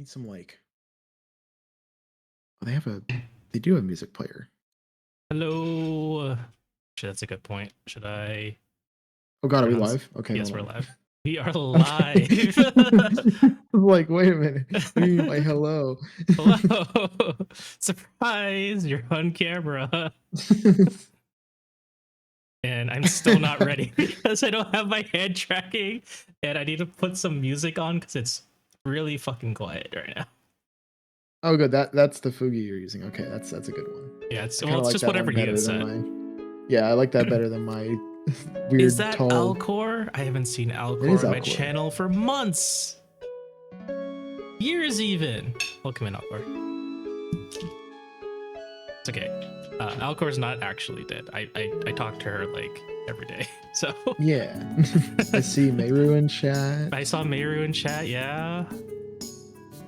need some like. Oh, they do have a music player. Hello. Actually, that's a good point. Should I? Oh God, are we live? Okay. Yes, hold we're on. live. We are live. Like, wait a minute. What do you mean by hello? Hello. Surprise! You're on camera. And I'm still not ready because I don't have my hand tracking, and I need to put some music on because it's really fucking quiet right now. Oh, good. That's the Fugi you're using. Okay, that's a good one. Yeah, it's Like just that whatever one he better had than said. mine. Yeah, I like that better than my weird Is that tall. Alcor? I haven't seen It Alcor is on my Alcor. channel for months, years even. Welcome in, Alcor. It's okay. Alcor's not actually dead. I talk to her like every day. So Yeah. I see Meru in chat. I saw Meru in chat. Yeah.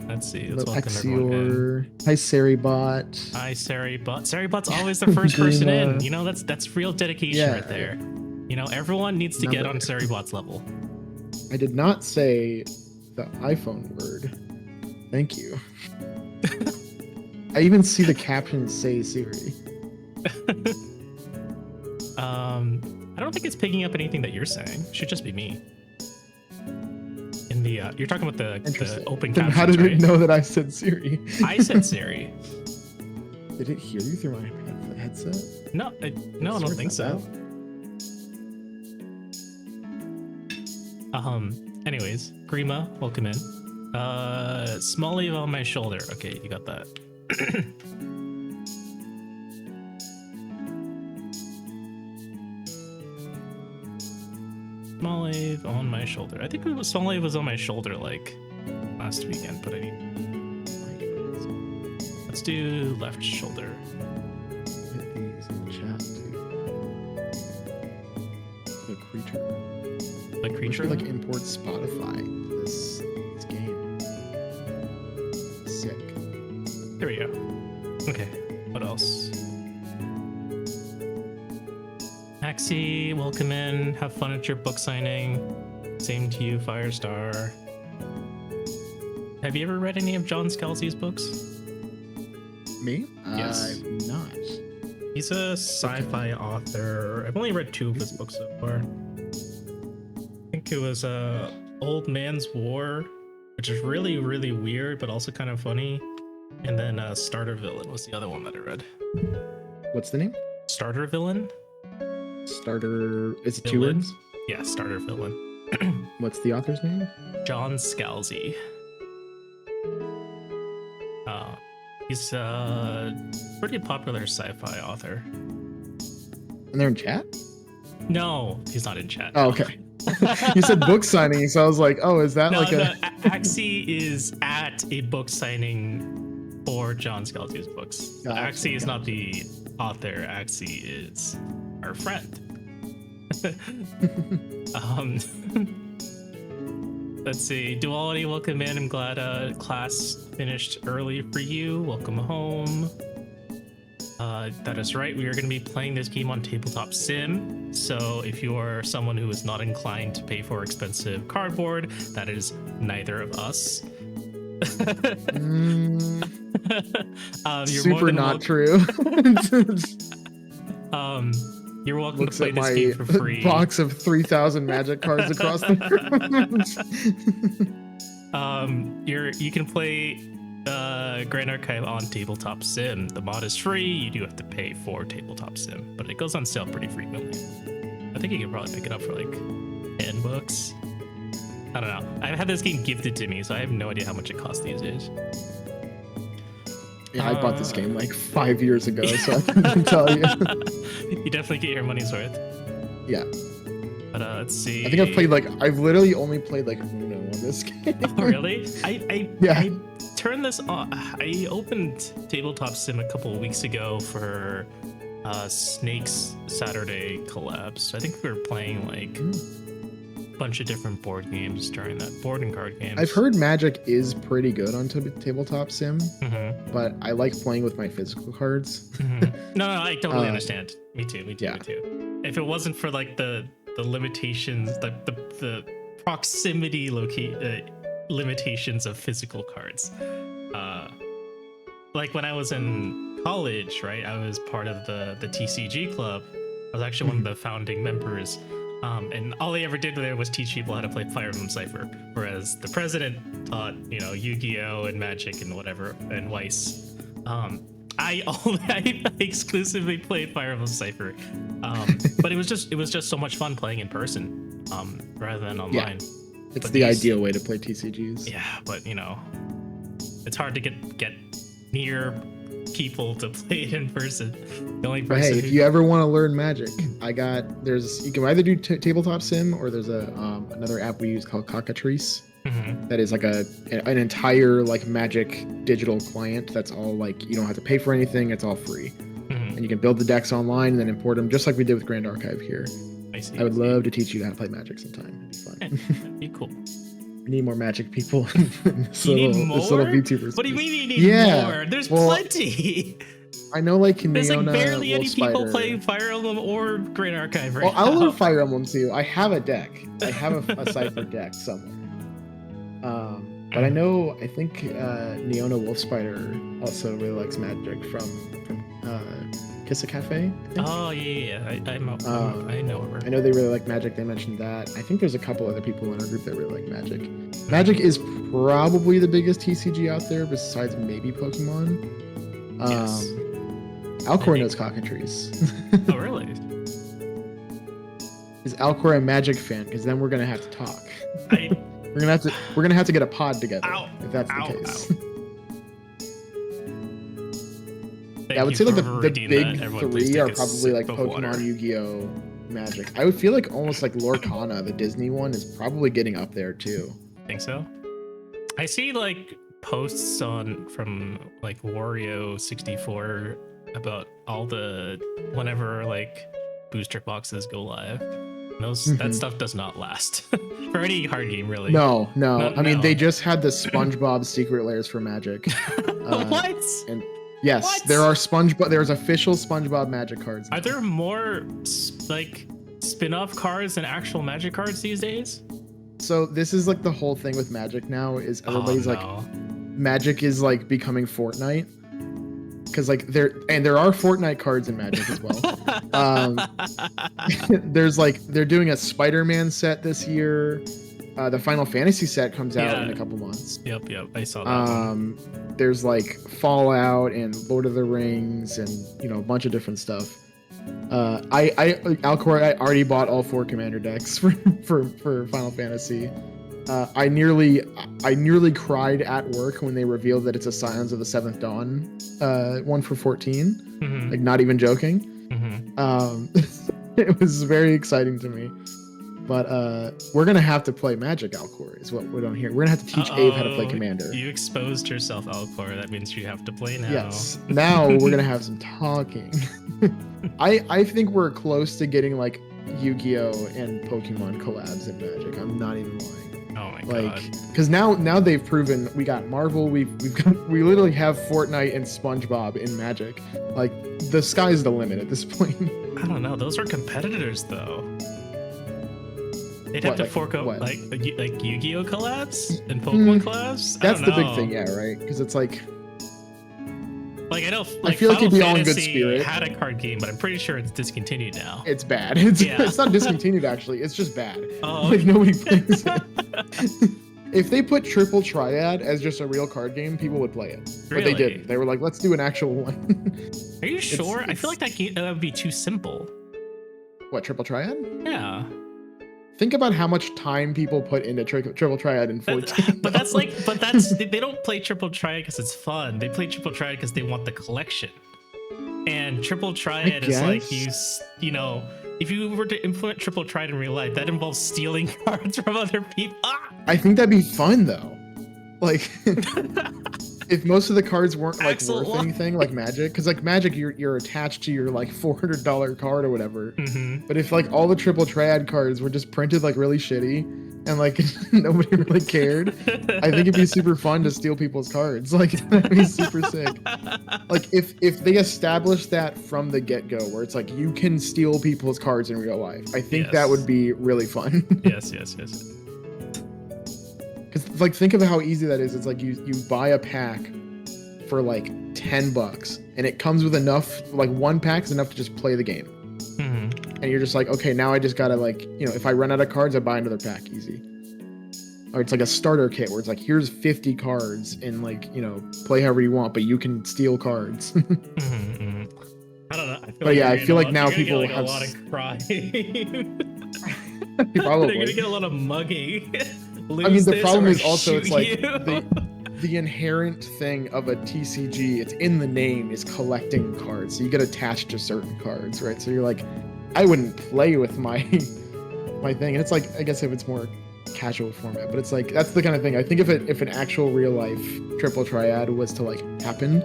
Let's see. Let's Hello, welcome everyone in. Exior. Hi, Seribot. Hi, Seribot. Seribot's always the first person in. You know, that's real dedication right there. You know, everyone needs to get on Seribot's level. I did not say the iPhone word. Thank you. I even see the caption say Siri. I don't think it's picking up anything that you're saying. It should just be me. In the you're talking about the open captions, how did right? it know that I said Siri? I said Siri. Did it hear you through my headset? No, I don't think so. Anyways, Grima, welcome in. Small leave on my shoulder. Okay, you got that. Small wave on my shoulder. I think it was Small wave was on my shoulder like last weekend, but let's do left shoulder. Hit these in the chat too. The creature. The creature. Like import Spotify into this game. Sick. There we go. Okay. What else? Maxi, welcome in. Have fun at your book signing. Same to you, Firestar. Have you ever read any of John Scalzi's books? Me? Yes. I've not. He's a sci-fi author. I've only read 2 of his books so far. I think it was Old Man's War, which is really, really weird, but also kind of funny. And then Starter Villain was the other one that I read. What's the name? Starter Villain? Starter. Is it 2 words? Yeah, Starter Villain. What's the author's name? John Scalzi. He's a pretty popular sci-fi author. And they're in chat? No, he's not in chat. Oh, okay. You said book signing, so I was like, oh, is that no, like a... Axie is at a book signing for John Scalzi's books. Gotcha, Axie is not the author. Axie is our friend. Let's see. Duality, welcome in. I'm glad class finished early for you. Welcome home. That is right. We are going to be playing this game on Tabletop Sim. So if you are someone who is not inclined to pay for expensive cardboard, that is neither of us. Super not true. You're welcome to play this game for free. Box of 3,000 magic cards across the room. You can play Grand Archive on Tabletop Sim. The mod is free. You do have to pay for Tabletop Sim, but it goes on sale pretty frequently. I think you can probably pick it up for like 10 bucks. I don't know. I've had this game gifted to me, so I have no idea how much it costs these days. Yeah, I bought this game like 5 years ago, so I can tell you. You definitely get your money's worth. Yeah. But let's see. I think I've literally only played like Uno on this game. Oh, really? I turned this on. I opened Tabletop Sim a couple of weeks ago for Snake's Saturday collab. So I think we were playing like a bunch of different board games during that, board and card games. I've heard Magic is pretty good on Tabletop Sim, but I like playing with my physical cards. No, I totally understand. Me too. Yeah. Me too. If it wasn't for like the limitations, the proximity limitations of physical cards. Like when I was in college, right? I was part of the TCG club. I was actually one of the founding members. And all they ever did there was teach people how to play Fire Emblem Cypher, whereas the president taught, Yu-Gi-Oh and Magic and whatever and Weiss. I exclusively played Fire Emblem Cypher, but it was just so much fun playing in person, rather than online. Yeah, it's the ideal way to play TCGs. Yeah, but it's hard to get near people to play it in person. The only person. But hey, if you ever want to learn Magic, you can either do tabletop sim or there's another app we use called Cockatrice. Mm-hmm. That is like an entire like Magic digital client. That's all like you don't have to pay for anything. It's all free, and you can build the decks online and then import them, just like we did with Grand Archive here. I would love to teach you how to play Magic sometime. It'd be fun. That'd be cool. We need more Magic people. This little VTuber. What do you mean you need more? There's plenty. I know, like, there's like barely any people playing Fire Emblem or Grand Archive right now. I'll learn Fire Emblem too. I have a deck. I have a Cypher deck somewhere. But I think Neona Wolfspider also really likes Magic from Kiss a Cafe. Oh yeah, I know her. I know they really like Magic. They mentioned that. I think there's a couple other people in our group that really like Magic. Magic is probably the biggest TCG out there, besides maybe Pokemon. Yes. Alcor knows Cockatrice. Oh really? Is Alcor a Magic fan? Because then we're gonna have to talk. We're gonna have to get a pod together if that's the case. I would say like the big three are probably like Pokemon, Yu-Gi-Oh, Magic. I would feel like almost like Lorcana, the Disney one, is probably getting up there too. Think so? I see like posts from like Wario64 about all the whenever like booster boxes go live. That stuff does not last for any card game, really. No. I mean, they just had the SpongeBob secret layers for Magic. What? And yes, what? There are there's official SpongeBob Magic cards now. Are there more like spin-off cards than actual Magic cards these days? So this is like the whole thing with Magic now is everybody's like, Magic is like becoming Fortnite. Because like there are Fortnite cards in Magic as well. There's like they're doing a Spider-Man set this year. The Final Fantasy set comes out in a couple months. Yep, I saw that. There's like Fallout and Lord of the Rings and a bunch of different stuff. Alcor, I already bought all 4 Commander decks for Final Fantasy. I nearly cried at work when they revealed that it's a Scions of the Seventh Dawn one for 14. Mm-hmm. Like, not even joking. Mm-hmm. It was very exciting to me. But we're gonna have to play Magic, Alcor, is what we're doing here. We're gonna have to teach Abe how to play Commander. You exposed yourself, Alcor. That means you have to play now. Yes. Now we're gonna have some talking. I think we're close to getting like Yu-Gi-Oh and Pokemon collabs in Magic. I'm not even lying. Oh my god! Because now they've proven we got Marvel. We literally have Fortnite and SpongeBob in Magic. Like, the sky's the limit at this point. I don't know. Those are competitors though. They'd have to fork out like Yu-Gi-Oh collabs and Pokemon collabs. That's the big thing, yeah, right? Because it's like I know. I feel like you'd be all in good spirit. Had a card game, but I'm pretty sure it's discontinued now. It's bad. It's not discontinued actually. It's just bad. Oh, like nobody plays it. If they put Triple Triad as just a real card game, people would play it. But they didn't. They were like, let's do an actual one. Are you sure? I feel like that would be too simple. What, Triple Triad? Yeah. Think about how much time people put into Triple Triad in 14. But that's they don't play Triple Triad because it's fun. They play Triple Triad because they want the collection. And Triple Triad is like if you were to implement Triple Triad in real life, that involves stealing cards from other people. I think that'd be fun though. Like, if most of the cards weren't like worth anything, like Magic, because like Magic, you're attached to your like $400 card or whatever. Mm-hmm. But if like all the Triple Triad cards were just printed like really shitty and like nobody really cared, I think it'd be super fun to steal people's cards. Like, that'd be super sick. Like if they established that from the get-go, where it's like you can steal people's cards in real life, I think that would be really fun. Yes. Because like think of how easy that is. It's like you buy a pack for like $10 and it comes with enough, like one pack is enough to just play the game. And you're just like, okay, now I just gotta like, if I run out of cards, I buy another pack, easy. Or it's like a starter kit where it's like, here's 50 cards and like, play however you want, but you can steal cards. I don't know. I feel like now people have a lot of crying. Probably. They're gonna get a lot of mugging. I mean, the problem is also it's like the inherent thing of a TCG, it's in the name, is collecting cards. So you get attached to certain cards, right? So you're like, I wouldn't play with my thing. And it's like, I guess if it's more casual format, but it's like, that's the kind of thing. I think if an actual real life triple triad was to like happen,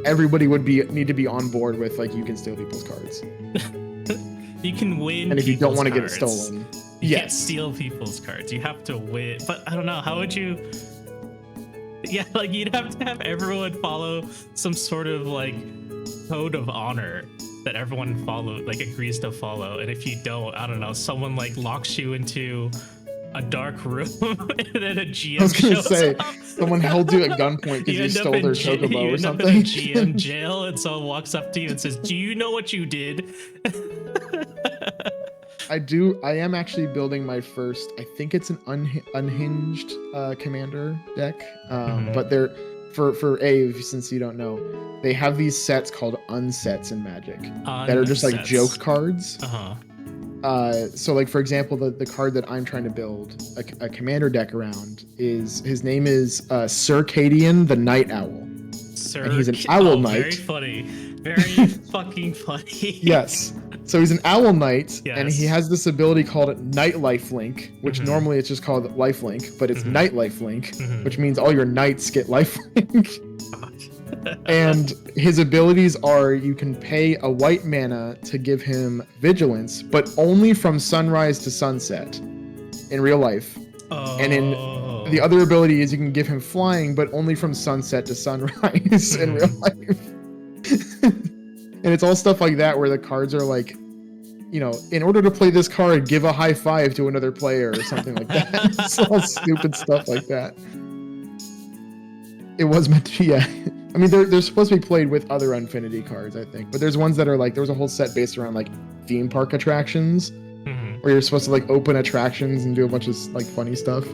everybody would need to be on board with like, you can steal people's cards. You can win. And if you don't want to get it stolen, you can't steal people's cards. You have to win. But I don't know, how would you? Yeah, like you'd have to have everyone follow some sort of like code of honor that everyone agrees to follow. And if you don't, I don't know, someone like locks you into a dark room and then a GM. I was gonna say up. Someone held you at gunpoint because you stole their chocobo or something. You end up in a GM jail and someone walks up to you and says, "Do you know what you did?" I am actually building my first, I think it's an unhinged commander deck. But they're for Ave, since you don't know, they have these sets called unsets in Magic that are just like joke cards. So like, for example, the card that I'm trying to build a commander deck around his name is Circadian the Night Owl. And he's an owl knight. Very funny. Very fucking funny. Yes. So he's an owl knight, and he has this ability called Nightlife Link, which normally it's just called Life Link, but it's Nightlife Link, which means all your knights get Life Link. And his abilities are, you can pay a white mana to give him vigilance, but only from sunrise to sunset in real life. And in the other ability is you can give him flying, but only from sunset to sunrise in real life. And it's all stuff like that where the cards are like, in order to play this card, give a high five to another player or something like that. It's all stupid stuff like that. It was meant to be, yeah. I mean, they're supposed to be played with other Unfinity cards, I think. But there's ones that are like, there was a whole set based around like theme park attractions, where you're supposed to like open attractions and do a bunch of like funny stuff.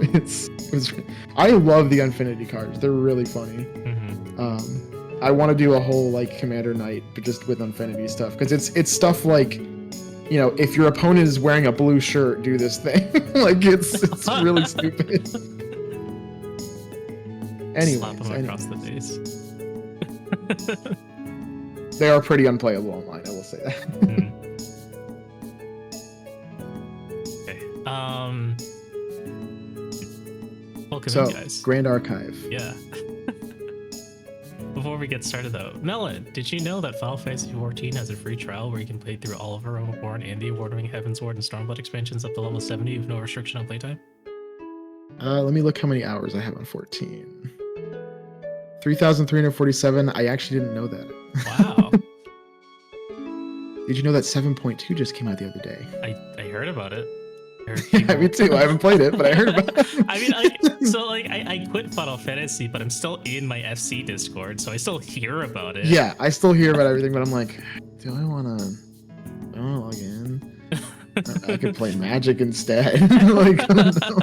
I love the Unfinity cards. They're really funny. I want to do a whole like Commander Night, but just with Unfinity stuff, because it's stuff like, if your opponent is wearing a blue shirt, do this thing. Like it's really stupid. Anyways, slap them across the face. They are pretty unplayable online, I will say that. Okay. Welcome in, guys. Grand Archive. Yeah. Before we get started though, Melon, did you know that Final Fantasy XIV has a free trial where you can play through all of Realm Reborn and the award-winning Heaven's Ward and Stormblood expansions up to level 70 with no restriction on playtime? Let me look how many hours I have on 14. 3,347. I actually didn't know that. Wow. Did you know that 7.2 just came out the other day? I heard about it. Yeah, me too. I haven't played it, but I heard about it. I mean, I quit Final Fantasy, but I'm still in my FC Discord, so I still hear about it. Yeah, I still hear about everything, but I'm like, do I want to log in? I could play Magic instead. Like, I don't know.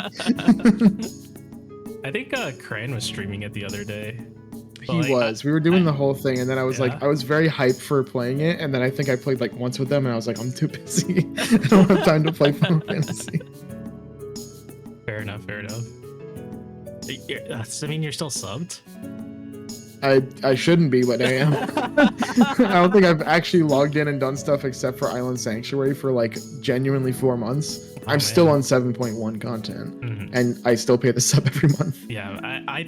I think Cran was streaming it the other day. He was. We were doing the whole thing, and then I was like, I was very hyped for playing it, and then I think I played like once with them, and I was like, I'm too busy. I don't have time to play Final Fantasy. Fair enough. I mean, you're still subbed? I shouldn't be, but I am. I don't think I've actually logged in and done stuff except for Island Sanctuary for like genuinely 4 months. I'm still on 7.1 content, and I still pay the sub every month. Yeah, I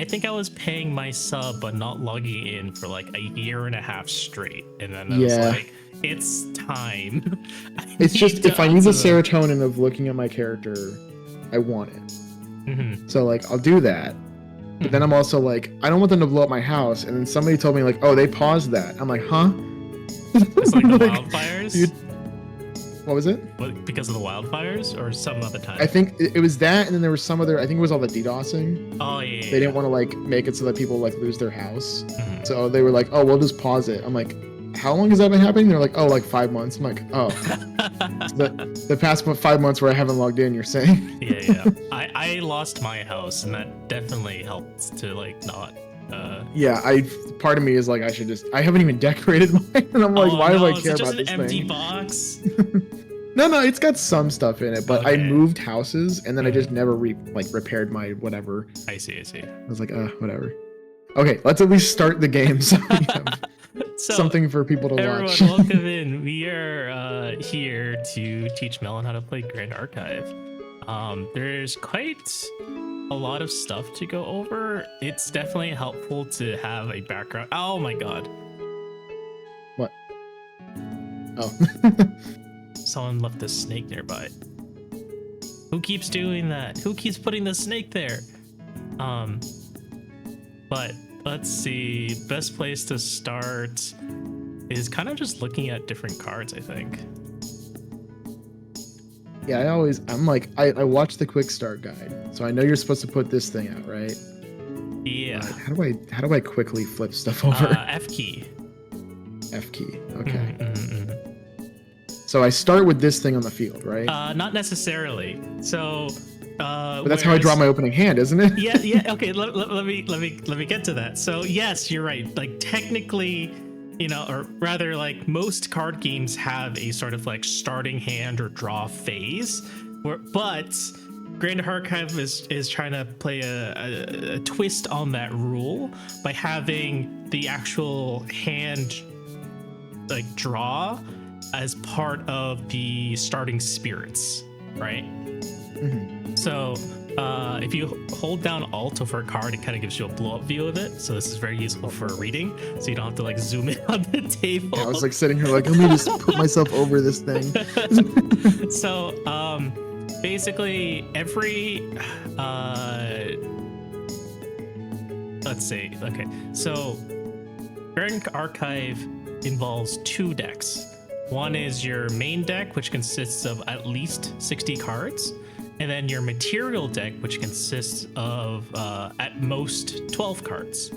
think I was paying my sub but not logging in for like a year and a half straight, and then I was like, it's time. It's just, if I need the serotonin of looking at my character, I want it. So like, I'll do that. But then I'm also like, I don't want them to blow up my house. And then somebody told me like, oh, they paused that. I'm like, huh? It's like the wildfires? What was it? What, because of the wildfires or some other time? I think it was that, and then there was some other. I think it was all the DDoSing. Oh yeah. They didn't want to like make it so that people like lose their house, So they were like, "Oh, we'll just pause it." I'm like, "How long has that been happening?" They're like, "Oh, like 5 months." I'm like, "Oh, the past 5 months where I haven't logged in." You're saying? Yeah. I lost my house, and that definitely helped to like not. Yeah, part of me is like I haven't even decorated mine, and I'm like, why do I care about this thing? It's just an empty thing? box. No, it's got some stuff in it, but Okay. I moved houses and then I just never repaired my whatever. I see. I was like, whatever. Okay, let's at least start the game so we have something for people to watch. Everyone, welcome in. We are here to teach Melon how to play Grand Archive. There's quite a lot of stuff to go over. It's definitely helpful to have a background. Oh my god. What? Oh. Someone left a snake nearby. Who keeps doing that? Who keeps putting the snake there? But let's see. Best place to start is kind of just looking at different cards, I think. Yeah, I watched the quick start guide, so I know you're supposed to put this thing out, right? Yeah. How do I quickly flip stuff over? F key. F key. Okay. So I start with this thing on the field, right? Not necessarily. So. But that's how I draw my opening hand, isn't it? Yeah. Okay. Let me get to that. So yes, you're right. Like technically, or rather, like most card games have a sort of like starting hand or draw phase, but Grand Archive is trying to play a twist on that rule by having the actual hand like draw as part of the starting spirits, right? So if you hold down Alt over a card, it kind of gives you a blow-up view of it. So this is very useful for reading, so you don't have to like zoom in on the table. Yeah, I was like sitting here like, let me just put myself over this thing. So basically every let's see. Okay, so Grand Archive involves 2 decks. One is your main deck, which consists of at least 60 cards, and then your material deck, which consists of at most 12 cards.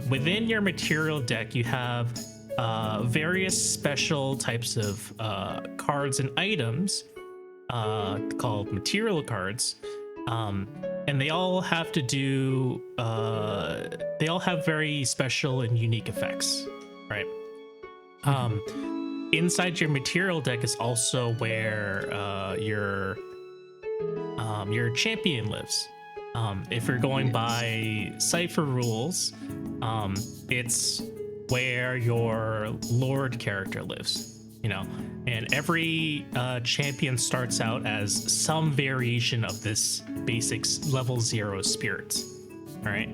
Within your material deck, you have various special types of cards and items called material cards, and they all have to do. They all have very special and unique effects, right? Inside your material deck is also where your champion lives. If you're going by Cypher rules, it's where your Lord character lives, and every champion starts out as some variation of this basic level 0 spirit. All right.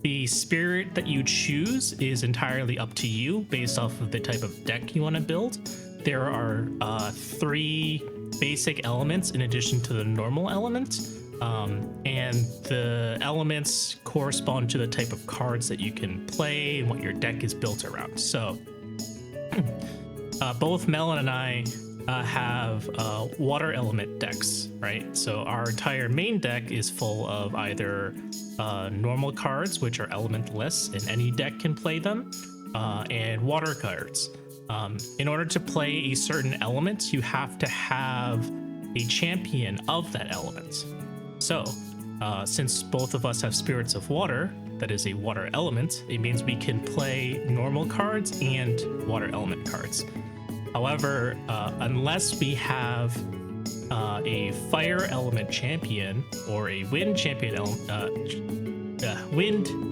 The spirit that you choose is entirely up to you based off of the type of deck you want to build. There are 3 basic elements in addition to the normal element, and the elements correspond to the type of cards that you can play and what your deck is built around. So both Melon and I have water element decks, right? So our entire main deck is full of either normal cards, which are elementless and any deck can play them, and water cards. In order to play a certain element, you have to have a champion of that element. So since both of us have spirits of water, that is a water element, it means we can play normal cards and water element cards. However, unless we have a fire element champion or a wind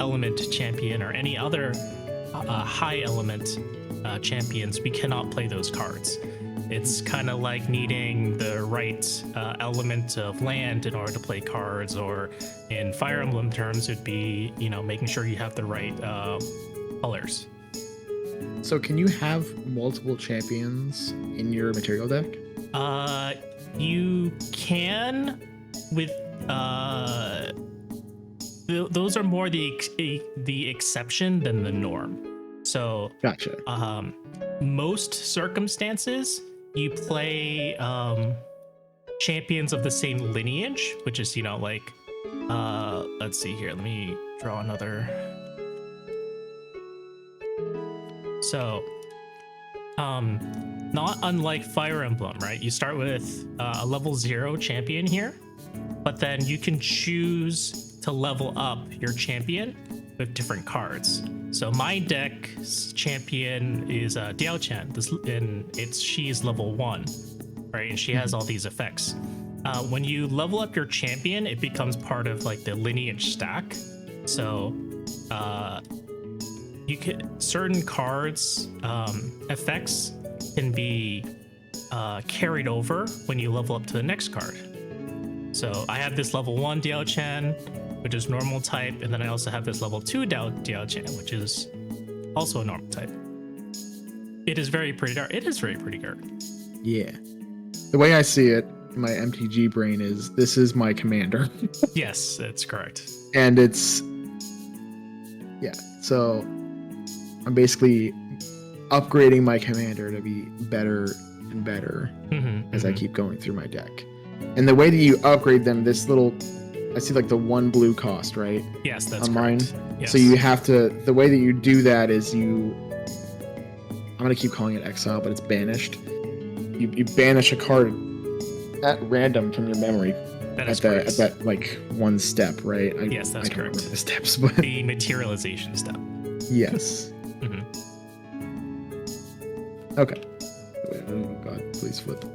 element champion or any other high element champions, we cannot play those cards. It's kind of like needing the right element of land in order to play cards, or in Fire Emblem terms, it'd be, making sure you have the right colors. So can you have multiple champions in your material deck? You can with those are more the exception than the norm. So gotcha. Most circumstances you play champions of the same lineage, which is, you know, like, let's see here. Let me draw another. So, not unlike Fire Emblem, right? You start with a level 0 champion here, but then you can choose to level up your champion with different cards. So my deck's champion is Diao-chan, and she's level 1, right? And she has all these effects. When you level up your champion, it becomes part of like the lineage stack. So you can certain cards effects can be carried over when you level up to the next card. So I have this level 1 Diao-chan, which is normal type, and then I also have this level 2 Diao-chan, which is also a normal type. It is very pretty dark. It is very pretty dark. Yeah. The way I see it, my MTG brain is this is my commander. Yes, that's correct. And it's so I'm basically upgrading my commander to be better and better as I keep going through my deck. And the way that you upgrade them, I see like the 1 blue cost, right? Yes, that's on correct. mine. Yes. So you have to, the way that you do that is I'm gonna keep calling it exile, but it's banished. You banish a card at random from your memory. That is correct. At that like 1 step, right? Yes, that's correct. The steps, but the materialization step. Yes. Okay. Oh God, please flip.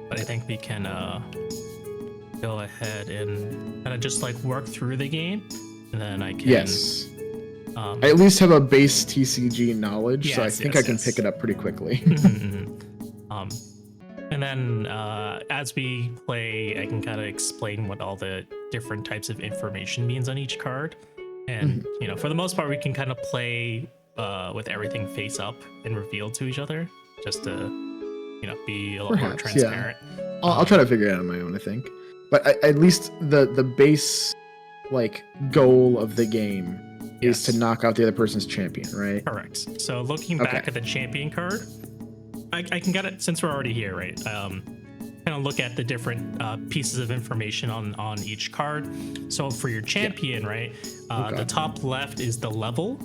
But I think we can go ahead and kind of just like work through the game, and then I can. Yes. I at least have a base TCG knowledge, yes, so I think I can pick it up pretty quickly. And then as we play, I can kind of explain what all the different types of information means on each card. And, you know, for the most part, we can kind of play with everything face up and revealed to each other, just to, you know, be a lot more transparent. Yeah. I'll try to figure it out on my own, I think. But at least the base, like, goal of the game is to knock out the other person's champion, right? Correct. So looking back at the champion card, I can get it since we're already here, right? Kind of look at the different pieces of information on each card. So for your champion, right? The top left is the level.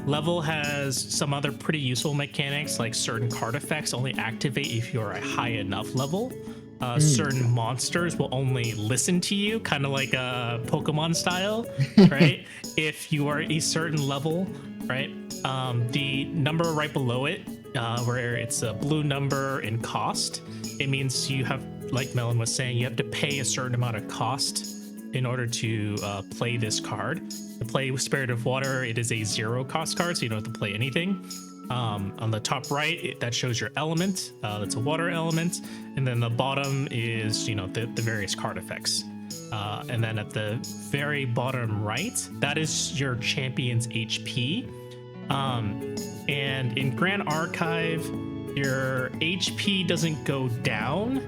Level has some other pretty useful mechanics, like certain card effects only activate if you're a high enough level. Certain monsters will only listen to you, kind of like a Pokemon style, right? If you are a certain level, right? The number right below it, where it's a blue number in cost, it means you have, like Melon was saying, you have to pay a certain amount of cost in order to play this card. To play with Spirit of Water, it is a 0 cost card, so you don't have to play anything. On the top right, that shows your element. That's a water element. And then the bottom is, you know, the various card effects. And then at the very bottom right, that is your champion's HP. And in Grand Archive, your HP doesn't go down.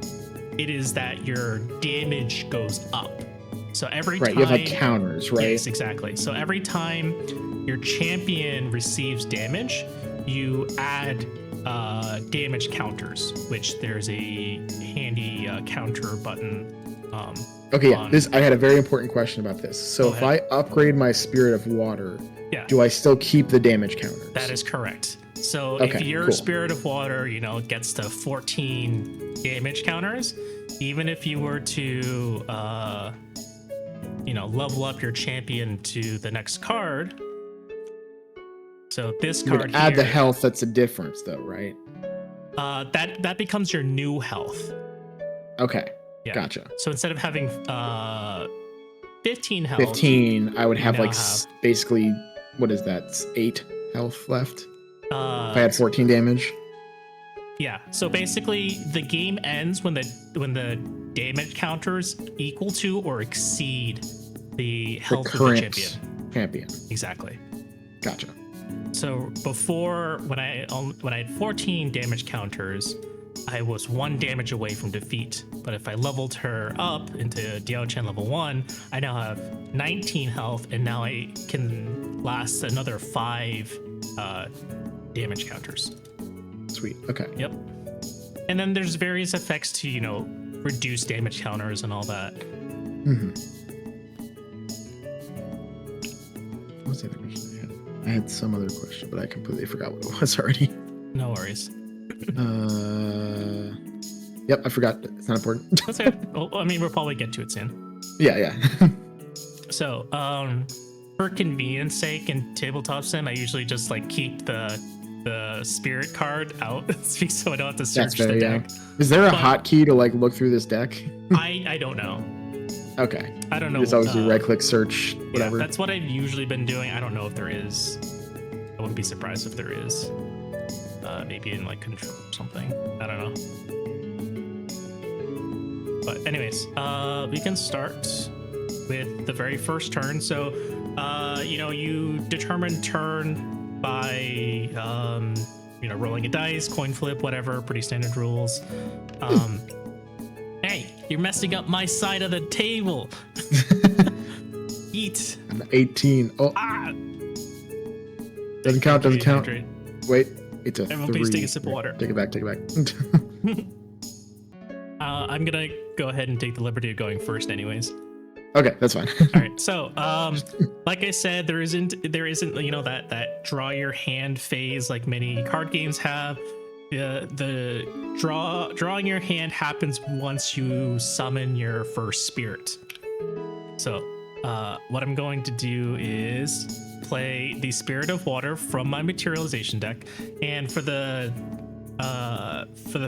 It is that your damage goes up. So every time... Right, you have like counters, right? Yes, exactly. So every time your champion receives damage, you add damage counters, which there's a handy counter button. Okay, yeah. I had a very important question about this. So if I upgrade my Spirit of Water, do I still keep the damage counters? That is correct. So if your Spirit of Water, you know, gets to 14 damage counters, even if you were to, you know, level up your champion to the next card. So this card here, add the health. That's a difference, though, right? That becomes your new health. Okay. Yeah. Gotcha. So instead of having 15 health, 15, I would have like basically, what is that? 8 health left. If I had 14 damage. Yeah. So basically, the game ends when the damage counters equal to or exceed the health of the champion. Exactly. Gotcha. So before, when I had 14 damage counters, I was 1 damage away from defeat. But if I leveled her up into Diao-chan level 1, I now have 19 health, and now I can last another 5 damage counters. Sweet. Okay. Yep. And then there's various effects to, you know, reduce damage counters and all that. What was the other question I had? I had some other question, but I completely forgot what it was already. No worries. Yep, I forgot. It's not important. That's okay. Well, I mean, we'll probably get to it soon. Yeah. So, for convenience sake in tabletop sim, I usually just like keep the spirit card out so I don't have to search the deck. Yeah. Is there a hotkey to like look through this deck? I don't know. Okay. I don't know. Just always do right click search, whatever. Yeah, that's what I've usually been doing. I don't know if there is. I wouldn't be surprised if there is. Maybe in like control or something. I don't know. But anyways, we can start with the very first turn. So, you know, you determine turn by, you know, rolling a dice, coin flip, whatever, pretty standard rules. Hey, you're messing up my side of the table. Eat. I'm 18. Oh. Doesn't count. Wait, it's a Everyone 3. please take a sip of water. Take it back. I'm gonna go ahead and take the liberty of going first anyways. Okay, that's fine. All right. So, like I said, there isn't, you know, that draw your hand phase like many card games have. The drawing your hand happens once you summon your first spirit. So, what I'm going to do is play the Spirit of Water from my materialization deck, and for the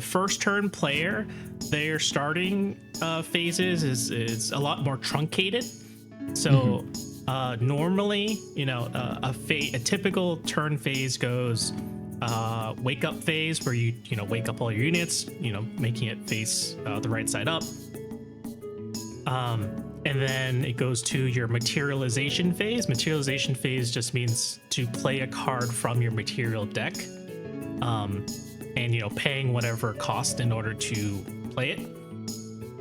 first turn player, their starting phases is a lot more truncated. So normally, you know, a typical turn phase goes wake up phase, where you know, wake up all your units, you know, making it face the right side up. And then it goes to your materialization phase. Materialization phase just means to play a card from your material deck. And, you know, paying whatever cost in order to play it.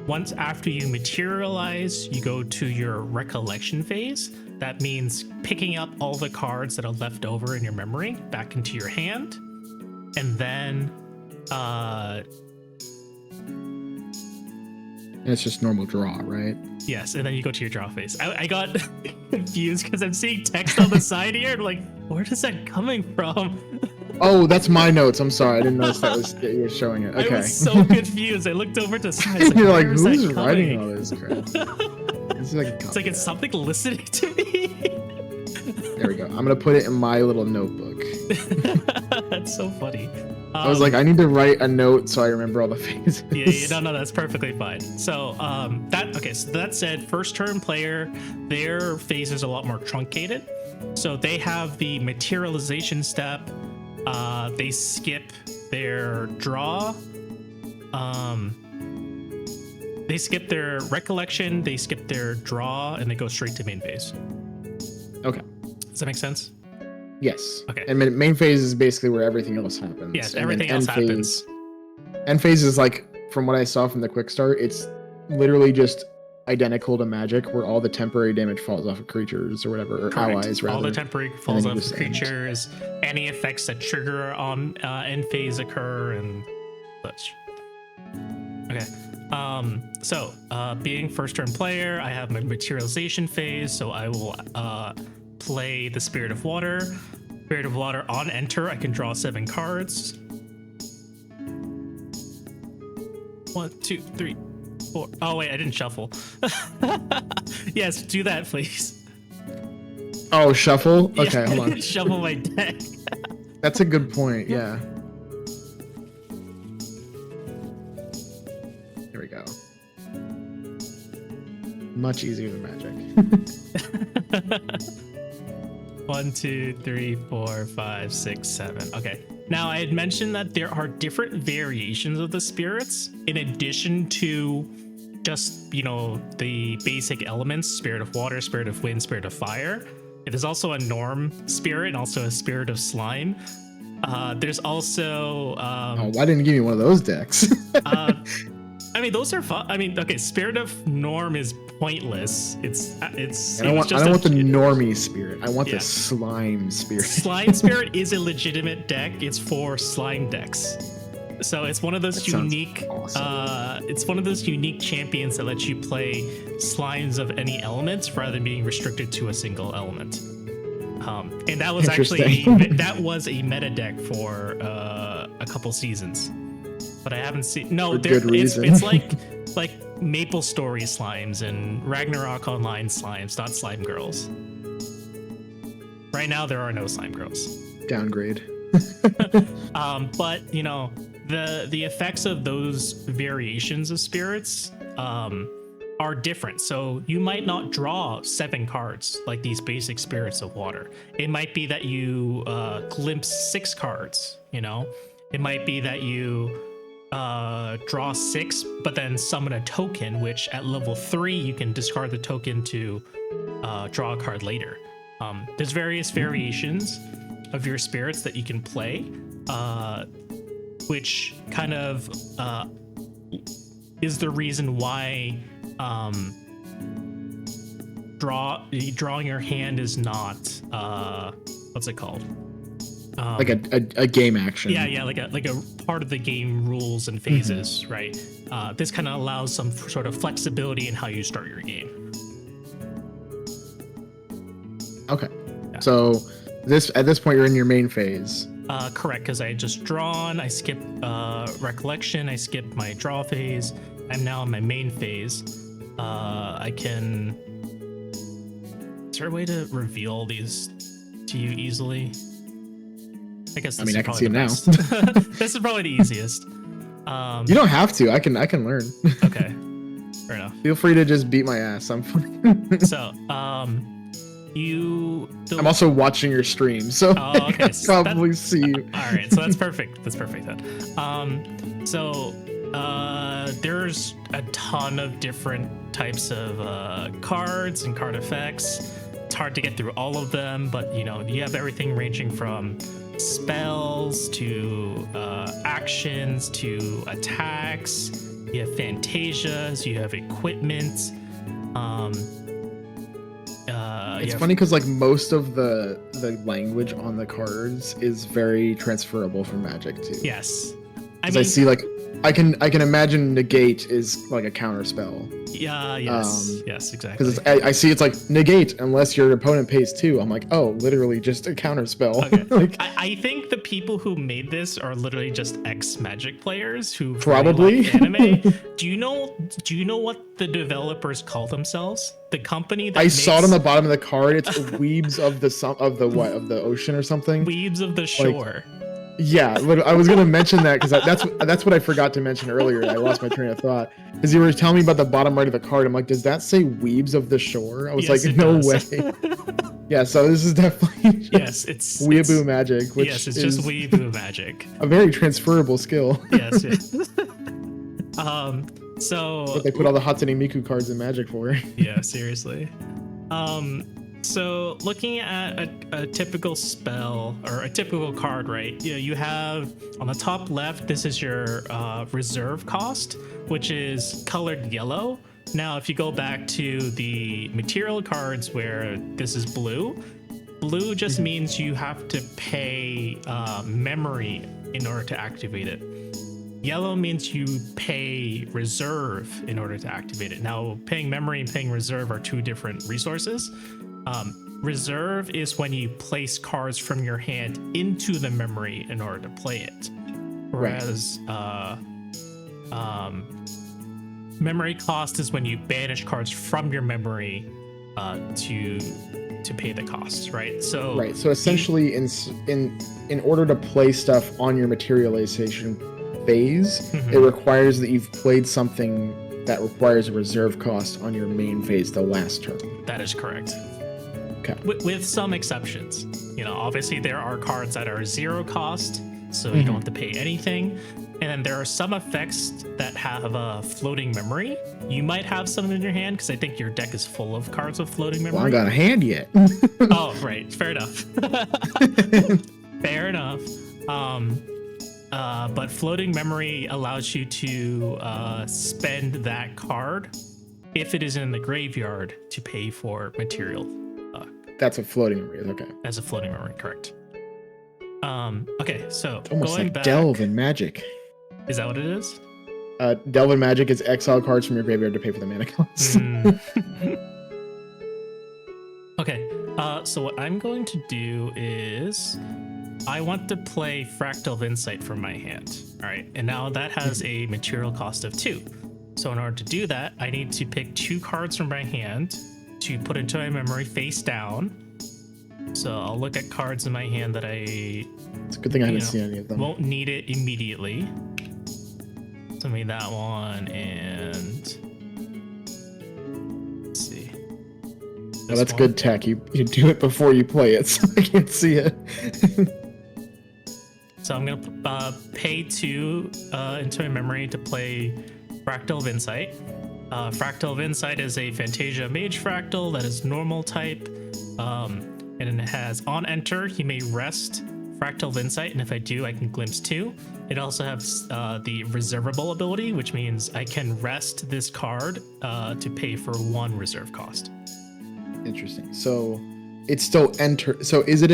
Once after you materialize, you go to your recollection phase. That means picking up all the cards that are left over in your memory back into your hand. And then, and it's just normal draw, right? Yes, and then you go to your draw phase. I got confused because I'm seeing text on the side here. I'm like, where is that coming from? Oh, that's my notes. I'm sorry. I didn't notice that you were showing it. Okay. I was so confused. I looked over to the side. Like, you're like, who's writing all this crap? It's like it's something listening to me. There we go. I'm going to put it in my little notebook. That's so funny. I was like, I need to write a note so I remember all the phases. Yeah, no, that's perfectly fine. So, so that said, first turn player, their phase is a lot more truncated. So they have the materialization step. They skip their draw. They skip their recollection. They skip their draw, and they go straight to main phase. Okay. Does that make sense? Yes. Okay. And main phase is basically where everything else happens. Yes, everything else happens. End phase is like, from what I saw from the quick start, it's literally just identical to Magic, where all the temporary damage falls off of creatures or whatever, or allies rather. All the temporary falls off of creatures. Any effects that trigger on end phase occur and such. Okay. So being first turn player, I have my materialization phase, so I will play the Spirit of Water. Spirit of Water on enter, I can draw 7 cards. 1, 2, 3, 4. Oh wait, I didn't shuffle. Yes, do that, please. Oh, shuffle? Okay, yeah, hold on. Shuffle my deck. That's a good point, yeah. There we go. Much easier than Magic. 1, 2, 3, 4, 5, 6, 7. Okay. Now, I had mentioned that there are different variations of the spirits in addition to just, you know, the basic elements: Spirit of Water, Spirit of Wind, Spirit of Fire. It is also a Norm spirit and also a Spirit of Slime. There's also... oh, why didn't you give me one of those decks? I mean, those are fun. I mean, okay, Spirit of Norm is pointless. I don't want the normie spirit. I want the slime spirit. Slime spirit is a legitimate deck. It's for slime decks. So it's one of those unique it's one of those unique champions that lets you play slimes of any elements rather than being restricted to a single element. And that was actually that was a meta deck for a couple seasons, but I haven't seen. No, it's like Maple Story slimes and Ragnarok Online slimes, not slime girls. Right now, there are no slime girls. Downgrade. But you know, the effects of those variations of spirits are different. So you might not draw 7 cards like these basic spirits of water. It might be that you glimpse 6 cards, you know? It might be that you draw 6, but then summon a token, which at level 3, you can discard the token to draw a card later. There's various variations of your spirits that you can play, which kind of is the reason why drawing your hand is not what's it called, like a game action. Yeah, like a part of the game rules and phases. Right. This kind of allows some sort of flexibility in how you start your game. Okay. Yeah. So at this point you're in your main phase. Correct, because I had just drawn, I skipped recollection, I skipped my draw phase. I'm now in my main phase. I can... Is there a way to reveal these to you easily? I guess this I can see it now. This is probably the easiest. You don't have to. I can learn. Okay. Fair enough. Feel free to just beat my ass. I'm funny. So, I'm also watching your stream, so I can probably see you. All right, so that's perfect. That's perfect then. There's a ton of different types of cards and card effects. It's hard to get through all of them, but you know, you have everything ranging from spells to actions to attacks. You have fantasias. You have equipment. It's funny because like most of the language on the cards is very transferable from Magic too. Yes, I see like I can imagine negate is like a counter spell. Yeah. Yes. Exactly. Because I see it's like negate unless your opponent pays 2. I'm like, oh, literally just a counter spell. Okay. Like, I think the people who made this are literally just ex-Magic players who probably really like anime. Do you know what the developers call themselves? The company that saw it on the bottom of the card. It's Weebs of the ocean or something. Weebs of the shore. Yeah, I was gonna mention that because that's what I forgot to mention earlier. I lost my train of thought because you were telling me about the bottom right of the card. I'm like, does that say Weebs of the shore? I was like, no way. Yeah, so this is definitely it's Weeaboo magic. Which it's just Weeaboo magic. A very transferable skill. Yes. So. But they put all the Hatsune Miku cards in Magic for. Yeah, seriously. So looking at a typical spell or a typical card, right? You have on the top left, this is your reserve cost, which is colored yellow. Now, if you go back to the material cards where this is blue just means you have to pay memory in order to activate it. Yellow means you pay reserve in order to activate it. Now, paying memory and paying reserve are 2 different resources. Reserve is when you place cards from your hand into the memory in order to play it. Whereas memory cost is when you banish cards from your memory to pay the cost, right? So essentially in order to play stuff on your materialization phase, it requires that you've played something that requires a reserve cost on your main phase the last turn. That is correct. Okay. With some exceptions. You know, obviously there are cards that are 0 cost, so you don't have to pay anything. And then there are some effects that have a floating memory. You might have some in your hand because I think your deck is full of cards with floating memory. Well, I got a hand yet. Oh, right. Fair enough. Fair enough. But floating memory allows you to spend that card if it is in the graveyard to pay for material. That's a floating memory. Okay. That's a floating memory, correct. Okay, so it's almost going like back, Delve in Magic. Is that what it is? Delve Magic is exile cards from your graveyard to pay for the mana cost. Okay, so what I'm going to do is I want to play Fractal of Insight from my hand. All right, and now that has a material cost of 2. So in order to do that, I need to pick 2 cards from my hand to put into my memory face down. So I'll look at cards in my hand that It's a good thing I haven't seen any of them. Won't need it immediately. So maybe that one, and let's see. Oh, that's good tech. You do it before you play it, so I can't see it. So I'm gonna pay 2 into my memory to play Fractal of Insight. Fractal of Insight is a Fantasia Mage Fractal that is normal type, and it has on enter, you may rest Fractal of Insight, and if I do, I can glimpse 2. It also has the reservable ability, which means I can rest this card to pay for 1 reserve cost. Interesting. So it's still enter. So is it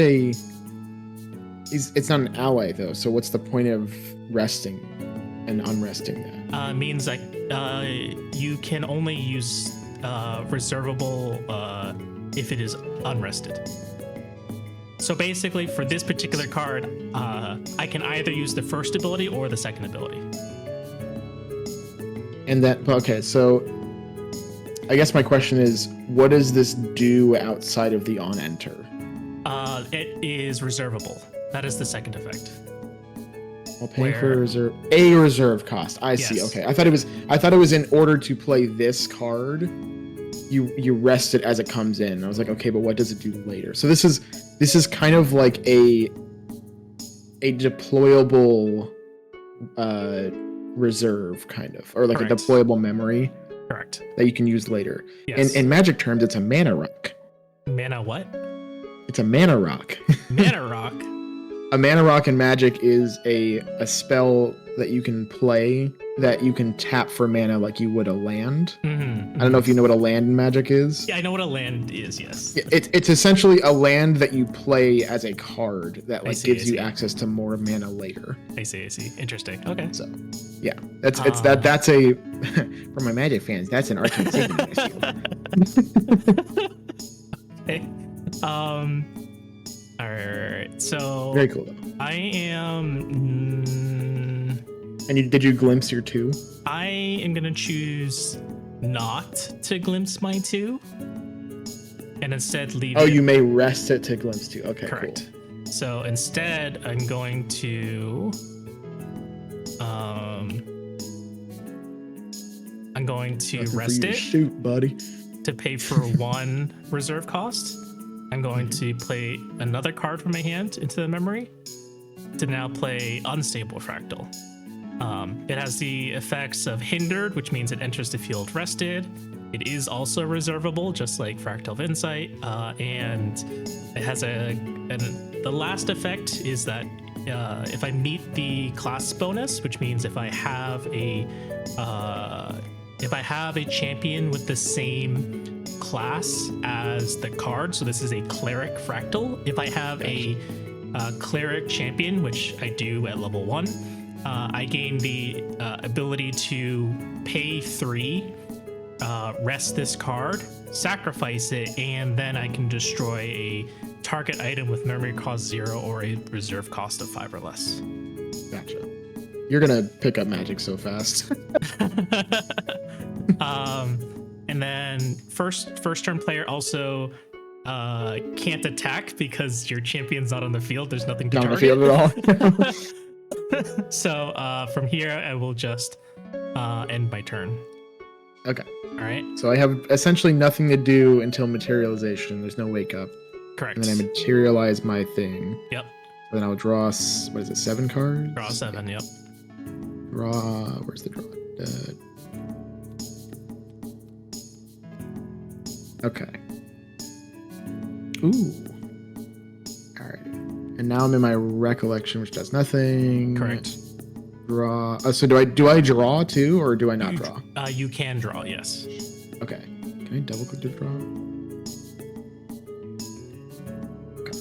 it's not an ally though. So what's the point of resting and unresting that? Means like you can only use reservable if it is unrested. So basically, for this particular card, I can either use the first ability or the second ability. And that, okay, so I guess my question is, what does this do outside of the on enter? It is reservable. That is the second effect. Well, paying for a reserve cost. I see. Yes. Okay, I thought it was in order to play this card, you rest it as it comes in. I was like, okay, but what does it do later? So this is kind of like a deployable reserve, kind of, or like Correct. a deployable memory. Correct. That you can use later. Yes. In Magic terms, it's a mana rock. Mana what? It's a mana rock. Mana rock? A mana rock in Magic is a spell that you can play that you can tap for mana like you would a land. Mm-hmm. I don't know if you know what a land in Magic is. Yeah, I know what a land is, yes. It's essentially a land that you play as a card that like gives you access to more mana later. I see. Interesting. Okay. So, yeah, that's a for my Magic fans, that's an arcane segment. Okay. All right. So Very cool though. I am. And did you glimpse your 2? I am gonna choose not to glimpse my 2, and instead leave. Oh, you may rest it to glimpse 2. Okay, correct. Cool. So instead, I'm going to rest it. Shoot, buddy. To pay for 1 reserve cost. I'm going to play another card from my hand into the memory to now play Unstable Fractal. It has the effects of Hindered, which means it enters the field rested. It is also reservable, just like Fractal of Insight, and it has the last effect is that if I meet the class bonus, which means if I have a champion with the same class as the card, so this is a Cleric Fractal. If I have a Cleric champion, which I do at level 1, I gain the ability to pay 3, rest this card, sacrifice it, and then I can destroy a target item with memory cost 0 or a reserve cost of 5 or less. Gotcha. You're gonna pick up Magic so fast. And then first turn player also can't attack because your champion's not on the field. There's nothing to Not on target. the field at all. So from here, I will just end my turn. Okay. All right. So I have essentially nothing to do until materialization. There's no wake up. Correct. And then I materialize my thing. Yep. Then I'll draw, 7 cards? Draw 7, yep. Draw, where's the draw? Okay. Ooh. All right. And now I'm in my recollection, which does nothing. Correct. Draw. So do I draw too, or do I not draw? You can draw, yes. Okay. Can I double click to draw? Okay.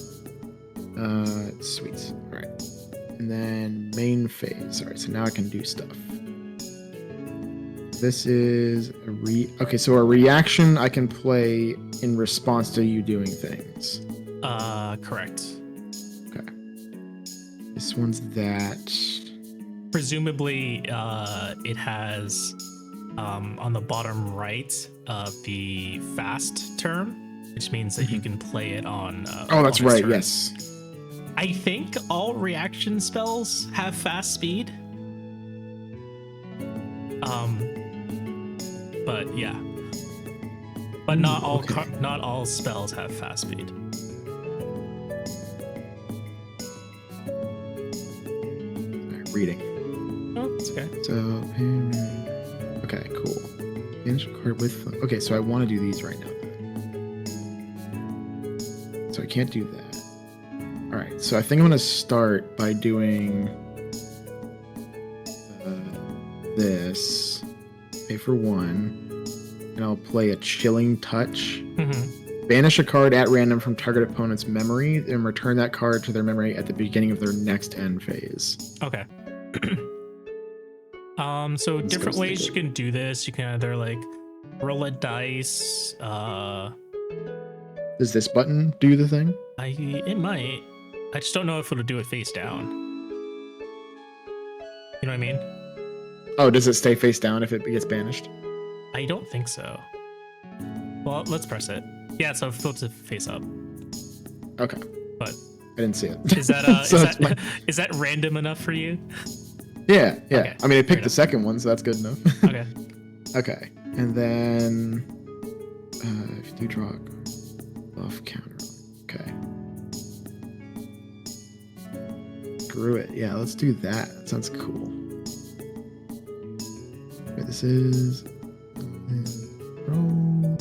Sweet. All right. And then main phase. All right, so now I can do stuff. This is okay, so a reaction I can play in response to you doing things. Correct. Okay. This one's that. Presumably, it has on the bottom right the fast term, which means that you can play it on. Oh, that's right. turn. Yes. I think all reaction spells have fast speed. But yeah, but not all not all spells have fast speed. Reading. Oh, it's okay. So, okay, cool. Finish a card with. Okay, so I want to do these right now. So I can't do that. All right, so I think I'm gonna start by doing this. Pay for 1, and I'll play a Chilling Touch. Banish a card at random from target opponent's memory, and return that card to their memory at the beginning of their next end phase. Okay. So different ways you can do this. You can either like roll a dice. Does this button do the thing? It might. I just don't know if it'll do it face down. You know what I mean? Oh, does it stay face down if it gets banished? I don't think so. Well, let's press it. Yeah, so it flips it face up. Okay. But I didn't see it. Is that is that random enough for you? Yeah. Okay, I mean, it picked the second one, so that's good enough. Okay. Okay. And then if you do draw a buff counter. Okay. Screw it. Yeah, let's do that. That sounds cool. Okay, this is roll.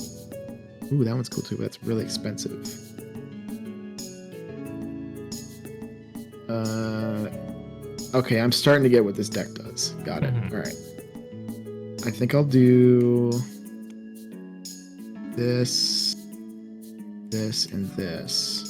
Ooh, that one's cool too, but that's really expensive. Okay, I'm starting to get what this deck does. Got it. All right. I think I'll do this, and this.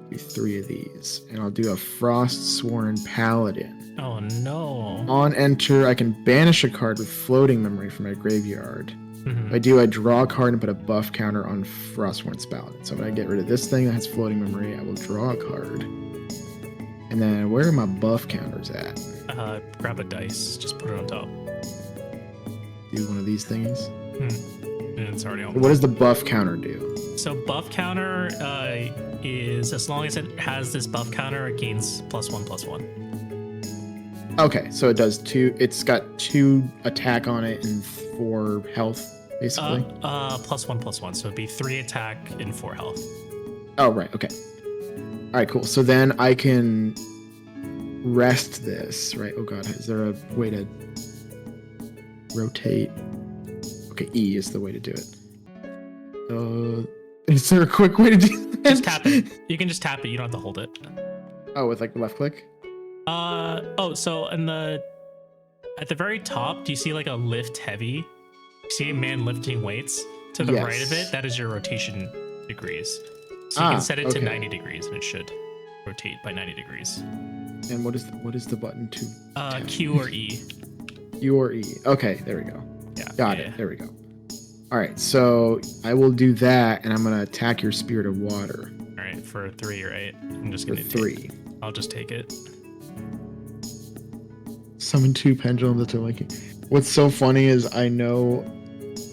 Do 3 of these, and I'll do a Frostsworn Paladin. Oh no. On enter, I can banish a card with floating memory from my graveyard. If I do, I draw a card and put a buff counter on Frostsworn Paladin. So when I get rid of this thing that has floating memory, I will draw a card. And then where are my buff counters at? Grab a dice, just put it on top. Do one of these thingies. And it's already on. What does the buff counter do? So buff counter is, as long as it has this buff counter, it gains +1/+1. Okay, so it does 2. It's got 2 attack on it and 4 health, basically. +1/+1. So it'd be 3 attack and 4 health. Oh, right. Okay. All right, cool. So then I can rest this, right? Oh god, is there a way to rotate? Okay, E is the way to do it. Is there a quick way to do that? Just tap it. You can just tap it. You don't have to hold it. Oh, with like the left click? So at the very top, do you see like a lift heavy? You see a man lifting weights? To the right of it, that is your rotation degrees. So you can set it to 90 degrees and it should rotate by 90 degrees. And what is the button to Q or E. Q or E. Okay, there we go. Yeah. Got it. There we go. All right, so I will do that, and I'm gonna attack your Spirit of Water. All right, for 3, right? I'm just gonna 3. I'll just take it. Summon 2 pendulums that are like. What's so funny is I know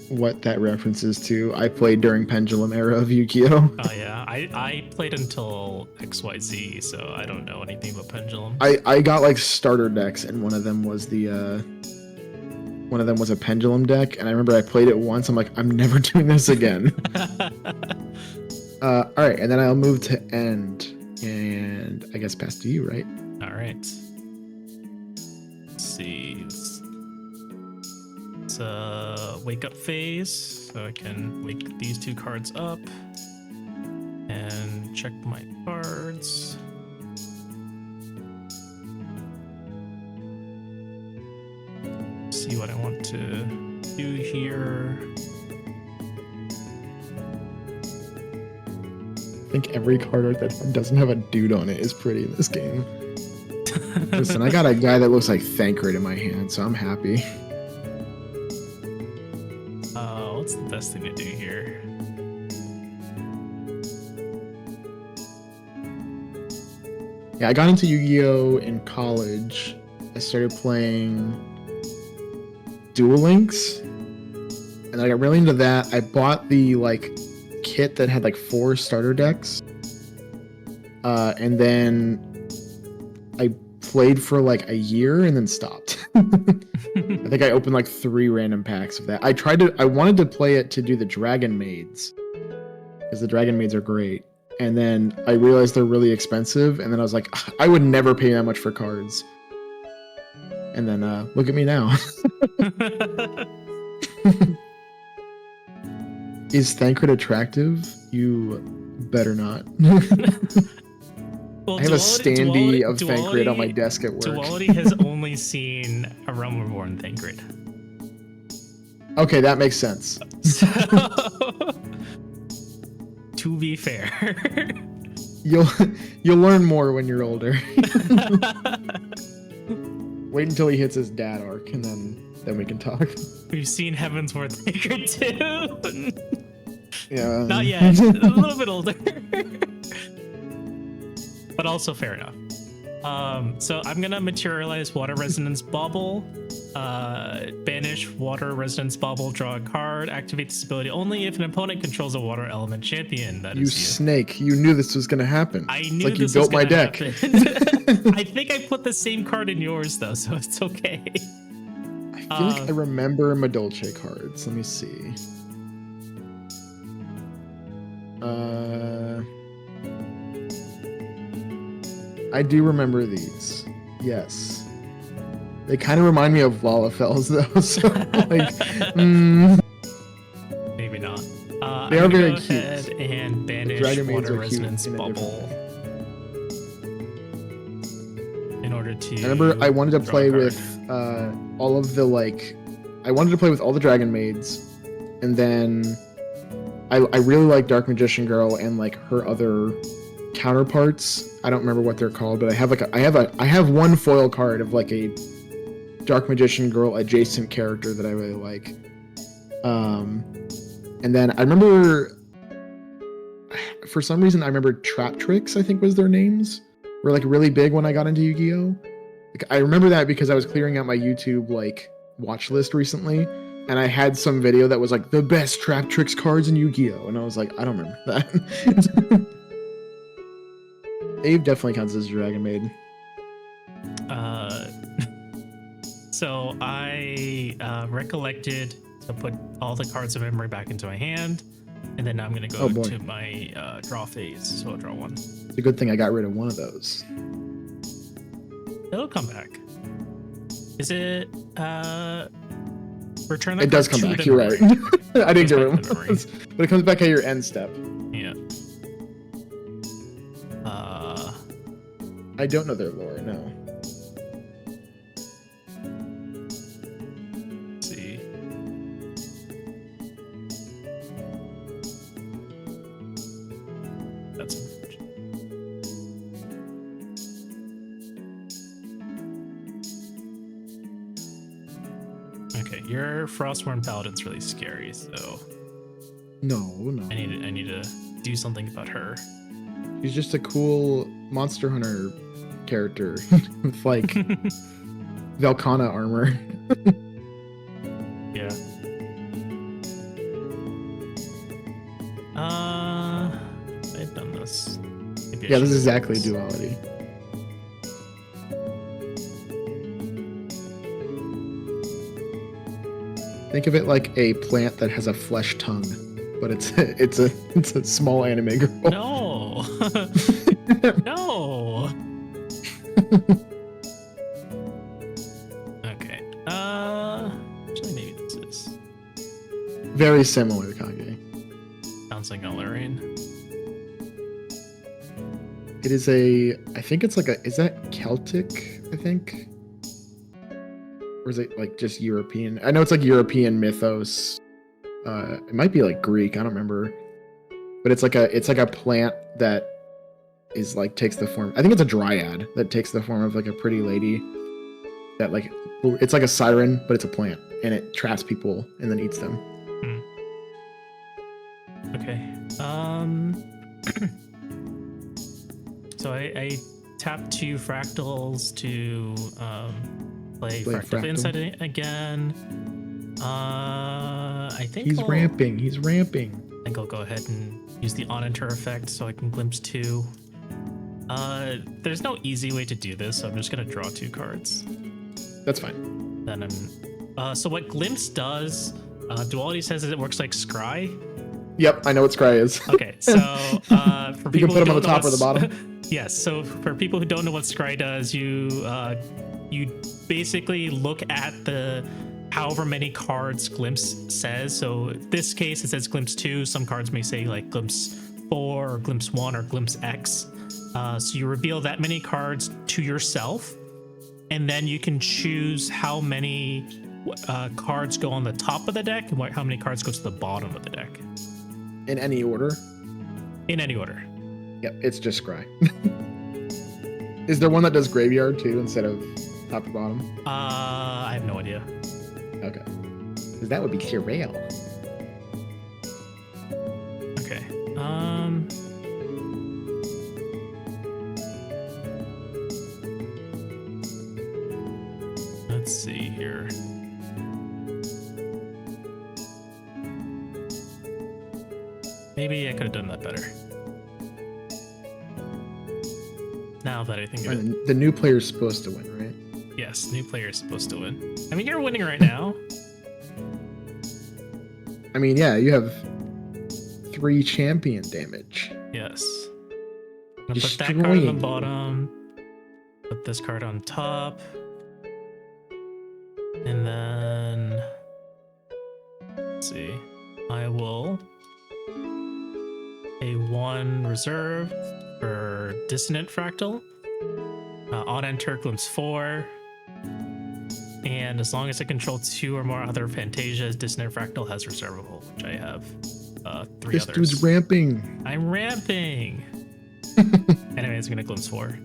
what that references to. I played during Pendulum era of Yu-Gi-Oh. Oh yeah, I played until XYZ, so I don't know anything about Pendulum. I got like starter decks, and one of them was a Pendulum deck, and I remember I played it once. I'm like, I'm never doing this again. All right, and then I'll move to end, and I guess pass to you, right? All right. Let's see. It's a wake up phase, so I can wake these 2 cards up and check my cards. See what I want to do here. think every card art that doesn't have a dude on it is pretty in this game. Listen, I got a guy that looks like Thancred in my hand, so I'm happy. What's the best thing to do here? Yeah, I got into Yu-Gi-Oh! In college. I started playing Duel Links, and I got really into that. I bought the kit that had 4 starter decks, and then I played for a year and then stopped. I think I opened 3 random packs of that. I wanted to play it to do the Dragon Maids, because the Dragon Maids are great. And then I realized they're really expensive, and then I was like, I would never pay that much for cards. And then look at me now. Is Thancred attractive? You better not. Well, I have a standee of Thancred on my desk at work. Duality has only seen a Realm Reborn Thancred. Okay, that makes sense. So, to be fair, you'll learn more when you're older. Wait until he hits his dad arc, and then we can talk. We've seen Heavensward Thancred too. Yeah. Not yet. A little bit older. But also fair enough. So I'm gonna materialize Water Resonance Bauble, banish Water Resonance Bauble, draw a card, activate this ability only if an opponent controls a Water Element champion. That you is snake! You knew this was gonna happen. I knew it's like this you built was my deck. I think I put the same card in yours though, so it's okay. I feel like I remember Madolche cards. Let me see. I do remember these. Yes. They kind of remind me of Lalafells though, so Maybe not. They are very go cute. ahead and banish Dragon Maids Water are cute Resonance in a different Bubble in order to. I remember I wanted to draw a play card. with all of the I wanted to play with all the Dragon Maids, and then I really like Dark Magician Girl and her other counterparts. I don't remember what they're called, but I have one foil card of a Dark Magician Girl adjacent character that I really like. And then I remember, for some reason, I remember Trap Tricks, I think was their names, were really big when I got into Yu-Gi-Oh! I remember that because I was clearing out my YouTube watch list recently, and I had some video that was the best Trap Tricks cards in Yu-Gi-Oh! And I was like, I don't remember that. Abe definitely counts as a Dragon Maid. So I recollected to put all the cards of memory back into my hand, and then I'm gonna go to my draw phase. So I'll draw one. It's a good thing I got rid of one of those. It'll come back. Is it return that It does card come to back, the you're memory? right. I didn't get rid Back of to the memory. it. But it comes back at your end step. Yeah. I don't know their lore, no. Let's see. That's unfortunate. Okay, your Frostborn Paladin's really scary, so No. I need to do something about her. He's just a cool Monster Hunter character with Velkhana armor. Yeah. I've done this. Maybe I Yeah, this should is do exactly duality. Think of it like a plant that has a flesh tongue, but it's a small anime girl. No. No. Okay. Actually, maybe this is Very similar, Kage. Bouncing Galarian. It is I think it's is that Celtic, I think? Or is it just European? I know it's European mythos. It might be Greek, I don't remember. but it's like a plant that is like takes the form. I think it's a dryad that takes the form of like a pretty lady. That like it's like a siren, but it's a plant, and it traps people and then eats them. Okay. So I tapped 2 fractals to play Fractal Insight again. I think he's ramping. He's ramping. I think I'll go ahead and use the on-enter effect so I can glimpse 2. There's no easy way to do this, so I'm just gonna draw 2 cards. That's fine. Then I'm. So what glimpse does? Duality says it works like scry. Yep, I know what scry is. Okay, so for people you can put who them on the don't know top or the bottom. Yes, so for people who don't know what scry does, you basically look at the however many cards glimpse says. So in this case it says glimpse 2. Some cards may say like glimpse 4 or glimpse 1 or glimpse X. So you reveal that many cards to yourself, and then you can choose how many cards go on the top of the deck and how many cards go to the bottom of the deck. In any order? In any order. Yep, it's just scry. Is there one that does graveyard too instead of top to bottom? I have no idea. Okay. Because that would be surreal. Okay. Let's see here. Maybe I could have done that better. Now that I think of it. The new player's supposed to win, right? Yes, new player is supposed to win. I mean, you're winning right now. I mean, yeah, you have 3 champion damage. Yes. I'm gonna put that card on the bottom. Put this card on top. And then... Let's see. I will... a 1 reserve for Dissonant Fractal. On enter glimpse 4. And as long as I control 2 or more other Fantasias, Dissonant Fractal has reservable, which I have 3 this others. Dude's ramping. I'm ramping. Anyway, it's gonna glimpse 4.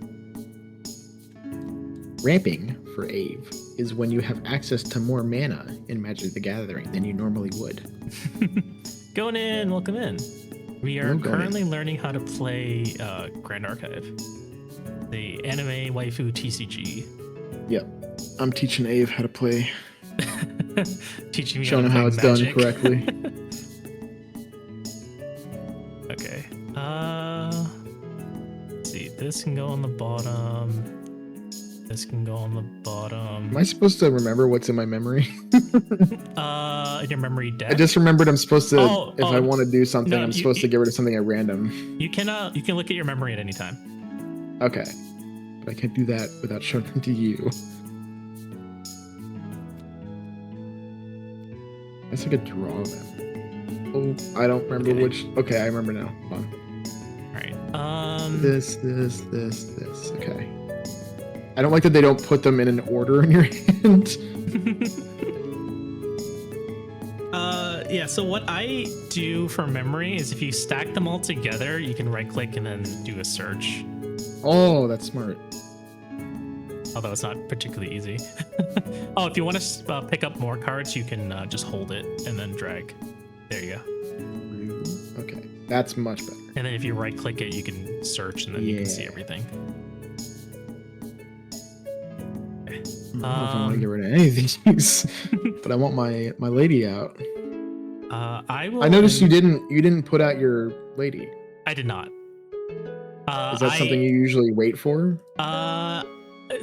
Ramping for Ave is when you have access to more mana in Magic the Gathering than you normally would. Going in, welcome in. We are currently learning how to play Grand Archive, the anime waifu TCG. Yep. I'm teaching Ave how to play. Teaching me showing him how it's magic. done correctly. Okay. Let's see. This can go on the bottom. This can go on the bottom. Am I supposed to remember what's in my memory? In your memory deck. I just remembered I'm supposed to, if I want to do something, I'm supposed to get rid of something at random. You can look at your memory at any time. Okay. But I can't do that without showing them to you. I guess I could draw them. Oh, I don't remember which. Okay, I remember now. Hold on. Alright. This. Okay. I don't like that they don't put them in an order in your hand. Yeah, so what I do for memory is if you stack them all together, you can right click and then do a search. Oh, that's smart. Although it's not particularly easy. Oh, if you want to pick up more cards, you can just hold it and then drag. There you go. Okay, that's much better. And then if you right click it, you can search and then you can see everything. Okay. I don't know if I want to get rid of any of these, but I want my lady out. I noticed you didn't put out your lady. I did not. Is that something you usually wait for?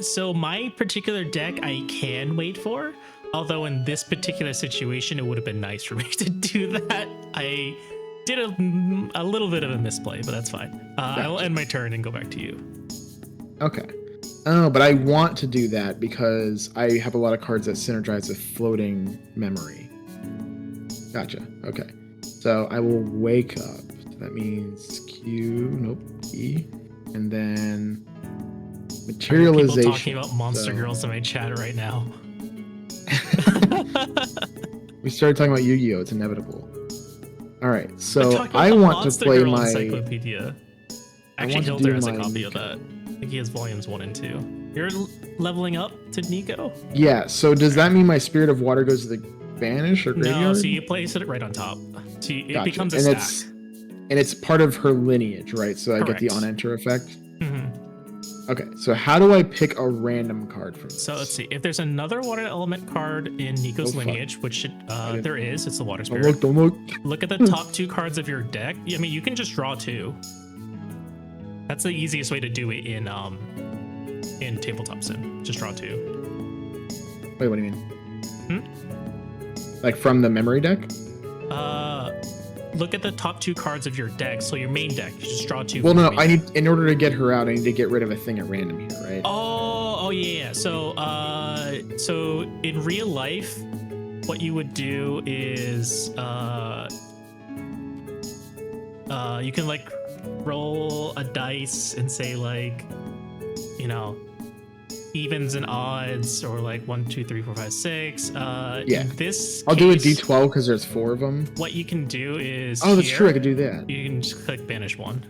So my particular deck I can wait for, although in this particular situation it would have been nice for me to do that. I did a little bit of a misplay, but that's fine. I will end my turn and go back to you. Okay. Oh, but I want to do that because I have a lot of cards that synergize with floating memory. Gotcha. Okay. So I will wake up. That means E, and then materialization. People talking about monster girls in my chat right now. We started talking about Yu-Gi-Oh! It's inevitable. All right, so I want to play my encyclopedia. Actually, Hilder has a copy of that. I think he has volumes 1 and 2. You're leveling up to Nico? Yeah, so does that mean my Spirit of Water goes to the Banish or Graveyard? No, so you place it right on top. So it becomes a stack. And it's part of her lineage, right? So I get the on-enter effect? Okay, so how do I pick a random card from this? So let's see. If there's another water element card in Nico's lineage, which there is, it's the Water Spirit. Don't look. Look at the top 2 cards of your deck. I mean, you can just draw 2. That's the easiest way to do it in Tabletop Sim. Just draw 2. Wait, what do you mean? Like from the memory deck? Look at the top 2 cards of your deck. So your main deck, you just draw 2. Well, no, I need, in order to get her out, I need to get rid of a thing at random here, right? Oh yeah. So in real life, what you would do is you can like roll a dice and say like, you know, evens and odds, or like 1, 2, 3, 4, 5, 6. Yeah. In this I'll case, do a D12 because there's 4 of them. What you can do is that's true. I could do that. You can just click banish 1.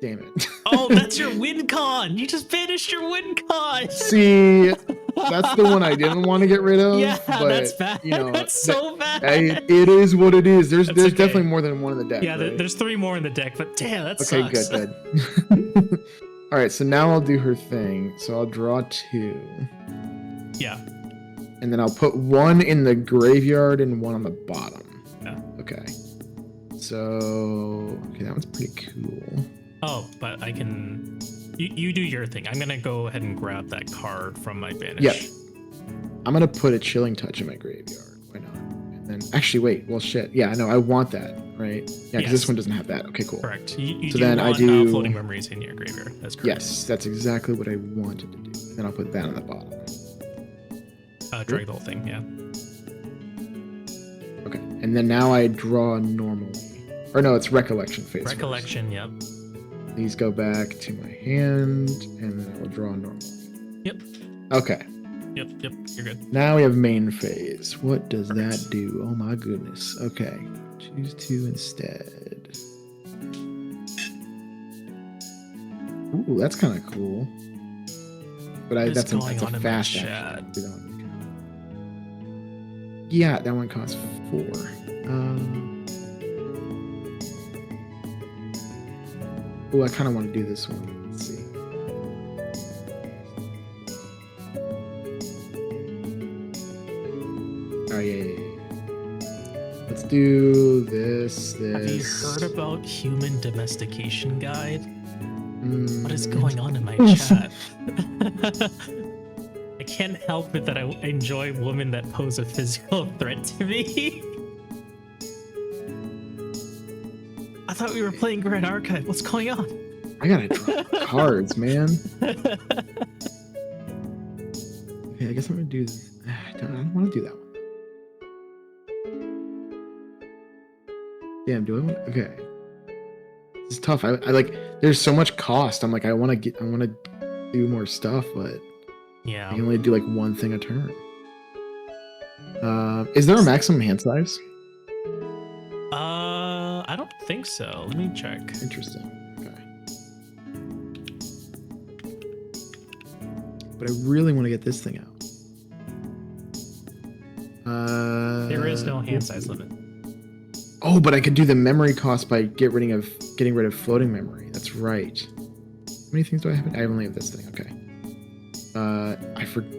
Damn it. Oh, that's your win con. You just banished your win con. See, that's the one I didn't want to get rid of. Yeah, but, that's bad. You know, that's so bad. It is what it is. There's okay. definitely more than one in the deck. Yeah, right? there's 3 more in the deck, but damn, that okay, sucks. good. All right, so now I'll do her thing. So I'll draw 2. Yeah. And then I'll put 1 in the graveyard and 1 on the bottom. Yeah. Okay. So, that one's pretty cool. Oh, but I can... You do your thing. I'm going to go ahead and grab that card from my banish. Yep. I'm going to put a Chilling Touch in my graveyard. Why not? And then, actually, wait. Well, shit. Yeah, I know. I want that, right? Yeah, because this one doesn't have that. Okay, cool. Correct. You so do then want, I do... floating memories in your graveyard. That's correct. Yes, that's exactly what I wanted to do. And then I'll put that on the bottom. Drag the whole thing, yeah. Okay, and then now I draw normally. Or no, it's Recollection phase. Recollection, yep. These go back to my hand, and then I'll draw normally. Yep. Okay. Yep, you're good. Now we have main phase. What does that do? Oh my goodness. Okay. Choose 2 instead. Ooh, that's kind of cool. But that's a fast action. Yeah, that one costs 4. Oh, I kind of want to do this one. Let's see. Oh, yeah. Let's do this. Have you heard about Human Domestication Guide? What is going on in my chat? I can't help it that I enjoy women that pose a physical threat to me. I thought we were playing Grand Archive. What's going on? I gotta draw cards, man. Okay, I guess I'm gonna do this. I don't want to do that one. Damn, do I want? Okay, it's tough. I like. There's so much cost. I'm like, I want to do more stuff, but yeah, I can only do like one thing a turn. Is there a maximum hand size? I don't think so. Let me check. Interesting. Okay. But I really want to get this thing out. There is no hand size limit. Oh, but I could do the memory cost by getting rid of floating memory. That's right. How many things do I have? I only have this thing. Okay. I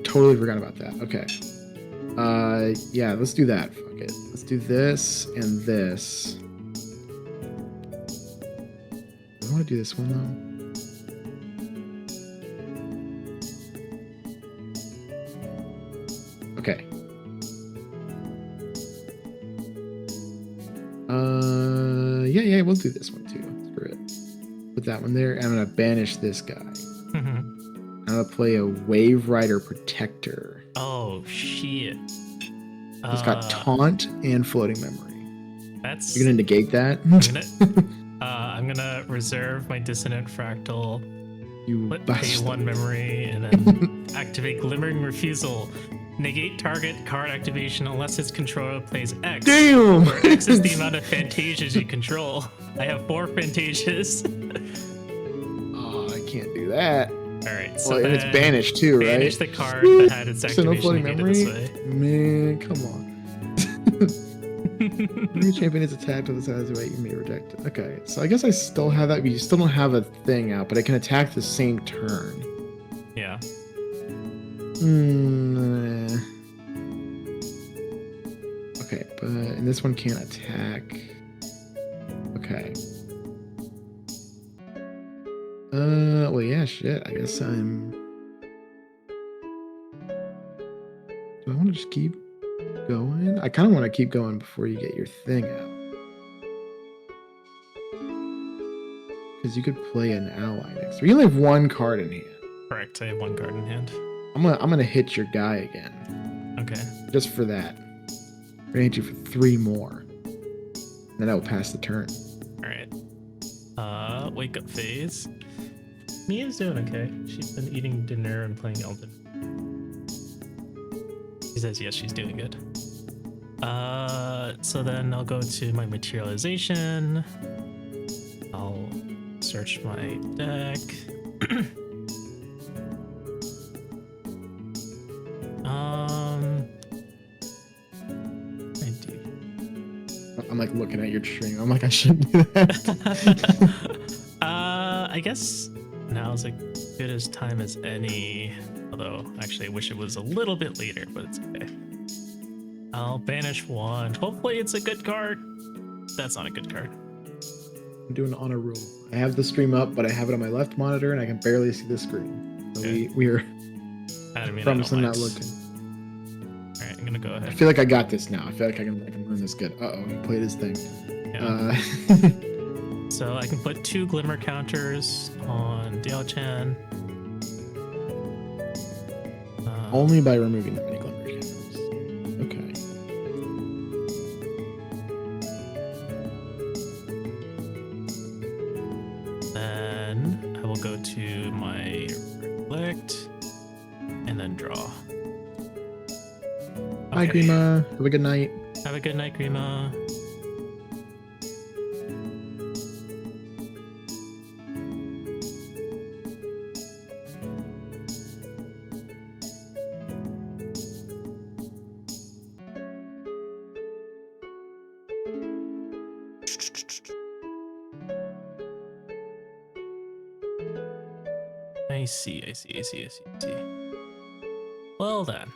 totally forgot about that. Okay. Yeah, let's do that. Fuck it. Let's do this and this. I want to do this one though. Okay. Yeah, we'll do this one too. Screw it. Put that one there. And I'm gonna banish this guy. I'm gonna play a Wave Rider Protector. Oh shit. It's got taunt and floating memory. You're gonna negate that? I'm gonna reserve my Dissonant Fractal. You pay 1 memory and then activate Glimmering Refusal. Negate target card activation unless its controller plays X. Damn! Where X is the amount of Fantasias you control. I have 4 Fantasias. Oh, I can't do that. Alright, so well, and it's banished too, banish right? the card that had its So no activation floating negated memory? this way. Man, come on. When your champion is attacked with the size of it, you may reject it. Okay, so I guess I still have that, but you still don't have a thing out, but I can attack the same turn. Yeah. Okay, but and this one can't attack. Okay. Well, yeah, shit. I guess I'm. Do I want to just keep going? I kind of want to keep going before you get your thing out. Because you could play an ally next. We only have 1 card in hand. Correct. I have 1 card in hand. I'm gonna hit your guy again. Okay. Just for that. I'm gonna hit you for 3 more. Then I will pass the turn. Alright. Wake up phase. Mia's doing okay. She's been eating dinner and playing Elden. She says yes, she's doing good. So then I'll go to my materialization. I'll search my deck. I'm like looking at your stream. I'm like, I shouldn't do that. I guess now's as good as time as any. Although, actually, I wish it was a little bit later, but it's okay. I'll banish 1. Hopefully, it's a good card. That's not a good card. I'm doing honor rule. I have the stream up, but I have it on my left monitor, and I can barely see the screen. So okay. we are. I mean, promising not looking. All right, I'm gonna go ahead. I feel like I got this now. I feel like I can run this good. Uh oh, he played his thing. Yeah. So I can put 2 glimmer counters on Diao-chan. Only by removing that many glimmer counters. Okay. Then I will go to my reflect and then draw. Bye, Grima. Have a good night. Have a good night, Grima. I see. Well then.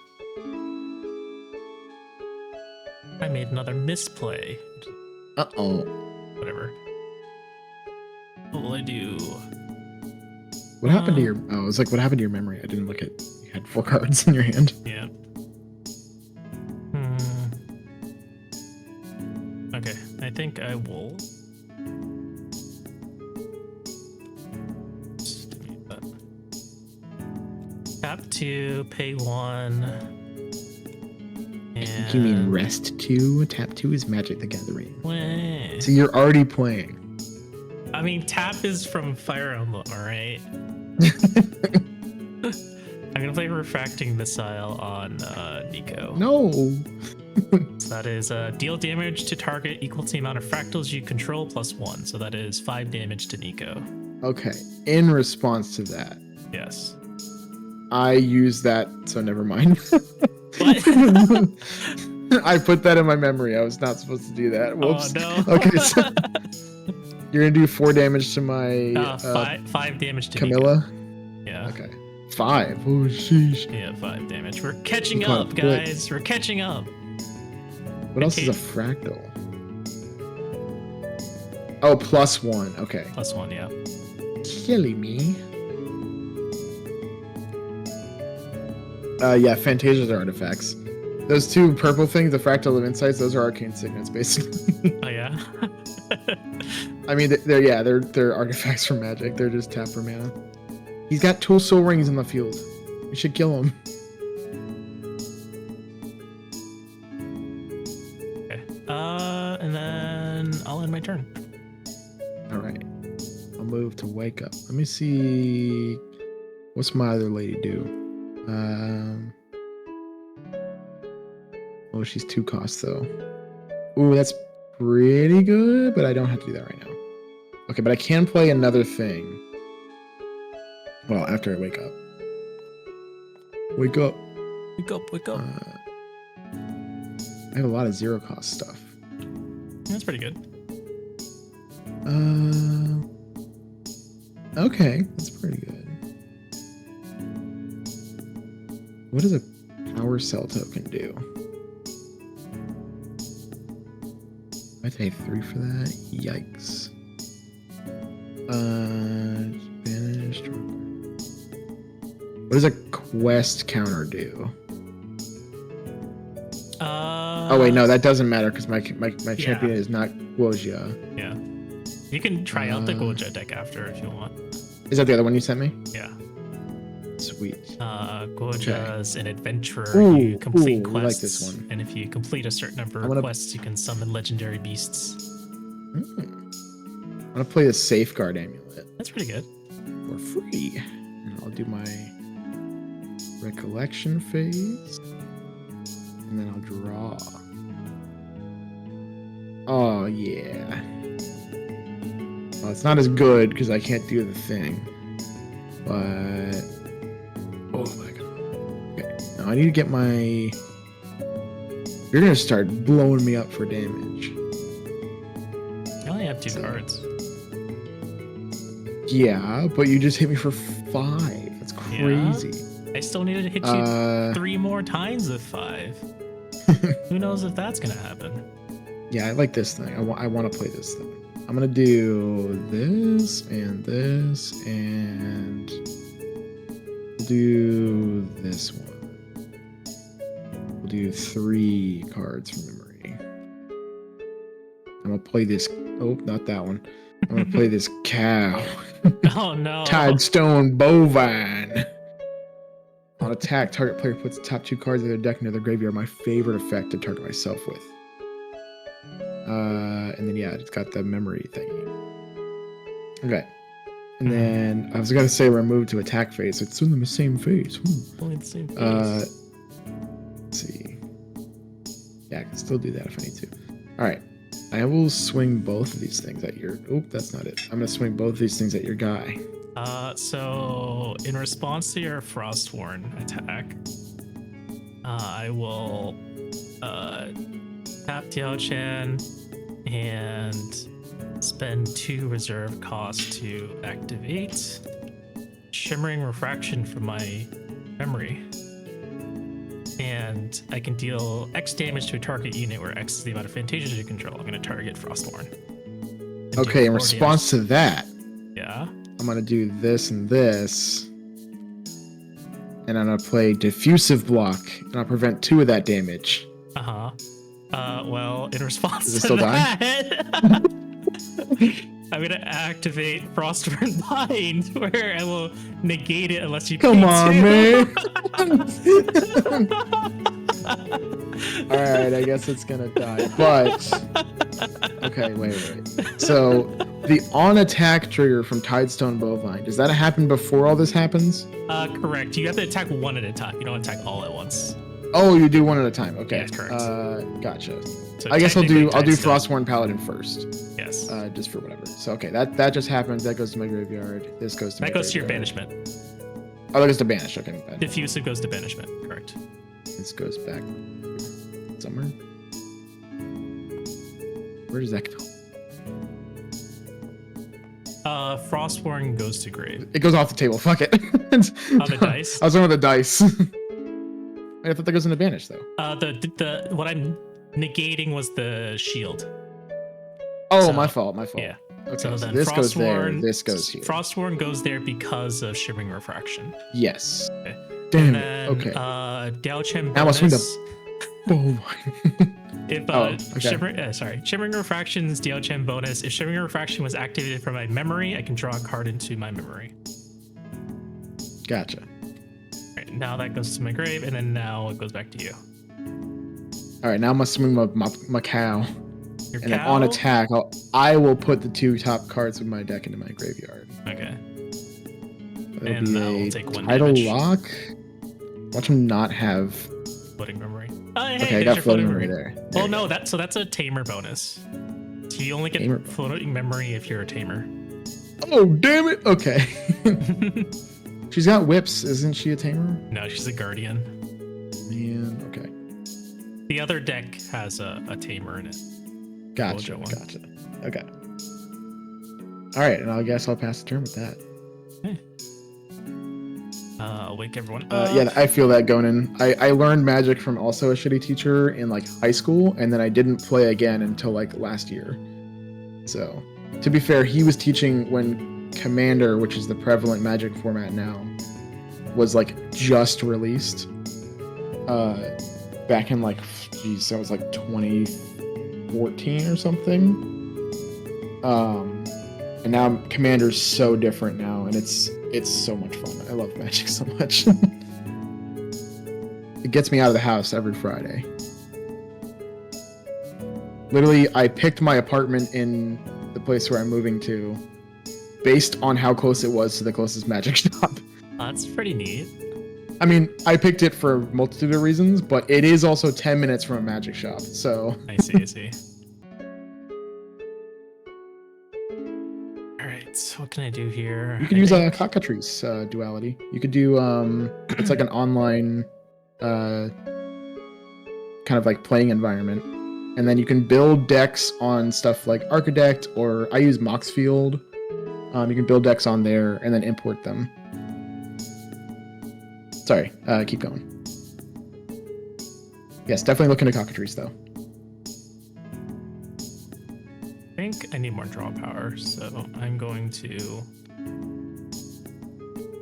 I made another misplay. Uh-oh. Whatever. What will I do? What happened to your... Oh, it's like, what happened to your memory? I didn't look at... You had 4 cards in your hand. Yeah. Okay, I think I will... Tap 2, pay 1. I think you mean rest 2. Tap 2 is Magic the Gathering. Wait. So you're already playing. I mean, tap is from Fire Emblem, alright? I'm gonna play Refracting Missile on Nico. No. So that is deal damage to target equal to the amount of fractals you control plus 1. So that is 5 damage to Nico. Okay. In response to that, Yes. I use that, so never mind. What? I put that in my memory. I was not supposed to do that. Whoops. Oh no. Okay, so you're gonna do 4 damage to my 5 damage to Camilla. Nico. Yeah. Okay. 5. Oh sheesh. Yeah, 5 damage. We're catching We caught up, it quick. guys. We're catching up. What else is a fractal? Oh, +1. Okay. +1, yeah. Killing me. Yeah, Fantasias are artifacts. Those 2 purple things, the Fractal of Insights, those are arcane signets, basically. Oh yeah. I mean, they're artifacts from Magic. They're just tap for mana. He's got 2 soul rings in the field. We should kill him. Okay. And then I'll end my turn. All right. I'll move to wake up. Let me see. What's my other lady do? Oh, she's 2 costs though. Ooh, that's pretty good, but I don't have to do that right now. Okay, but I can play another thing. Well, after I wake up. Wake up. Wake up, wake up. I have a lot of 0 cost stuff. That's pretty good. Okay, that's pretty good. What does a power cell token do? I pay 3 for that. Yikes. Banished. What does a quest counter do? Oh wait, no, that doesn't matter because my champion is not Guojia. Yeah. You can try out the Guojia deck after if you want. Is that the other one you sent me? Yeah. Sweet. Guojia is an adventurer. Ooh, you complete quests, I like this one. and if you complete a certain number of quests, you can summon legendary beasts. I'm gonna play the Safeguard Amulet. That's pretty good. For free. And I'll do my recollection phase. And then I'll draw. Oh, yeah. Well, it's not as good because I can't do the thing. But... Oh my god. Okay. Now I need to get my... You're going to start blowing me up for damage. I only have 2 cards. Yeah, but you just hit me for 5. That's crazy. Yeah? I still needed to hit you 3 more times with 5. Who knows if that's gonna happen? Yeah, I like this thing. I want to play this thing. I'm gonna do this and this and we'll do this one. We'll do 3 cards from memory. I'm gonna play this. Oh, not that one. I'm gonna play this cow. Oh no! Tidestone Bovine. On attack, target player puts the top 2 cards of their deck into their graveyard. My favorite effect to target myself with. And then yeah, it's got the memory thingy. Okay. And then I was gonna say remove to attack phase. So it's in the same phase. Only the same phase. Let's see. Yeah, I can still do that if I need to. All right. I will swing both of these things at your... Oop, that's not it. I'm gonna swing both of these things at your guy. So in response to your Frostworn attack, I will tap Diao-Chan and spend 2 reserve costs to activate Shimmering Refraction from my memory. And I can deal X damage to a target unit where X is the amount of Fantasia you control. I'm going to target Frostborn. Okay, in response to that, yeah, I'm going to do this and this. And I'm going to play Diffusive Block, and I'll prevent 2 of that damage. Uh-huh. Well, in response Does it to still that, I'm going to activate Frostburn Bind, where I will negate it unless you Come on, 2. man. Alright, I guess it's going to die. But, okay, wait. So, the on-attack trigger from Tidestone Bovine, does that happen before all this happens? Correct. You have to attack 1 at a time. You don't attack all at once. Oh, you do 1 at a time. Okay. Yes, correct. Gotcha. So I guess I'll do Frostworn Paladin first. Yes. Just for whatever. So okay, that just happens. That goes to my graveyard. This goes to my goes to your graveyard. banishment. Oh, that goes to banish. Okay, bad. Diffusive goes to banishment. Correct. This goes back somewhere. Where does that go? Frostborn goes to grave. It goes off the table. Fuck it. On the dice. I was going with the dice. I thought that goes into banish though. The what I'm negating was the shield. Oh, my fault. Yeah. Okay, so then this goes there. This goes here. Frostborn goes there because of Shimmering Refraction. Yes. Okay. Damn and then, it. Okay. Diao-Chan now I'll swing the. Oh If Shimmering Refraction's Diao-Chan bonus. If Shimmering Refraction was activated from my memory, I can draw a card into my memory. Gotcha. All right, now that goes to my grave, and then now it goes back to you. All right, now I'm gonna swing my cow. Your and cow? then on attack, I will put the 2 top cards of my deck into my graveyard. Okay. That'll and be that will a take 1 Tidal damage. Lock. Watch him not have Floating memory. Hey, Okay, I there's got your floating floating memory memory. there. Well, no, that's a tamer bonus. So you only get Tamer floating memory if you're a tamer. Oh, damn it. Okay. She's got whips. Isn't she a tamer? No, she's a guardian. Man, okay. The other deck has a tamer in it. Gotcha. Okay. All right, and I guess I'll pass the turn with that. Okay. I'll wake everyone Yeah, up. I feel that going in. I learned Magic from also a shitty teacher in like high school, and then I didn't play again until like last year. So, to be fair, he was teaching when Commander, which is the prevalent Magic format now, was like just released. Back in like, geez, that was like 2014 or something. And now Commander's so different now, and it's so much fun. I love Magic so much. It gets me out of the house every Friday. Literally, I picked my apartment in the place where I'm moving to based on how close it was to the closest Magic shop. That's pretty neat. I mean, I picked it for a multitude of reasons, but it is also 10 minutes from a Magic shop, so... I see. Alright, so what can I do here? You could use a Cockatrice duality. You could do, it's like an online, kind of like playing environment. And then you can build decks on stuff like Architect, or I use Moxfield. You can build decks on there and then import them. Sorry, keep going. Yes, definitely look into Cockatrice, though. I think I need more draw power, so I'm going to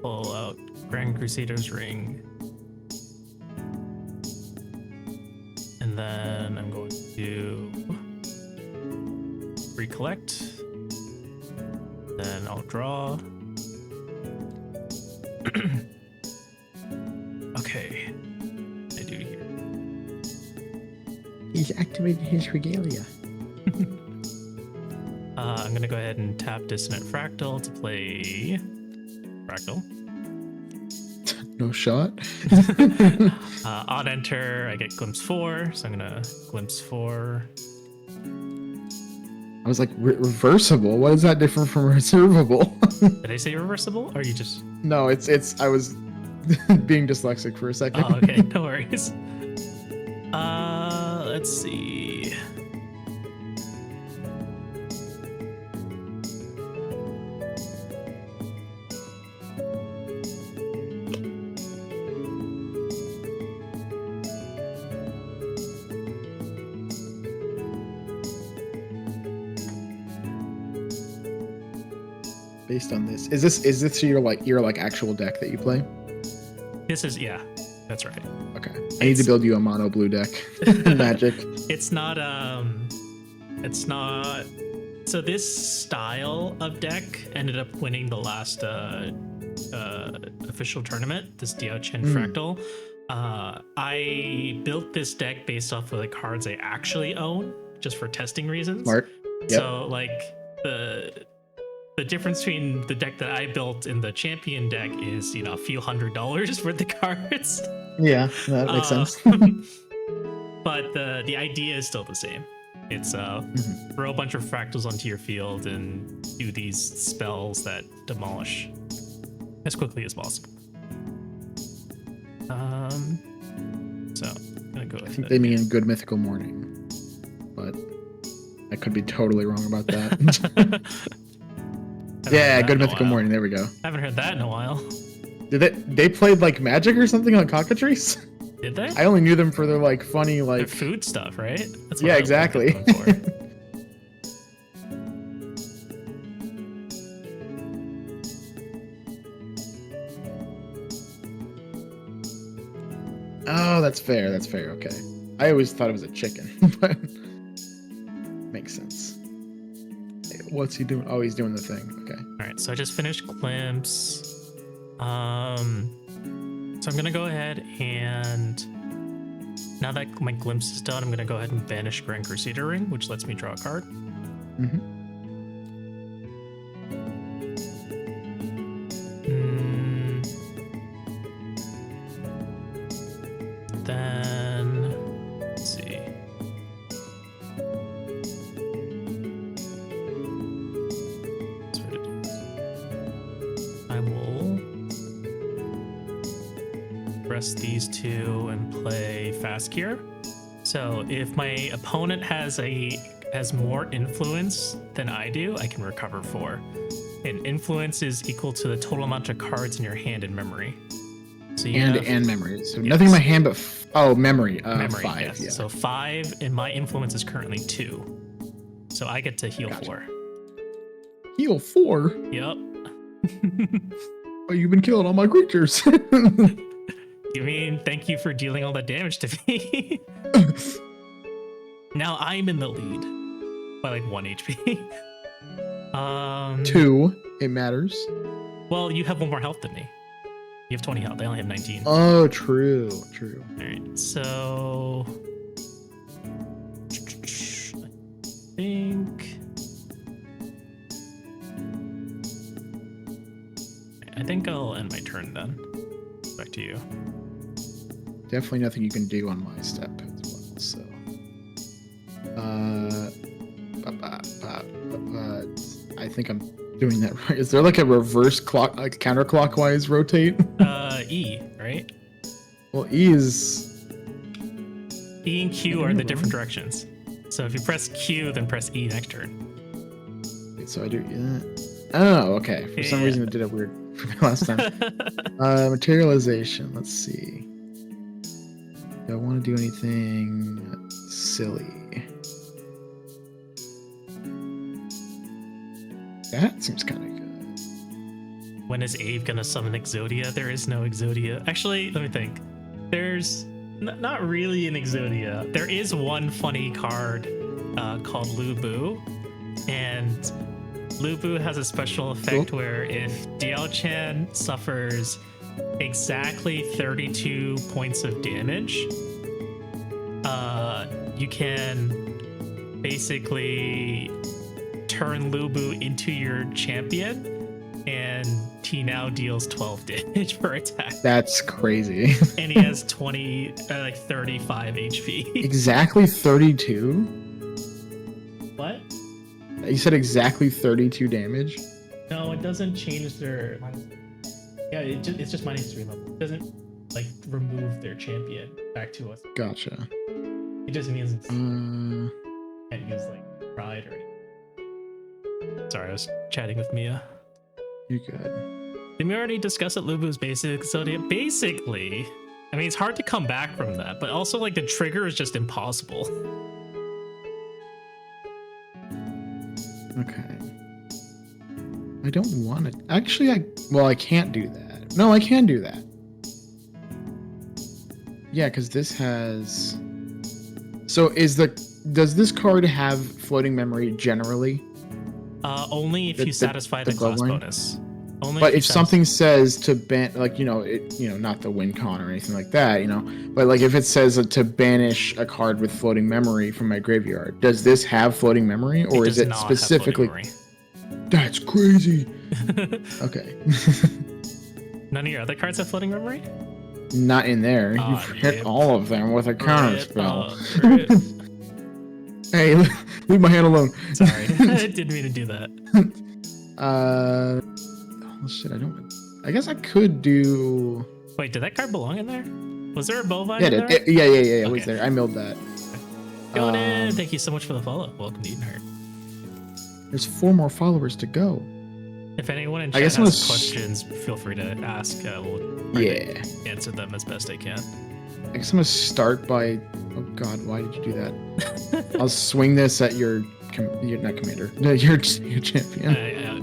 pull out Grand Crusader's Ring. And then I'm going to recollect. Then I'll draw. Okay. What do I do here? He's activated his regalia. I'm gonna go ahead and tap Dissonant Fractal to play Fractal. No shot. On enter, I get Glimpse 4, so I'm gonna Glimpse 4. I was like, reversible? What is that different from reservable? Did I say reversible, or you just... No, it's I was being dyslexic for a second. Oh, okay, no worries. Let's see. Based on this, is this your actual deck that you play? This is, yeah, that's right. Okay, I need to build you a mono blue deck. Magic. It's not so this style of deck ended up winning the last official tournament, this Diao-Chen Fractal. I built this deck based off of the cards I actually own, just for testing reasons. Smart. Yep. So like the difference between the deck that I built and the champion deck is, you know, a few $100 for the cards. Yeah, that makes sense. But the idea is still the same. It's throw a bunch of fractals onto your field and do these spells that demolish as quickly as possible. So I'm gonna go with I think they mean Good Mythical Morning, but I could be totally wrong about that. Yeah, Good Mythical Morning. There we go. I haven't heard that in a while. Did they played like Magic or something on Cockatrice? Did they? I only knew them for their like funny like their food stuff, right? That's what yeah, exactly. Oh, that's fair. That's fair. Okay. I always thought it was a chicken, but makes sense. What's he doing? Oh, he's doing the thing. Okay. All right. So I just finished Glimpse. So I'm gonna go ahead and now that my Glimpse is done, I'm gonna go ahead and banish Grand Crusader Ring, which lets me draw a card. Then press these two and play Fast Cure. So if my opponent has more influence than I do, I can recover 4. And influence is equal to the total amount of cards in your hand in memory. So and memory. So nothing in my hand but memory. Memory, 5. yes. Yeah. So 5, and my influence is currently 2. So I get to heal 4. Heal 4? Yep. Oh, you've been killing all my creatures. You mean thank you for dealing all that damage to me? Now I'm in the lead by like 1 HP. 2. It matters. Well, you have 1 more health than me. You have 20 health. I only have 19. Oh, true. True. All right. So I think I'll end my turn then. Back to you. Definitely nothing you can do on my step as well. So, I think I'm doing that right. Is there like a reverse counterclockwise rotate? E, right? Well, E and Q are the different directions. So if you press Q, then press E next turn. Wait, so I do. Oh, okay. For some reason, it did it weird last time. Materialization. Let's see. Do I want to do anything silly? That seems kind of good. When is Abe gonna summon Exodia? There is no Exodia. Actually, let me think. There's not really an Exodia. There is one funny card called Lubu, and Lubu has a special effect where if Diao-chan suffers exactly 32 points of damage, you can basically turn Lubu into your champion, and he now deals 12 damage per attack. That's crazy. And he has 35 HP. Exactly 32? What? You said exactly 32 damage? No, it doesn't change their... Yeah, it's just -3 level. It doesn't, like, remove their champion back to us. Gotcha. It just means it's... can't use, like, pride or anything. Sorry, I was chatting with Mia. You're good. Did we already discuss it, Lubu's basic Exodia? Basically, I mean, it's hard to come back from that, but also, like, the trigger is just impossible. Okay. I don't want it. Actually, I can't do that. No, I can do that. Yeah, because this has... So does this card have floating memory generally? Only if you satisfy the class bonus. But if something says to ban, like, not the win con or anything like that, but like if it says to banish a card with floating memory from my graveyard, does this have floating memory, or is it specifically? That's crazy. Okay. None of your other cards have floating memory? Not in there. You've hit all of them with a counter spell. Hey, leave my hand alone. Sorry, I didn't mean to do that. Oh shit, I guess I could do... Wait, did that card belong in there? Was there a bovine in there? Yeah, Okay. it was there. I milled that. Conan, thank you so much for the follow. Welcome to Edenheart. There's 4 more followers to go. If anyone in chat has questions, feel free to ask. We'll answer them as best I can. I guess I'm gonna start by... Oh god, why did you do that? I'll swing this at your not commander. No, your champion.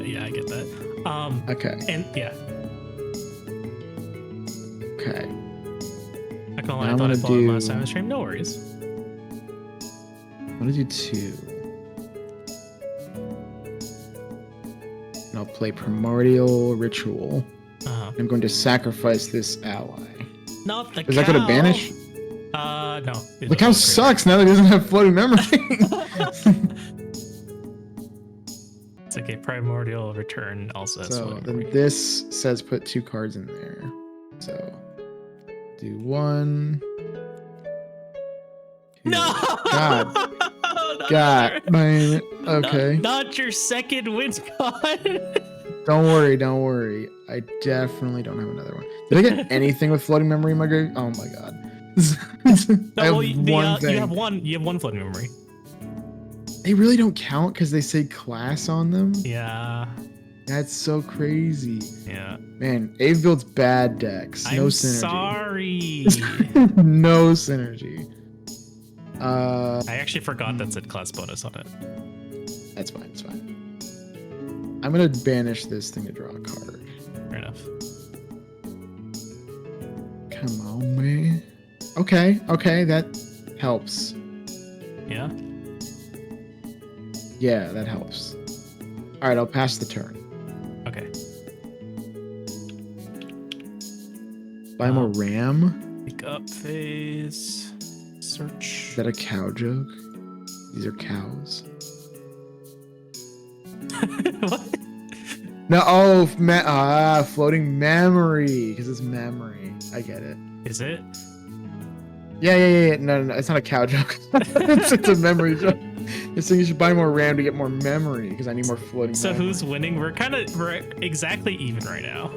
Yeah, I get that. Okay. And yeah. Okay. I can't lie, I thought I followed last time on stream. No worries. I'm gonna do 2. And I'll play Primordial Ritual. I'm going to sacrifice this ally. Not the cow. Is that going to banish? No. The cow sucks now that he doesn't have floating memory. It's okay. Primordial Return also has floating memory. So then this says put 2 cards in there. So do 1. 2. No! God, man. Okay. Not your second win con. Don't worry, don't worry. I definitely don't have another one. Did I get anything with floating memory in my grave? Oh my god. No, I have well, one thing. you have one floating memory. They really don't count because they say class on them. Yeah. That's so crazy. Yeah. Man, Abe builds bad decks. No I'm synergy. sorry. No synergy. I actually forgot that said class bonus on it. That's fine. It's fine. I'm gonna banish this thing to draw a card. Fair enough. Come on, man. Okay, that helps. Yeah. Yeah, that helps. All right, I'll pass the turn. Okay. Buy more RAM. Pick up phase. Search. Is that a cow joke? These are cows. What? No, floating memory because it's memory. I get it. Is it? Yeah. No, it's not a cow joke. it's a memory joke. You're saying you should buy more RAM to get more memory because I need more floating. So memory. who's winning? We're exactly even right now.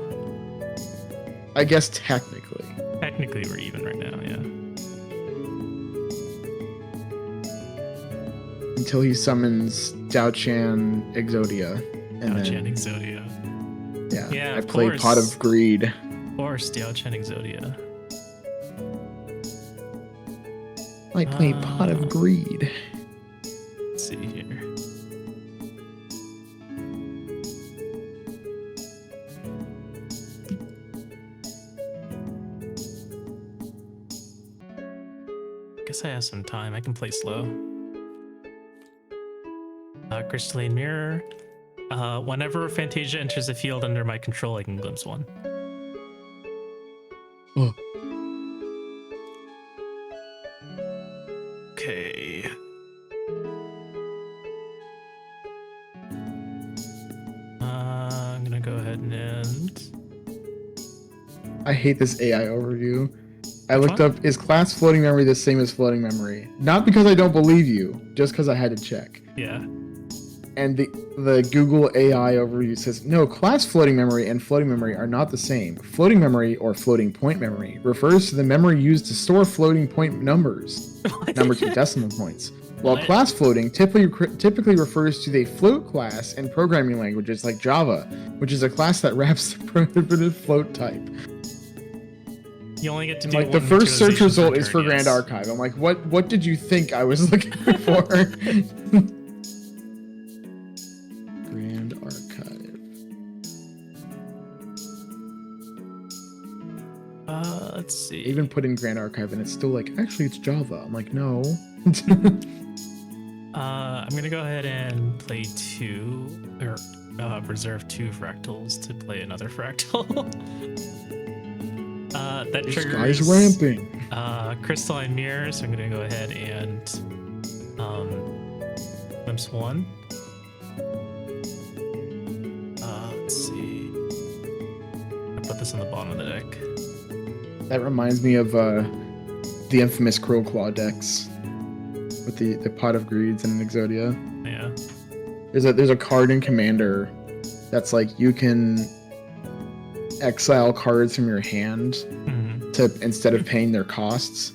I guess technically. Technically, we're even right now. Yeah. Until he summons Dao-Chan Exodia. And Dao-Chan Exodia. Yeah, Yeah, I play course. Pot of Greed. Of course, Dao-Chan Exodia. I play Pot of Greed. Let's see here. Guess I have some time. I can play slow. Crystalline Mirror. Whenever Fantasia enters the field under my control, I can glimpse one. Oh. Okay. I'm gonna go ahead and end. I hate this AI overview. I looked Fun. up, is class floating memory the same as floating memory? Not because I don't believe you, just because I had to check. Yeah. And the Google AI overview says, no, class floating memory and floating memory are not the same. Floating memory, or floating point memory, refers to the memory used to store floating point numbers, numbers with decimal points. While What? class floating typically refers to the float class in programming languages like Java, which is a class that wraps the primitive float type. You only get to do Like the one first search visualization result per is turn, for Grand yes. Archive. I'm like, what did you think I was looking for? Grand Archive. Let's see. I even put in Grand Archive and it's still like, actually it's Java. I'm like, no. I'm gonna go ahead and play reserve 2 fractals to play another fractal. That This triggers guy's ramping. Crystalline Mirror, so I'm gonna go ahead and glimpse 1. Let's see. I put this on the bottom of the deck. That reminds me of the infamous Crow Claw decks with the Pot of Greeds and an Exodia. Yeah. There's a card in Commander that's like you can exile cards from your hand to instead of paying their costs.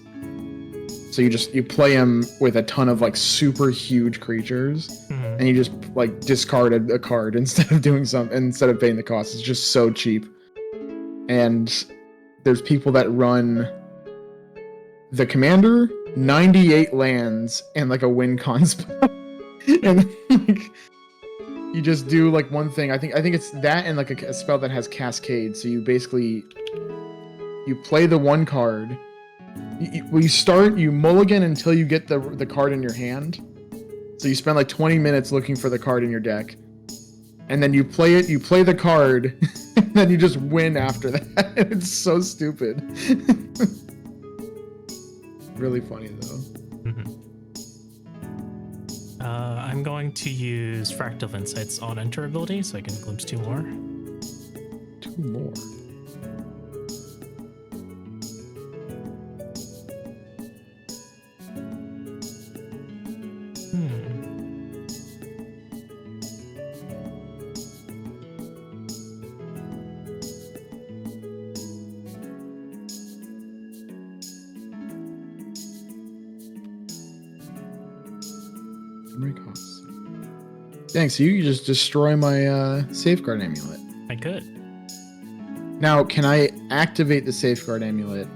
So you play them with a ton of like super huge creatures, and you just like discard a card instead of instead of paying the cost. It's just so cheap. And there's people that run the Commander, 98 lands, and like a win con spell. And like, you just do like one thing. I think it's that and like a spell that has Cascade. So you basically play the one card. You mulligan until you get the card in your hand. So you spend like 20 minutes looking for the card in your deck, and then you play the card, and then you just win after that. It's so stupid. Really funny though. I'm going to use Fractal Insights on Enter ability so I can glimpse 2 more. 2 more. Memory costs. Dang, so you just destroy my safeguard amulet. I could. Now, can I activate the safeguard amulet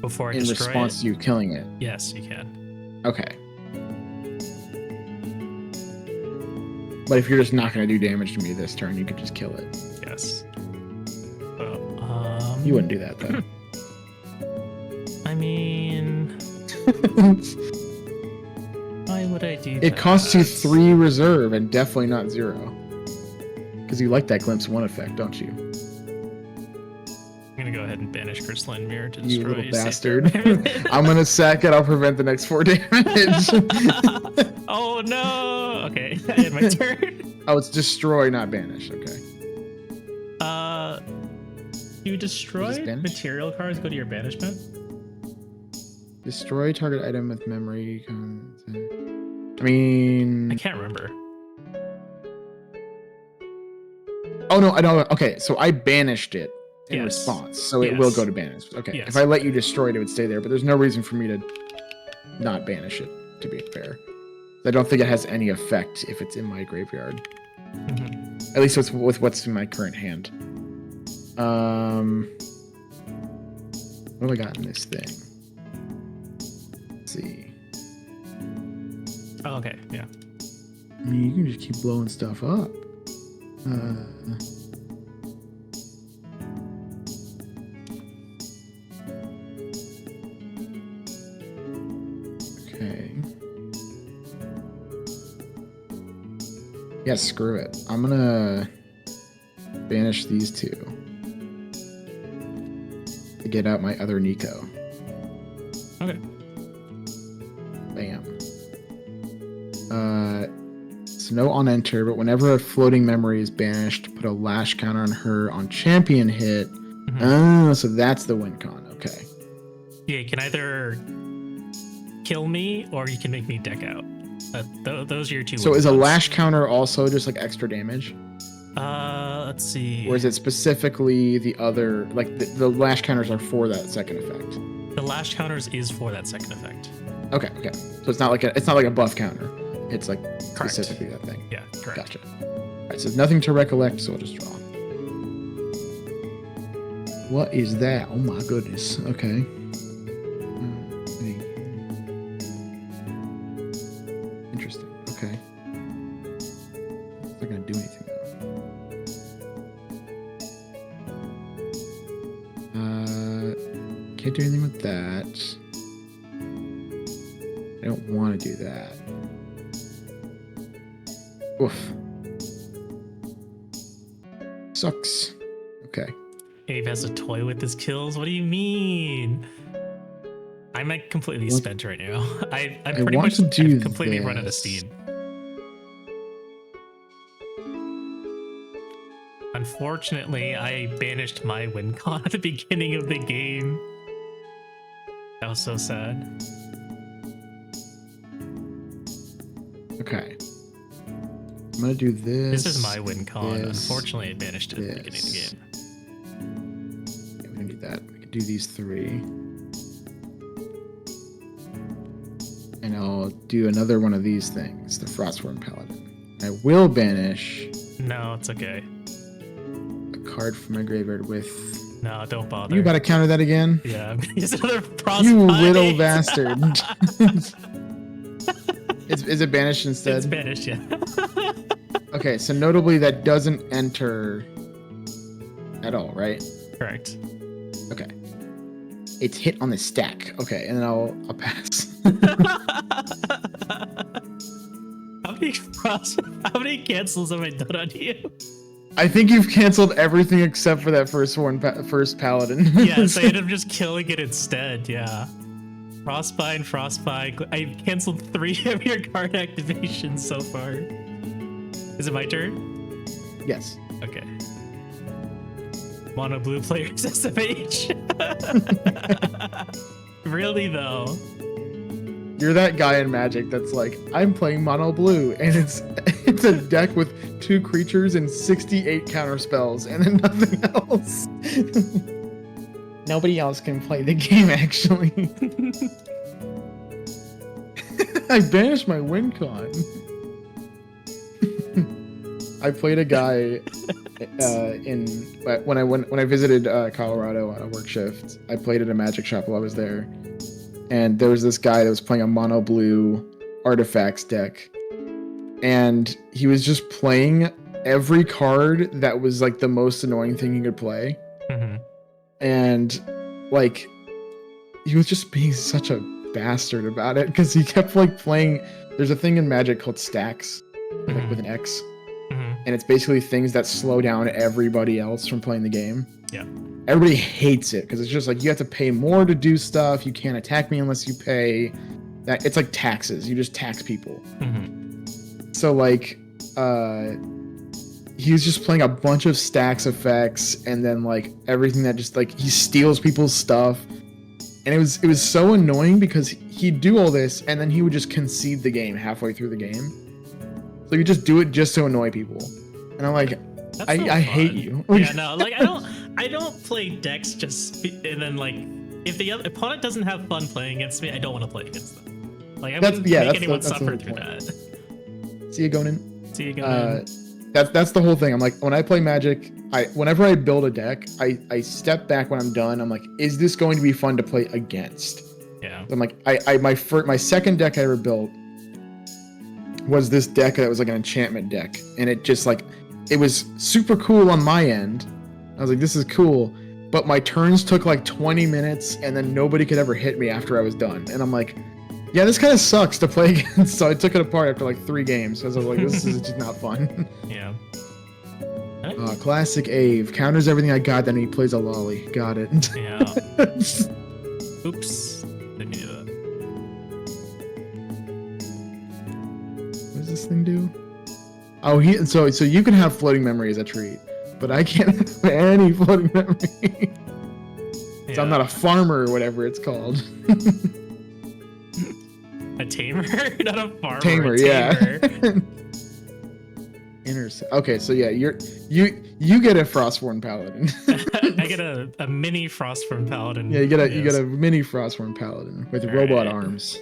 Before I in destroy response to you killing it? Yes, you can. Okay. But if you're just not going to do damage to me this turn, you could just kill it. Yes. You wouldn't do that, though. I mean... why would I do that? It costs you 3 reserve and definitely not 0. Because you like that Glimpse 1 effect, don't you? I'm going to go ahead and banish Crystalline Mirror to destroy You little bastard. I'm going to sack it. I'll prevent the next 4 damage. Oh, no. Okay, I had my turn. Oh, it's destroy, not banish. Okay. You destroy banish? material cards, go to your banishment? Destroy target item with memory. I mean... I can't remember. Oh, no, I don't. Okay, so I banished it in Yes. response, so it will go to banish. Okay, Yes. if I let you destroy it, it would stay there, but there's no reason for me to not banish it, to be fair. I don't think it has any effect if it's in my graveyard. Mm-hmm. At least with what's in my current hand. What do I got in this thing? Let's see. Oh, okay, yeah. I mean, you can just keep blowing stuff up. Okay. Yeah, screw it. I'm gonna banish these 2 to get out my other Nico. Okay. Bam. So no on enter, but whenever a floating memory is banished, put a lash counter on her on champion hit. Mm-hmm. Oh, so that's the win con. Okay. Yeah, you can either kill me or you can make me deck out. Those are your 2 So win is a cons. lash counter also just like extra damage? Let's see. Or is it specifically the other, like the lash counters are for that second effect? The lash counters is for that second effect. Okay, okay. So it's not like a buff counter. It's like specifically that thing. Yeah, correct. Gotcha. All right, so nothing to recollect, so I'll just draw. What is that? Oh my goodness. Okay. Interesting. Okay. It's not gonna do anything though. Can't do anything with that. I don't want to do that. Oof. Sucks. Okay. Abe has a toy with his kills. What do you mean? I'm like completely spent right now. I'm pretty want much to do I've completely run out of this. steam. Unfortunately, I banished my win con at the beginning of the game. That was so sad. Okay. I'm gonna do this. This is my win con. this, Unfortunately, I banished it at the beginning of the this. game. Yeah, we don't need that. We can do these 3. And I'll do another one of these things, the Frostworm Paladin. I will banish No, it's okay. a card from my graveyard with... No, don't bother. You about to counter that again? Yeah, I'm gonna use another frostbite. You little bastard. Is it banished instead? It's banished, yeah. Okay, so notably that doesn't enter at all, right? Correct. Okay. It's hit on the stack. Okay, and then I'll pass. How many cancels have I done on you? I think you've canceled everything except for that first paladin. Yeah, so I ended up just killing it instead, yeah. Frostbite. I canceled 3 of your card activations so far. Is it my turn? Yes. Okay. Mono blue players SMH. Really though? You're that guy in Magic that's like, I'm playing mono blue, and it's a deck with 2 creatures and 68 counter spells, and then nothing else. Nobody else can play the game, actually. I banished my win con. I played a guy when I visited Colorado on a work shift. I played at a magic shop while I was there, and there was this guy that was playing a mono blue artifacts deck, and he was just playing every card that was like the most annoying thing he could play, and like he was just being such a bastard about it because he kept like playing. There's a thing in Magic called stacks, like with an X. And it's basically things that slow down everybody else from playing the game. Yeah. Everybody hates it because it's just like you have to pay more to do stuff. You can't attack me unless you pay. That it's like taxes. You just tax people. So like, he was just playing a bunch of stacks effects, and then like everything that just like he steals people's stuff, and it was so annoying because he'd do all this and then he would just concede the game halfway through the game. So you just do it just to annoy people, and I'm like, I hate you. Yeah, no, like I don't play decks just and then like if the other opponent doesn't have fun playing against me, I don't want to play against them. Like I wouldn't make anyone suffer through that. See you going in. See you going in. That's the whole thing. I'm like, when I play Magic, whenever I build a deck, I step back when I'm done. I'm like, is this going to be fun to play against? Yeah. So I'm like, my second deck I ever built was this deck that was like an enchantment deck, and it just like it was super cool on my end. I was like, this is cool, but my turns took like 20 minutes, and then nobody could ever hit me after I was done. And I'm like, yeah, this kind of sucks to play against. So I took it apart after like 3 games because I was like, this is just not fun. Yeah. Classic Ave counters everything I got, then he plays a lolly. Got it. Yeah. Oops. Didn't do that. What does this thing do? Oh, so you can have floating memory as a treat, but I can't have any floating memory. So I'm not a farmer or whatever it's called. A tamer, not a farmer. Tamer, yeah. Okay, so yeah, you get a Frostborn Paladin. I get a mini Frostborn Paladin. Yeah, you get a mini Frostborn Paladin with robot arms.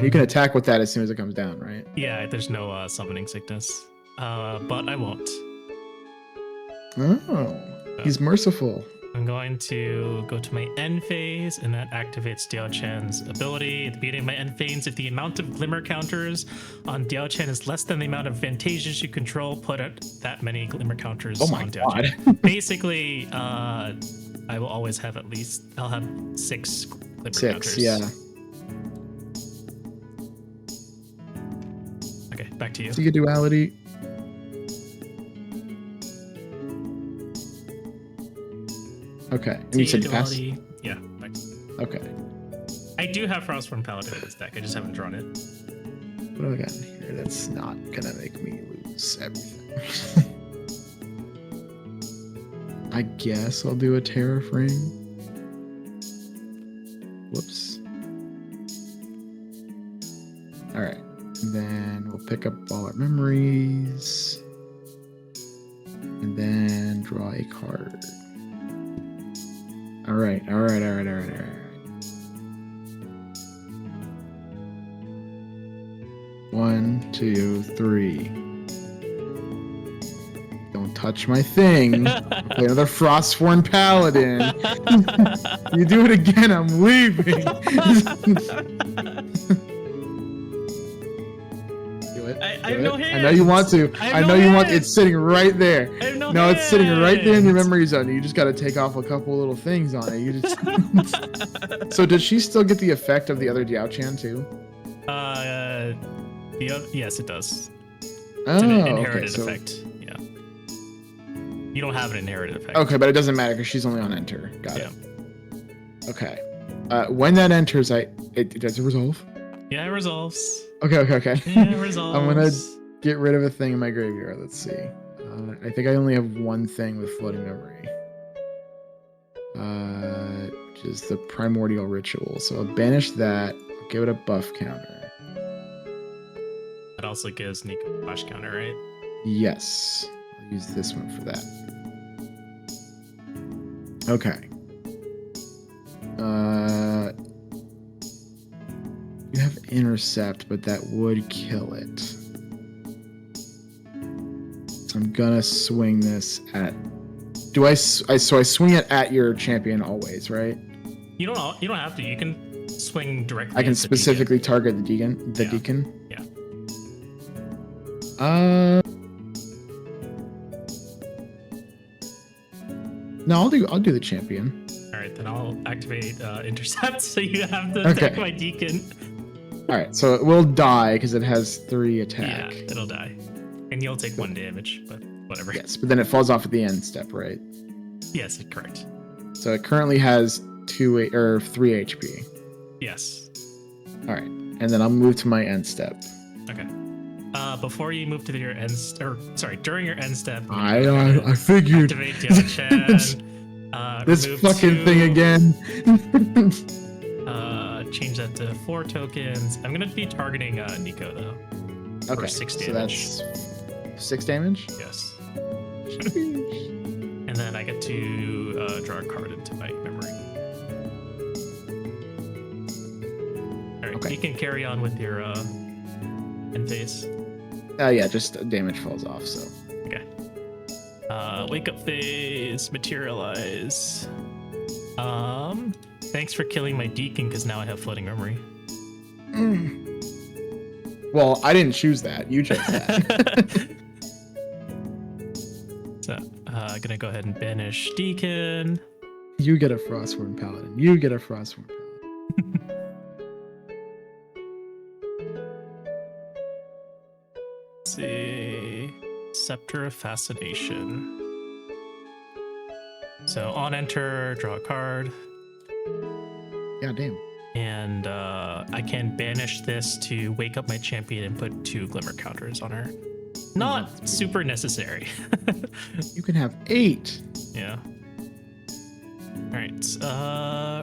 You can attack with that as soon as it comes down, right? Yeah, there's no summoning sickness. But I won't. Oh, he's merciful. I'm going to go to my end phase, and that activates Diao-Chan's ability. At the beginning of my end phase, if the amount of glimmer counters on Diao-Chan is less than the amount of Fantasias you control, put out that many glimmer counters on Diao-Chan. Basically, I will always have I'll have 6 glimmer counters. Yeah. Okay, back to you. See a duality. Okay, and you said you pass? Yeah. Okay. I do have Frostborn Paladin in this deck. I just haven't drawn it. What do I got in here that's not gonna make me lose everything? I guess I'll do a Terraframe. Whoops. Alright. Then we'll pick up all our memories. And then draw a card. All right. 1, 2, 3. Don't touch my thing. Play another Frostborn Paladin. You do it again, I'm leaving. I have no hands. I know you want to. I know you want. It's sitting right there. I have no No, hands. it's sitting right there in your memory zone. You just got to take off a couple little things on it. You just. So does she still get the effect of the other Diao-Chan too? Yes, it does. Oh, it's an inherited okay, effect. Yeah. You don't have an inherited effect. Okay, but it doesn't matter because she's only on enter. Got it. Okay. When that enters, it does it resolve? Yeah, it resolves. Okay. Yeah, it resolves. I'm gonna get rid of a thing in my graveyard. Let's see. I think I only have one thing with floating memory. Which is the primordial ritual. So I'll banish that. I'll give it a buff counter. That also gives Nico a flash counter, right? Yes. I'll use this one for that. Okay. intercept, but that would kill it. So I'm gonna swing this at. So I swing it at your champion always, right? You don't have to. You can swing directly. I can specifically target the deacon. The deacon. Yeah. No, I'll do the champion. All right, then I'll activate intercept, so you have to attack my deacon. All right, so it will die because it has 3 attack. Yeah, it'll die, and you'll take 1 damage, but whatever. Yes, but then it falls off at the end step, right? Yes, correct. So it currently has 3 HP. Yes. All right, and then I'll move to my end step. Okay. Before you move to your end, during your end step, I figured. Activate Tian-Chan. This fucking thing again. Change that to 4 tokens. I'm gonna be targeting Nico though. Okay, for 6 damage. So that's 6 damage. Yes. And then I get to draw a card into my memory. All right, Okay. you can carry on with your end phase. Yeah, just damage falls off. So. Okay. Wake up phase, materialize. Thanks for killing my deacon because now I have floating memory. Well, I didn't choose that. You chose that. So, gonna go ahead and banish deacon. You get a Frostworn Paladin. You get a Frostworn Paladin. Let's see. Scepter of Fascination. So on enter, draw a card. Yeah, damn. And I can banish this to wake up my champion and put 2 glimmer counters on her. Not super necessary. You can have 8. Yeah. All right.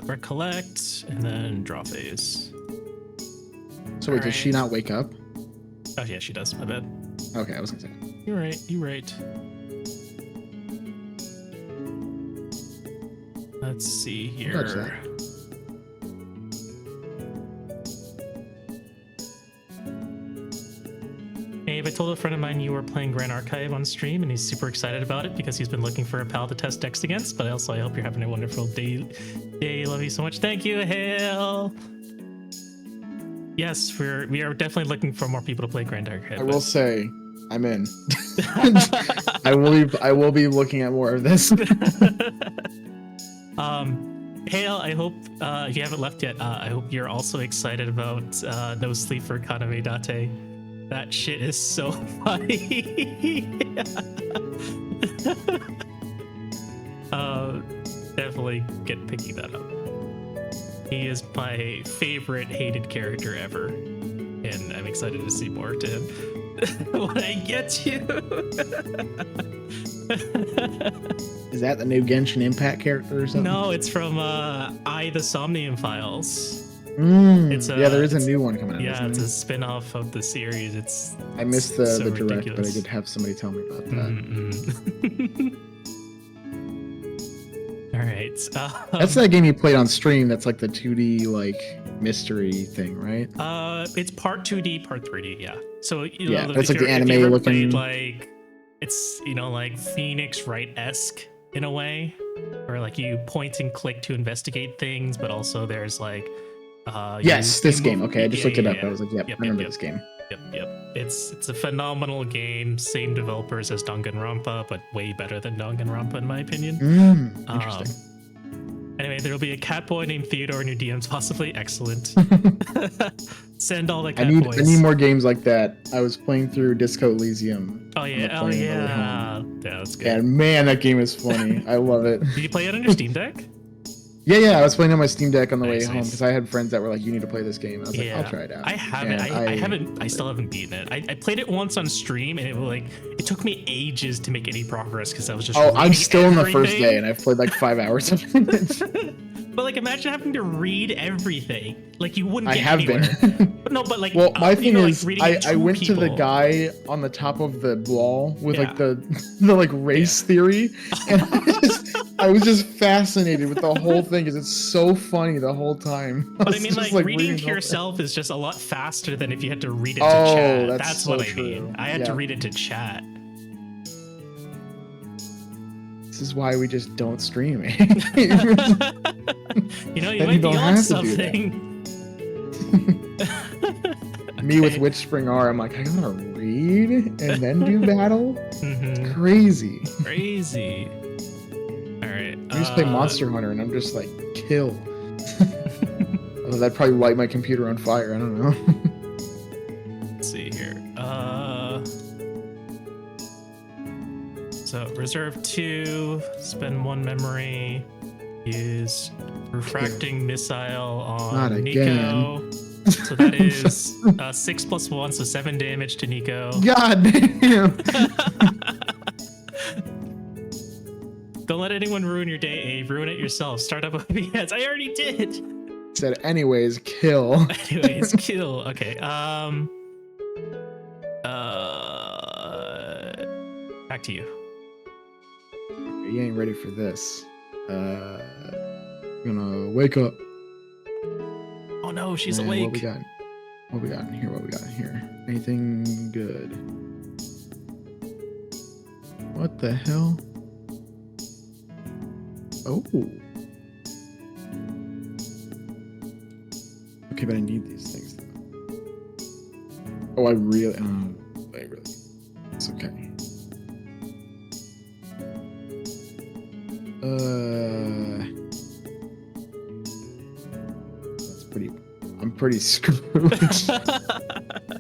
Recollect and then draw phase. So wait, does she not wake up? Oh yeah, she does. My bad. Okay, I was gonna say. You're right. You're right. Let's see here. Hey, I told a friend of mine you were playing Grand Archive on stream, and he's super excited about it because he's been looking for a pal to test decks against. But also, I hope you're having a wonderful day. Love you so much. Thank you, Hale. Yes, we are definitely looking for more people to play Grand Archive. I will say, I'm in. I will be looking at more of this. Hale, I hope if you haven't left yet, I hope you're also excited about No Sleep for Kaname Date. That shit is so funny. Definitely picking that up. He is my favorite hated character ever, and I'm excited to see more to him when I get you. Is that the new Genshin Impact character or something? No, it's from I, the Somnium Files. Yeah, there is a new one coming out. Yeah, it's a spin-off of the series. I missed the direct, ridiculous. but I did have somebody tell me about that. All right. That's that game you played on stream. That's like the 2D like mystery thing, right? It's part 2D, part 3D. Yeah. So it's like the anime looking. Like it's like Phoenix Wright-esque in a way, where like you point and click to investigate things, but also there's like. This game. Okay, I just looked it up. I was like, I remember this game. Yep. It's a phenomenal game. Same developers as Danganronpa, but way better than Danganronpa in my opinion. Interesting. Anyway, there'll be a cat boy named Theodore in your DMs, possibly. Excellent. Send all the cat boys. I need more games like that. I was playing through Disco Elysium. Oh yeah. Yeah, that's good. And man, that game is funny. I love it. Did you play it on your Steam Deck? Yeah, I was playing on my Steam Deck on the way home because I had friends that were like, "You need to play this game." I was like, "I'll try it out." I haven't. I still haven't beaten it. I played it once on stream, and it took me ages to make any progress because I was just. I'm still in the first day, and I've played like 5 hours of it. But like, imagine having to read everything. Like, you wouldn't. I have anywhere. been. No, but like. Well, my thing is, like I went to the guy on the top of the wall with like the like race theory, and I was just fascinated with the whole thing because it's so funny the whole time. But I mean, just, reading to yourself is just a lot faster than if you had to read it to Oh, chat. that's so what I true. mean. I had to read it to chat. This is why we just don't stream it. You know, you might be on something. Me with Witchspring R, I'm like, I gotta read and then do battle? Mm-hmm. Crazy. Crazy. Alright. I just play Monster Hunter and I'm just like, kill. Although that'd probably light my computer on fire, I don't know. Let's see here. So reserve 2, spend 1 memory, use refracting missile on Nico. So that is 6 + 1, so 7 damage to Nico. God damn. Don't let anyone ruin your day, Abe. Ruin it yourself. Start up OBS. I already did. Said anyways, kill. Anyways, kill. Okay. Back to you. You ain't ready for this. Gonna wake up. Oh no, she's awake. What we got? What we got in here? What we got in here? Anything good? What the hell? Oh. Okay, but I need these things though. Oh, I really. It's okay. That's pretty. I'm pretty screwed.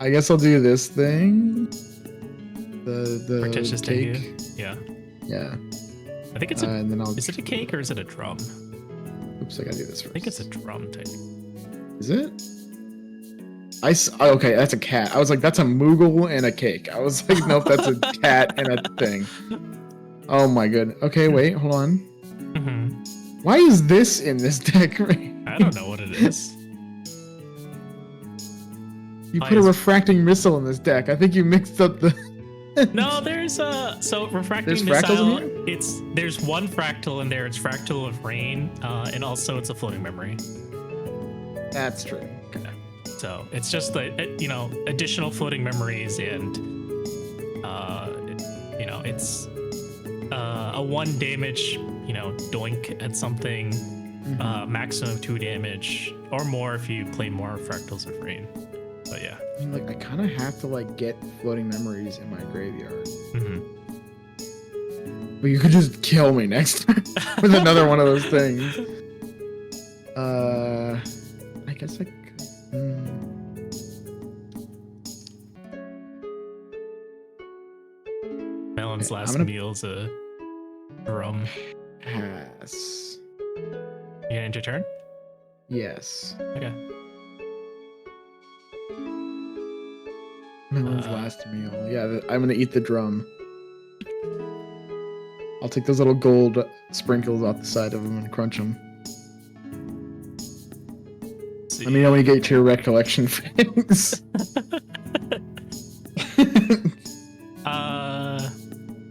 I guess I'll do this thing. The Pretentious cake. Yeah. Yeah. I think it's a. And then I'll. Is it a cake or is it a drum? Oops, I gotta do this first. I think it's a drum type. Is it? Okay, that's a cat. I was like, that's a Moogle and a cake. I was like, nope, that's a cat and a thing. Oh my good. Okay, wait, hold on. Mm-hmm. Why is this in this deck? I don't know what it is. You put a refracting missile in this deck. I think you mixed up the. No, there's so refracting missile. There's one fractal in there. It's fractal of rain, and also it's a floating memory. That's true. Okay. So it's just the additional floating memories, and it's a 1 damage doink at something, maximum 2 damage or more if you play more fractals of rain. But yeah, I mean, like I kind of have to like get floating memories in my graveyard. Mm-hmm. But you could just kill me next time with another one of those things. I guess I could. Melon's last meal's a drum. Pass. You gonna end your turn? Yes. Okay. Melon's last meal. Yeah, I'm gonna eat the drum. I'll take those little gold sprinkles off the side of them and crunch them. Let me know when you get to your recollection phase.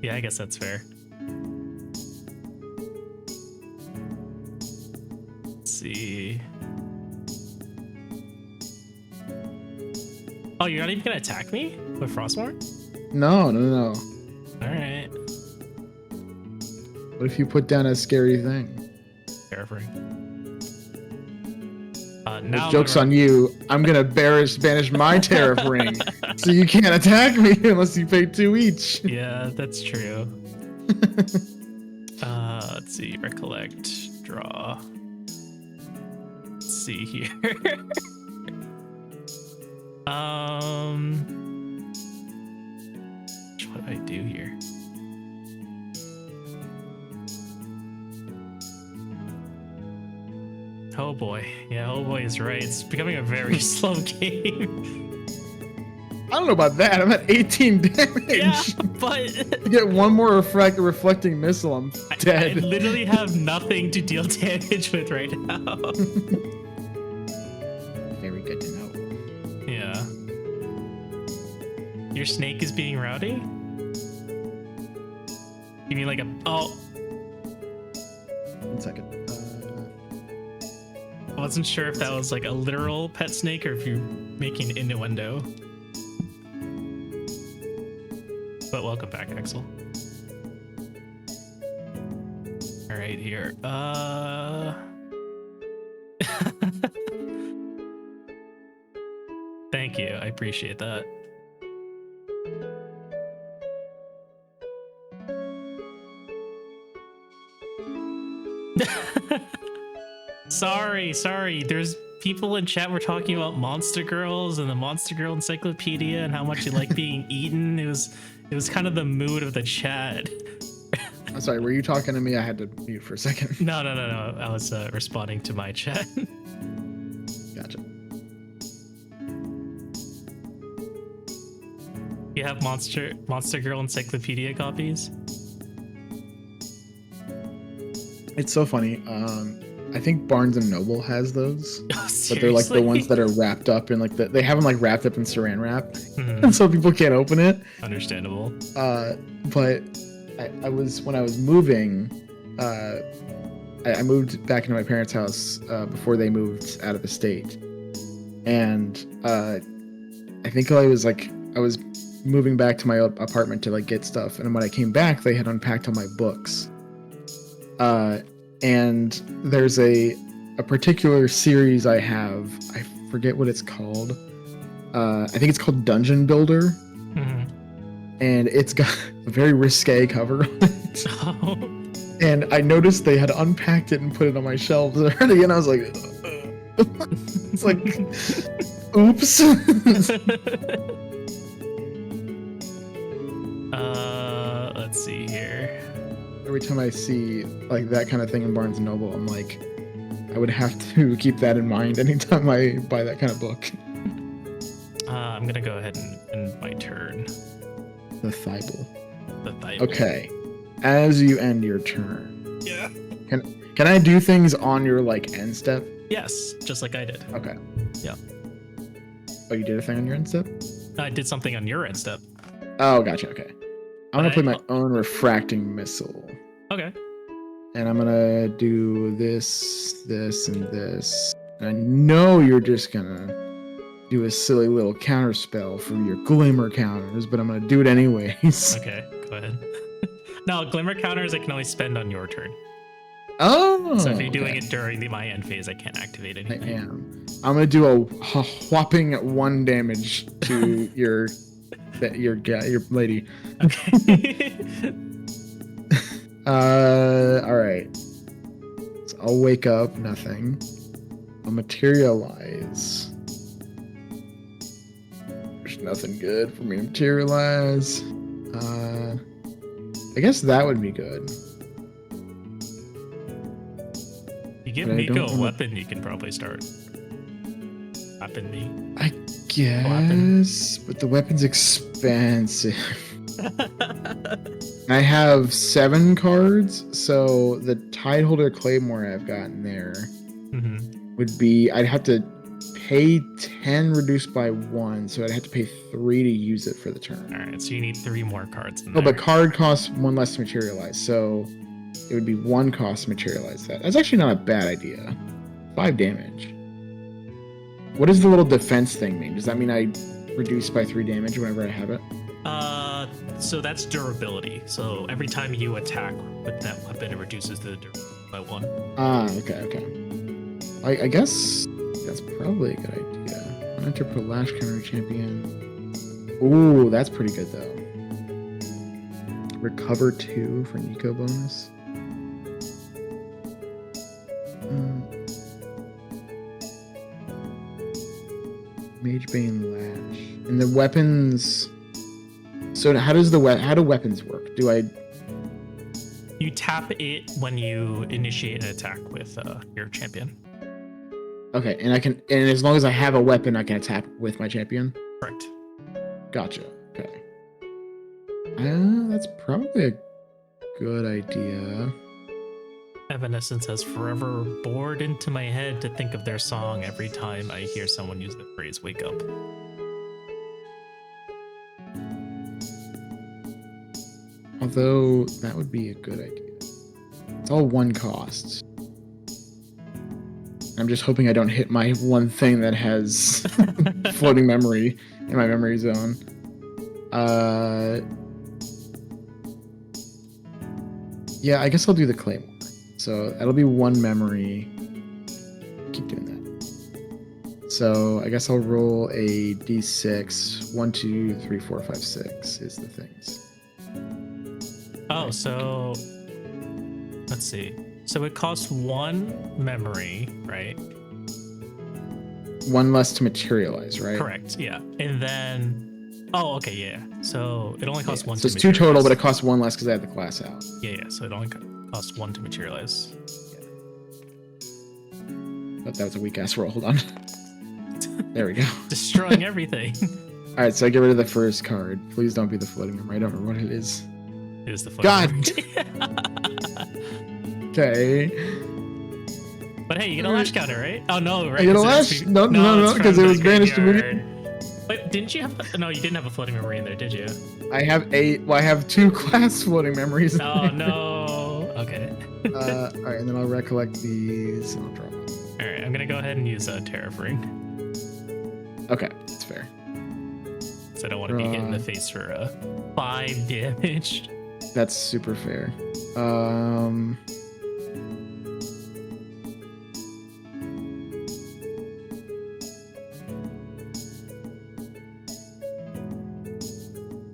Yeah, I guess that's fair. Let's see. Oh, you're not even gonna attack me with Frostmourne? No. Alright. What if you put down a scary thing? Terrifying. Now joke's on you. I'm gonna banish my Tariff Ring, so you can't attack me unless you pay 2 each. Yeah, that's true. Let's see. Recollect. Draw. Let's see here. What do I do here? Oh boy. Yeah, oh boy is right. It's becoming a very slow game. I don't know about that. I'm at 18 damage. Yeah, but you get one more reflecting missile, I'm dead. I literally have nothing to deal damage with right now. Very good to know. Yeah. Your snake is being rowdy? You mean like a... Oh. wasn't sure if that was like a literal pet snake or if you're making an innuendo. But welcome back, Axel. All right, here. Thank you. I appreciate that. Sorry. There's people in chat were talking about Monster Girls and the Monster Girl Encyclopedia and how much you like being eaten. It was kind of the mood of the chat. I'm sorry, were you talking to me? I had to mute for a second. No. I was responding to my chat. Gotcha. You have Monster Girl Encyclopedia copies? It's so funny. I think Barnes and Noble has those, Oh, but they're like the ones that are wrapped up in like they have them like wrapped up in Saran wrap, and so people can't open it. Understandable. But I was when I was moving, I moved back into my parents' house before they moved out of the state, and I think I was moving back to my apartment to like get stuff, and when I came back, they had unpacked all my books. And there's a particular series I have. I forget what it's called. I think it's called Dungeon Builder. Mm-hmm. And it's got a very risque cover on it. Oh. And I noticed they had unpacked it and put it on my shelves already, and I was like, it's like, oops. Let's see here. Every time I see like that kind of thing in Barnes & Noble, I'm like, I would have to keep that in mind anytime I buy that kind of book. I'm going to go ahead and end my turn. The Thibel. The Thibel. Okay. As you end your turn. Yeah. Can I do things on your like end step? Yes, just like I did. Okay. Yeah. Oh, you did a thing on your end step? I did something on your end step. Oh, gotcha. Okay. I'm going to play my own refracting missile. Okay. And I'm going to do this, and this. And I know you're just going to do a silly little counter spell for your glimmer counters, but I'm going to do it anyways. Okay, go ahead. No, glimmer counters I can only spend on your turn. Oh. So if you're doing it during my end phase, I can't activate anything. I am. I'm going to do a whopping 1 damage to your lady. Okay. All right. So I'll wake up. Nothing. I'll materialize. There's nothing good for me to materialize. I guess that would be good. You give Miko a weapon, you can probably start. Weapon me. I guess, but the weapon's expensive. I have 7 cards, so the Tideholder Claymore I've gotten there would be, I'd have to pay 10 reduced by 1, so I'd have to pay 3 to use it for the turn. Alright, so you need 3 more cards in there. there. But card costs 1 less to materialize, so it would be 1 cost to materialize that. That's actually not a bad idea. 5 damage. What does the little defense thing mean? Does that mean I reduce by 3 damage whenever I have it? So that's durability. So every time you attack with that weapon, it reduces the durability by 1. Ah, okay. I guess that's probably a good idea. Enter per lash counter champion. Ooh, that's pretty good though. Recover 2 for an eco bonus. Mage Bane Lash. And the weapons. So how do weapons work? You tap it when you initiate an attack with your champion. Okay, and as long as I have a weapon, I can attack with my champion? Correct. Gotcha. Okay. That's probably a good idea. Evanescence has forever bored into my head to think of their song every time I hear someone use the phrase "wake up." Although that would be a good idea. It's all 1 cost. I'm just hoping I don't hit my one thing that has floating memory in my memory zone. Yeah, I guess I'll do the Claymore. So that'll be 1 memory. Keep doing that. So I guess I'll roll a d6. 1, 2, 3, 4, 5, 6 is the things. Oh, so let's see. So it costs 1 memory, right? 1 less to materialize, right? Correct. Yeah. And then, oh, okay, yeah. So it only costs 1. So it's 2 total, but it costs 1 less because I had the class out. Yeah. So it only costs 1 to materialize. But that was a weak ass roll. Hold on. There we go. Destroying everything. All right, so I get rid of the first card. Please don't be the floating memory. I don't know what it is. It is the floating God. Okay. But hey, you get a lash counter, right? Oh no, right? I get a lash? No, because it was banished immediately. But didn't you have? No, you didn't have a floating memory in there, did you? I have 8. Well, I have 2 class floating memories. Oh no. Okay. All right, and then I'll recollect these and I'll draw them. All right, I'm gonna go ahead and use a Tariff Ring. Okay, that's fair. So I don't want to be hit in the face for 5 damage. That's super fair.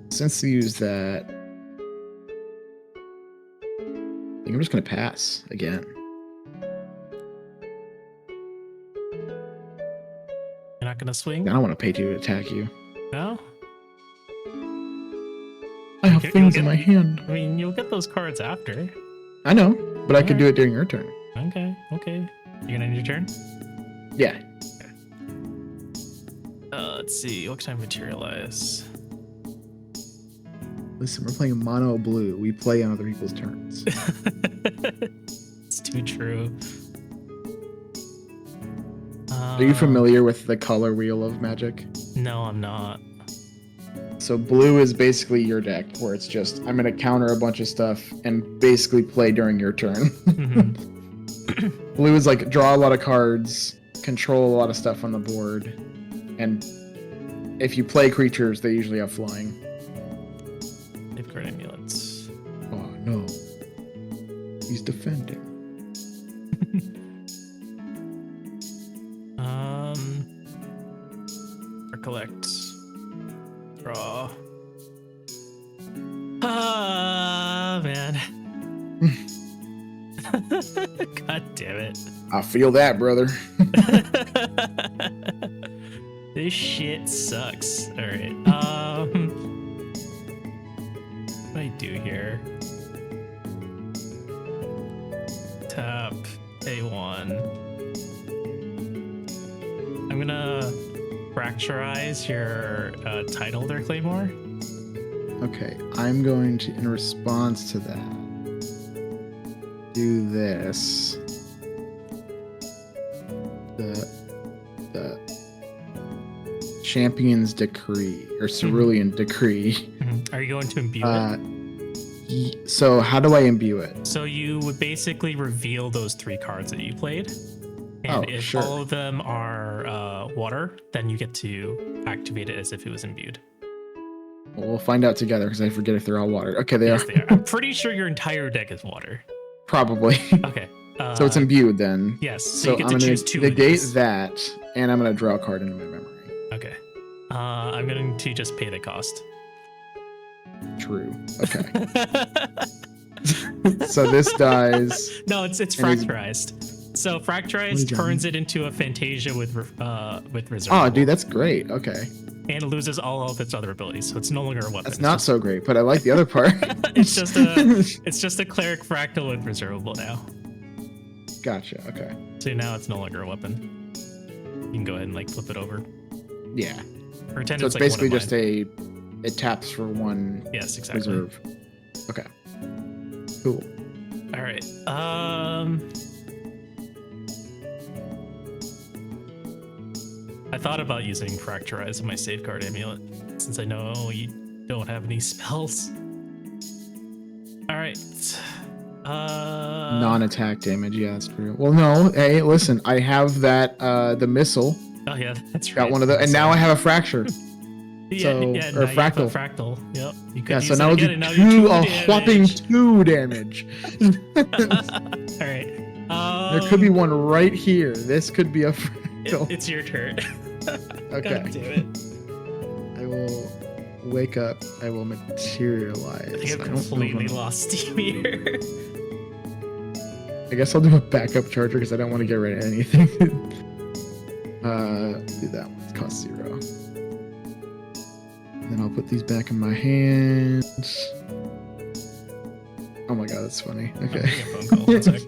Since you use that, I think I'm just gonna pass again. You're not gonna swing? I don't want to pay 2 to attack you. No? I have things in my hand. I mean, you'll get those cards after. I know, but I could do it during your turn. Okay. You're gonna end your turn? Yeah. Let's see. What can I materialize? Listen, we're playing mono blue. We play on other people's turns. It's too true. Are you familiar with the color wheel of Magic? No, I'm not. So blue is basically your deck, where it's just, I'm going to counter a bunch of stuff and basically play during your turn. Mm-hmm. Blue is like draw a lot of cards, control a lot of stuff on the board, and if you play creatures, they usually have flying. They've got amulets. Oh no. He's defending. Recollect. Draw. Ah, man. God damn it. I feel that, brother. This shit sucks. Alright. What do I do here? Tap A1. I'm gonna fracturize your title there, Claymore. Okay, I'm going to, in response to that, do this. The Champion's Decree, or Cerulean Decree. Mm-hmm. Are you going to imbue it? So how do I imbue it? So you would basically reveal those 3 cards that you played. And if all of them are water, then you get to activate it as if it was imbued. Well, we'll find out together because I forget if they're all water. Okay, they are. They are. I'm pretty sure your entire deck is water. Probably. Okay. So it's imbued then. Yes. So you get I'm to gonna choose 2 negate that, and I'm going to draw a card into my memory. Okay. I'm going to just pay the cost. True. Okay. So this dies. No, it's fracturized. So fracturized turns it into a Fantasia with reserve. Oh, dude, that's great. Okay. And it loses all of its other abilities, so it's no longer a weapon. That's not so great, but I like the other part. it's just a cleric fractal with reservable now. Gotcha. Okay. So now it's no longer a weapon. You can go ahead and like flip it over. Yeah. Pretend so it's like basically just it taps for 1 yes, exactly. reserve. Okay. Cool. All right. I thought about using Fracturize in my Safeguard Amulet, since I know you don't have any spells. All right. Non-attack damage. Yeah, that's true. Well, no. Hey, listen. I have that. The missile. Oh yeah, that's right. Got one of the, and now I have a fracture. Yeah, So, yeah, or now you have a fractal. fractal. Yep. You could Yeah, use so it now I'll again, do and now you a 2 whopping damage. 2 damage. All right. There could be one right here. This could be a fractal. It's your turn. Okay. God damn it. I will wake up. I will materialize. I think I've completely lost steam here. I guess I'll do a backup charger because I don't want to get rid of anything. Do that one. It costs 0. And then I'll put these back in my hands. Oh my god, that's funny. Okay. I'm getting a phone call. 1 sec.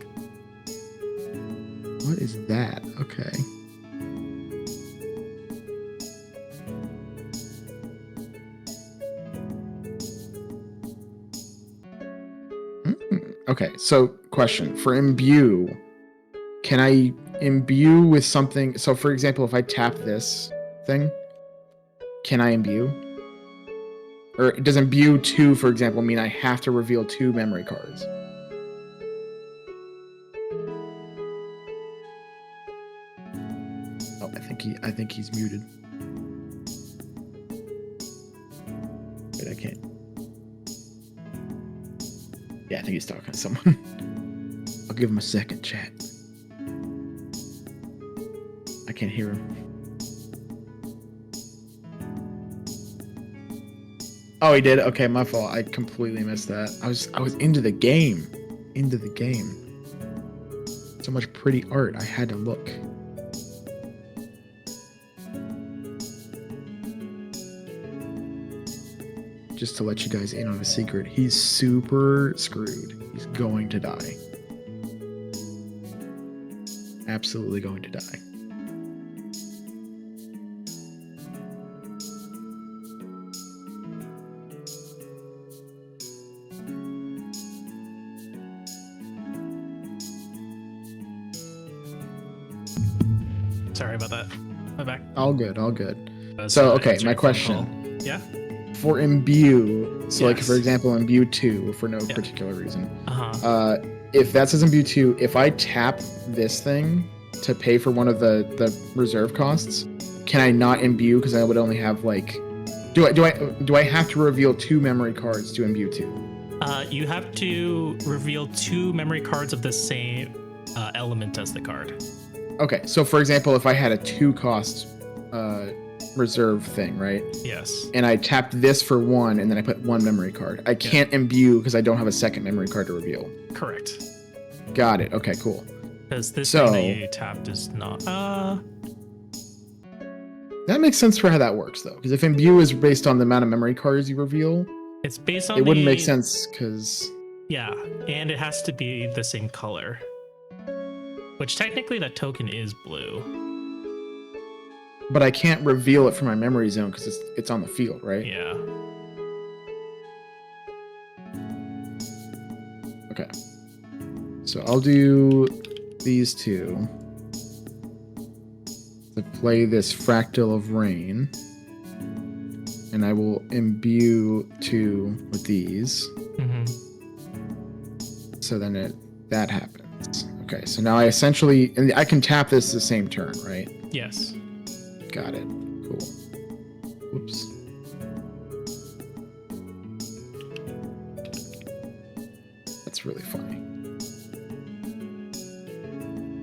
What is that? Okay. Okay, so question. For imbue, can I imbue with something? So for example, if I tap this thing, can I imbue? Or does imbue 2, for example, mean I have to reveal 2 memory cards? Oh, I think he's muted. Wait, I can't. Yeah, I think he's talking to someone. I'll give him a second, chat. I can't hear him. Oh, he did? Okay, my fault. I completely missed that. I was into the game. Into the game. So much pretty art. I had to look. Just to let you guys in on a secret, he's super screwed. He's going to die. Absolutely going to die. Sorry about that. My back. All good, all good. So, okay, my question. Yeah? For imbue, so like Yes. for example, imbue 2 for no particular reason. Uh-huh. If that says imbue 2, if I tap this thing to pay for one of the reserve costs, can I not imbue because I would only have like do I have to reveal 2 memory cards to imbue 2? You have to reveal 2 memory cards of the same element as the card. Okay, so for example, if I had a 2 cost reserve thing, right? Yes. And I tapped this for 1 and then I put 1 memory card. I can't imbue because I don't have a second memory card to reveal. Correct. Got it. Okay, cool. Because this thing that you tapped is not that makes sense for how that works though. Because if imbue is based on the amount of memory cards you reveal, it's based on it wouldn't make sense because yeah, and it has to be the same color. Which technically that token is blue. But I can't reveal it from my memory zone because it's on the field, right? Yeah. Okay. So I'll do these 2 to play this Fractal of Rain. And I will imbue 2 with these. Mm-hmm. So then that happens. Okay, so now I essentially, and I can tap this the same turn, right? Yes. Got it. Cool. Whoops. That's really funny.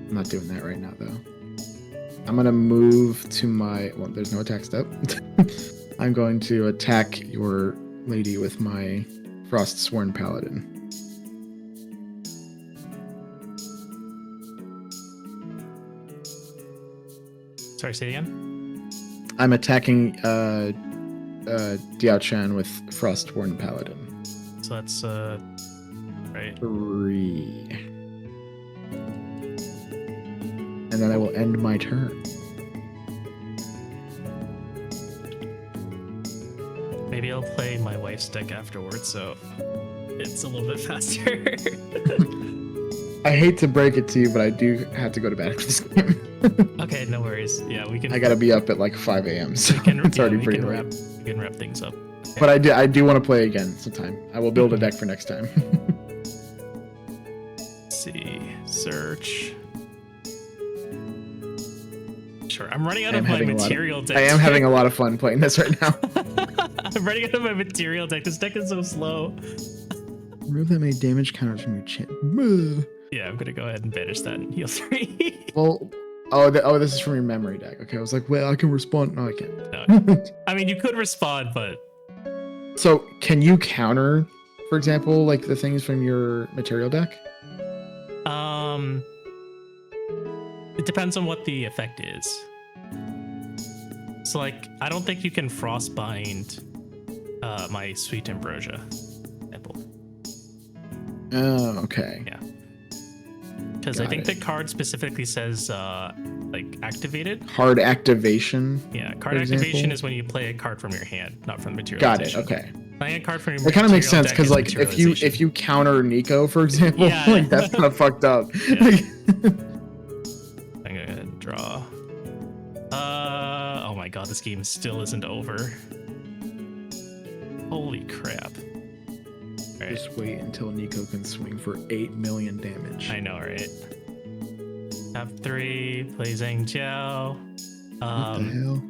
I'm not doing that right now, though. I'm going to move to my... Well, there's no attack step. I'm going to attack your lady with my Frostsworn Paladin. Sorry, say it again? I'm attacking Diao-chan with Frostborn Paladin. So that's right. 3. And then I will end my turn. Maybe I'll play my wife's deck afterwards, so it's a little bit faster. I hate to break it to you, but I do have to go to bed after this game. Okay, no worries. Yeah, we can. I gotta be up at like 5 a.m. So it's already pretty late. We can wrap things up. Okay. But I do want to play again sometime. I will build a deck for next time. see. Search. Sure, I'm running out of my material deck. I am having a lot of fun playing this right now. I'm running out of my material deck. This deck is so slow. Remove that many damage counters from your chin. Yeah, I'm gonna go ahead and banish that and heal 3. Well, this is from your memory deck. Okay, I was like, well, I can respond. No, I can't. No, I mean, you could respond, but... So, can you counter, for example, like the things from your material deck? It depends on what the effect is. So, like, I don't think you can frostbind my Sweet Ambrosia example. Oh, okay. Yeah. Because I think the card specifically says, like, activated. Card activation. Yeah, card activation is when you play a card from your hand, not from material. Got it. Okay. Playing a card from your it kind of makes sense because, like, if you counter Nico, for example, yeah. like that's kind of fucked up. Yeah. I'm gonna draw. Oh my god, this game still isn't over. Holy crap. Right. Just wait until Nico can swing for 8 million damage. I know, right? Tap 3, play Zhang Jiao. What the hell?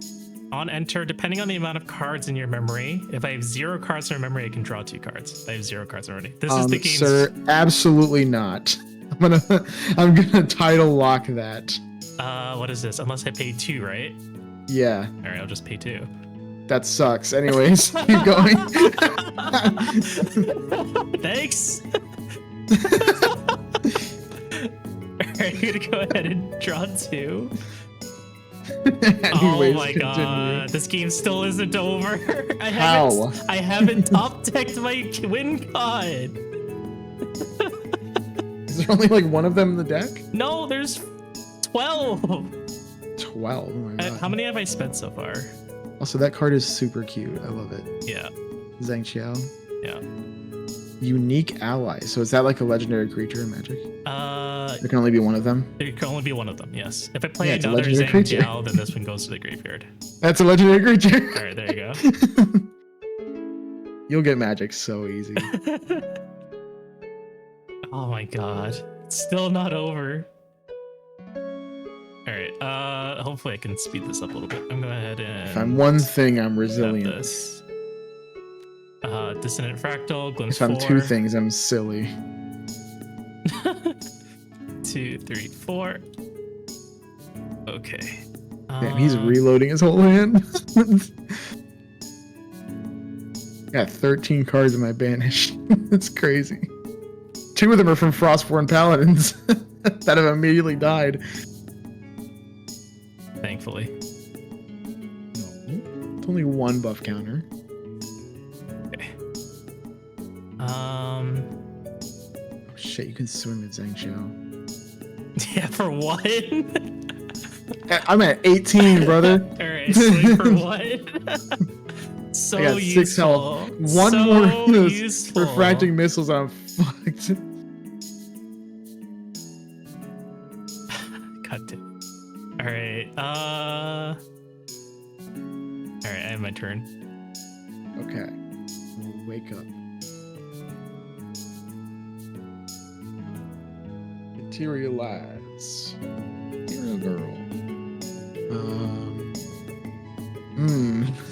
On enter, depending on the amount of cards in your memory, if I have 0 cards in my memory, I can draw 2 cards. I have 0 cards already. This is the game. Sir, absolutely not. I'm gonna title lock that. What is this? Unless I pay 2, right? Yeah. All right, I'll just pay 2. That sucks. Anyways, keep going. Thanks. Alright, I'm gonna go ahead and draw 2. Anyways, oh my continue. god, this game still isn't over. How? I haven't top decked my win con. Is there only like one of them in the deck? No, there's 12. 12. Oh my god. How many have I spent so far? Also, that card is super cute. I love it. Yeah. Zhang Qiao. Yeah. Unique ally. So is that like a legendary creature in Magic? There can only be one of them. There can only be one of them. Yes. If I play Yeah, it's a another legendary Zhang creature. Jiao, then this one goes to the graveyard. That's a legendary creature. All right, there you go. You'll get Magic so easy. Oh my god, it's still not over. All right. Hopefully I can speed this up a little bit. I'm going ahead and. If I'm one thing, I'm have resilient. this. Dissonant Fractal, Glimpse If I'm 4. 2 things, I'm silly. 2, 3, 4. Okay. Damn, he's reloading his whole hand. Got 13 cards in my banished. That's crazy. 2 of them are from Frostborn Paladins that have immediately died. Thankfully. No, it's only 1 buff counter. Okay. Oh shit, you can swim with Zhang Qiao. Yeah, for 1. I'm at 18, brother. All right, swing for 1. So I got 6 useful. health. One more of those useful. refracting missiles, I'm fucked. God damn. All right. All right, I have my turn. Okay. We'll wake up. Materialize. Material girl.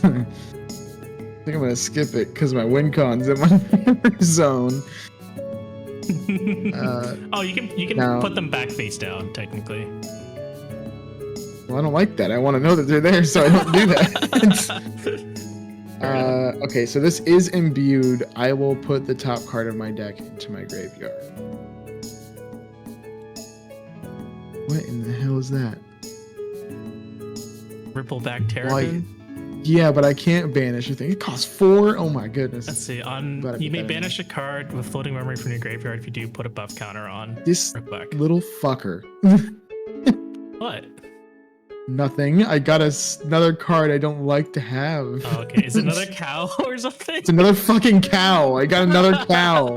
I think I'm gonna skip it because my win con's in my favorite zone. Oh, you can now, put them back face down, technically. Well, I don't like that. I want to know that they're there, so I don't do that. Okay, so this is imbued. I will put the top card of my deck into my graveyard. What in the hell is that? Rippleback Terrapin. Yeah, but I can't banish a thing. It costs 4. Oh my goodness. Let's see. You may banish a card with floating memory from your graveyard. If you do, put a buff counter on. This Rippleback. little fucker. What? Nothing. I got another card I don't like to have. Oh, okay. Is it another cow or something? It's another fucking cow. I got another cow.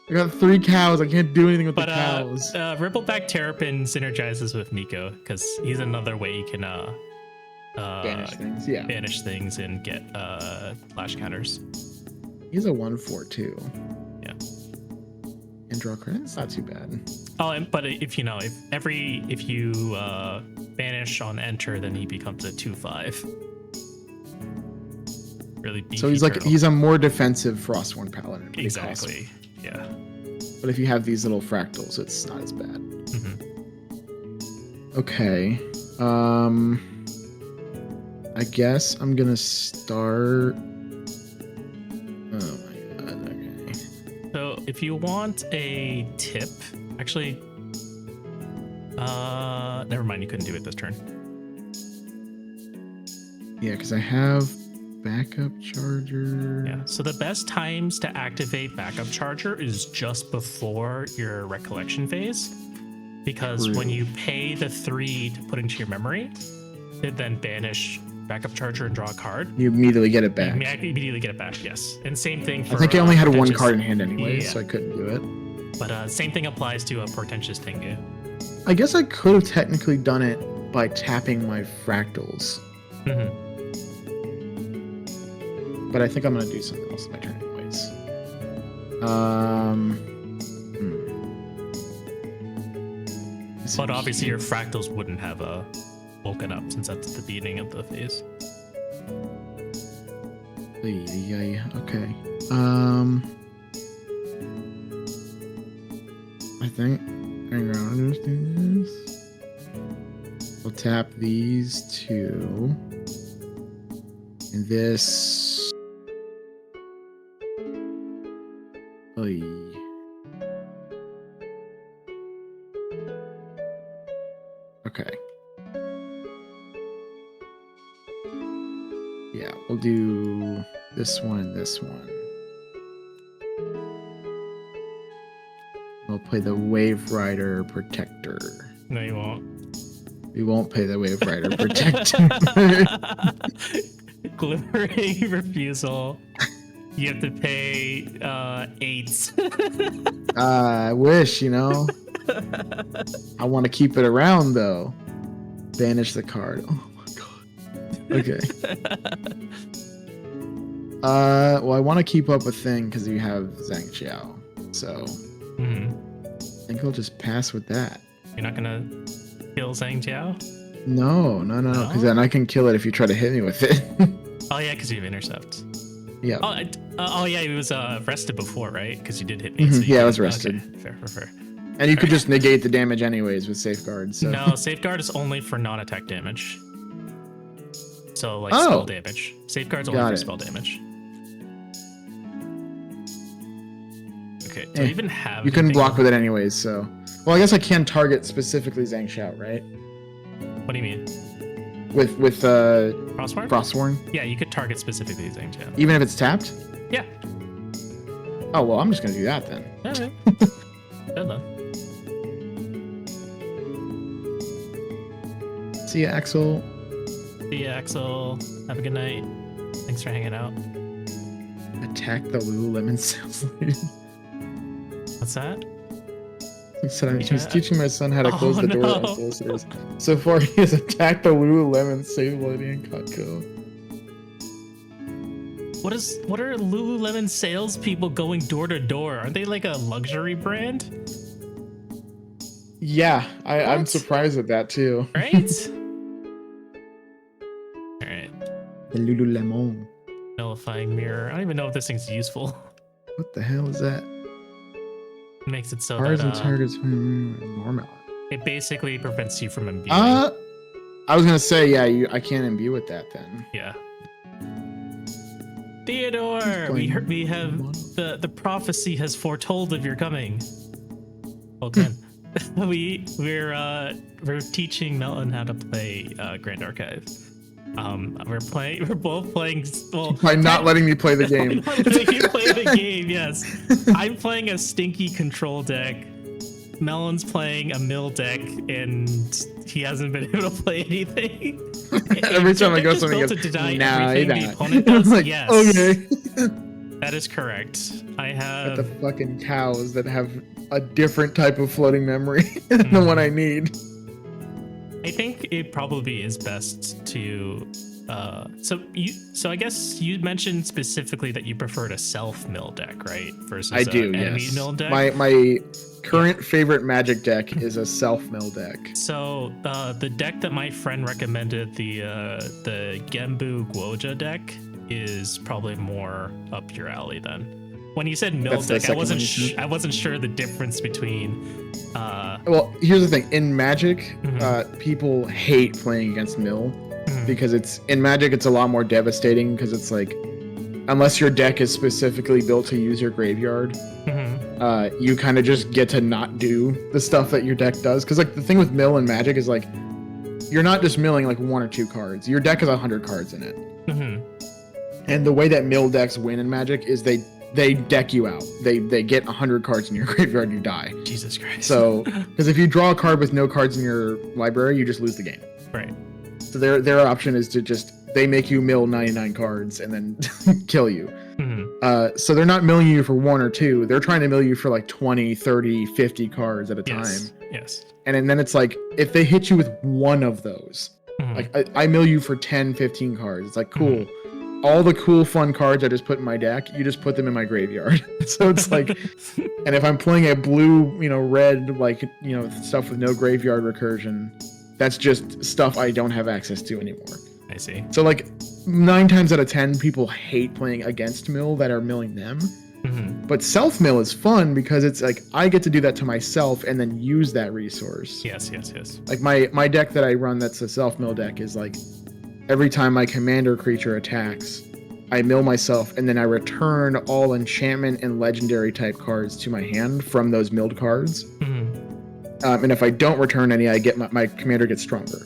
I got 3 cows. I can't do anything with the cows. Rippleback Terrapin synergizes with Nico because he's another way you can banish things. Yeah. Banish things and get flash counters. He's a 1/4 too. Yeah. And draw credit. It's not too bad. Oh, but if you banish on enter, then he becomes a 2/5. Really beefy. So he's like turtle. he's a more defensive Frostborn Paladin. Exactly. Yeah. But if you have these little fractals, it's not as bad. Okay. I guess I'm gonna start. Oh my god. Okay. So if you want a tip, actually, never mind. You couldn't do it this turn. Yeah, because I have backup charger. Yeah. So the best times to activate backup charger is just before your recollection phase, because when you pay the 3 to put into your memory, it then banish backup charger and draw a card. You immediately get it back. You immediately get it back. Yes. And same thing for. I think I only had one card in hand anyway, so I couldn't do it. But same thing applies to a Portentous Tengu. I guess I could have technically done it by tapping my fractals. But I think I'm gonna do something else in my turn anyways. But obviously your fractals wouldn't have woken up since that's the beginning of the phase. Yeah. Okay. I think I'm gonna do this. I'll tap these 2. And this. Oy. Okay. Yeah, we'll do this one and this one. We'll play the Wave Rider Protector. No, you won't. We won't play the Wave Rider Protector. Glimmering Refusal. You have to pay 8. I wish, I want to keep it around though. Banish the card. Oh my god. Okay. Well, I want to keep up a thing because you have Zhang Xiao, so I think I'll just pass with that. You're not gonna kill Zhang Jiao? No, because then I can kill it if you try to hit me with it. Oh yeah, because you have intercept. Yeah. Oh yeah, he was rested before, right? Because you did hit me. So yeah, I was rested. Okay. Fair. And you could just negate the damage anyways with Safeguard. So. No, Safeguard is only for non-attack damage. So like spell damage. Safeguard's only for spell damage. Okay. Do I even have? You couldn't block with it anyways, so. Well, I guess I can target specifically Zhang Xiao, right? What do you mean? With Frostborn? Frostborn? Yeah, you could target specifically Zhang Xiao. Even if it's tapped? Yeah. Oh well, I'm just gonna do that then. Yeah. Good then. See ya, Axel. See ya, Axel. Have a good night. Thanks for hanging out. Attack the Lululemon sales lady. What's that? He said he's teaching my son how to close the door on solicitors. So far, he has attacked the Lululemon sales lady in Cutco. What are Lululemon salespeople going door to door? Aren't they like a luxury brand? Yeah, I'm surprised at that too. Right? Alright. The Lululemon. Nullifying mirror. I don't even know if this thing's useful. What the hell is that? It makes it so Cards that and targets normal. it basically prevents you from imbuing. I was gonna say, yeah, I can't imbue with that then. Yeah. Theodore, we have the prophecy has foretold of your coming. Well done. we're teaching Melton how to play Grand Archive. We're both playing. Well, by not letting me play the game. Not letting you play the game. Yes, I'm playing a stinky control deck. Melon's playing a mill deck, and he hasn't been able to play anything. Every time I go, something goes, "No, the opponent does." Like, yes. Okay. That is correct. I have the fucking cows that have a different type of floating memory than the one I need. I think it probably is best to So I guess you mentioned specifically that you preferred a self mill deck, right? Versus I do, enemy yes. mill deck. My current favorite Magic deck is a self mill deck. So the deck that my friend recommended, the Gembu Guoja deck, is probably more up your alley then. When you said mill deck, I wasn't sure the difference between. Well, here's the thing. In Magic, people hate playing against mill because in Magic it's a lot more devastating because it's like, unless your deck is specifically built to use your graveyard, you kind of just get to not do the stuff that your deck does. Because like the thing with mill and Magic is like, you're not just milling like 1 or 2 cards. Your deck has 100 cards in it. And the way that mill decks win in Magic is they deck you out. They get 100 cards in your graveyard, you die. Jesus Christ. So, because if you draw a card with no cards in your library, you just lose the game. Right. So their option is to they make you mill 99 cards and then kill you. So they're not milling you for 1 or 2. They're trying to mill you for like 20, 30, 50 cards at a time. Yes. And then it's like, if they hit you with one of those, like I mill you for 10, 15 cards. It's like, cool. All the cool, fun cards I just put in my deck, you just put them in my graveyard. So it's like, and if I'm playing a blue, red, stuff with no graveyard recursion, that's just stuff I don't have access to anymore. I see. So like 9 times out of 10, people hate playing against mill that are milling them. But self mill is fun because it's like, I get to do that to myself and then use that resource. Yes. Like my deck that I run that's a self mill deck is like, every time my commander creature attacks, I mill myself, and then I return all enchantment and legendary type cards to my hand from those milled cards. And if I don't return any, I get my commander gets stronger.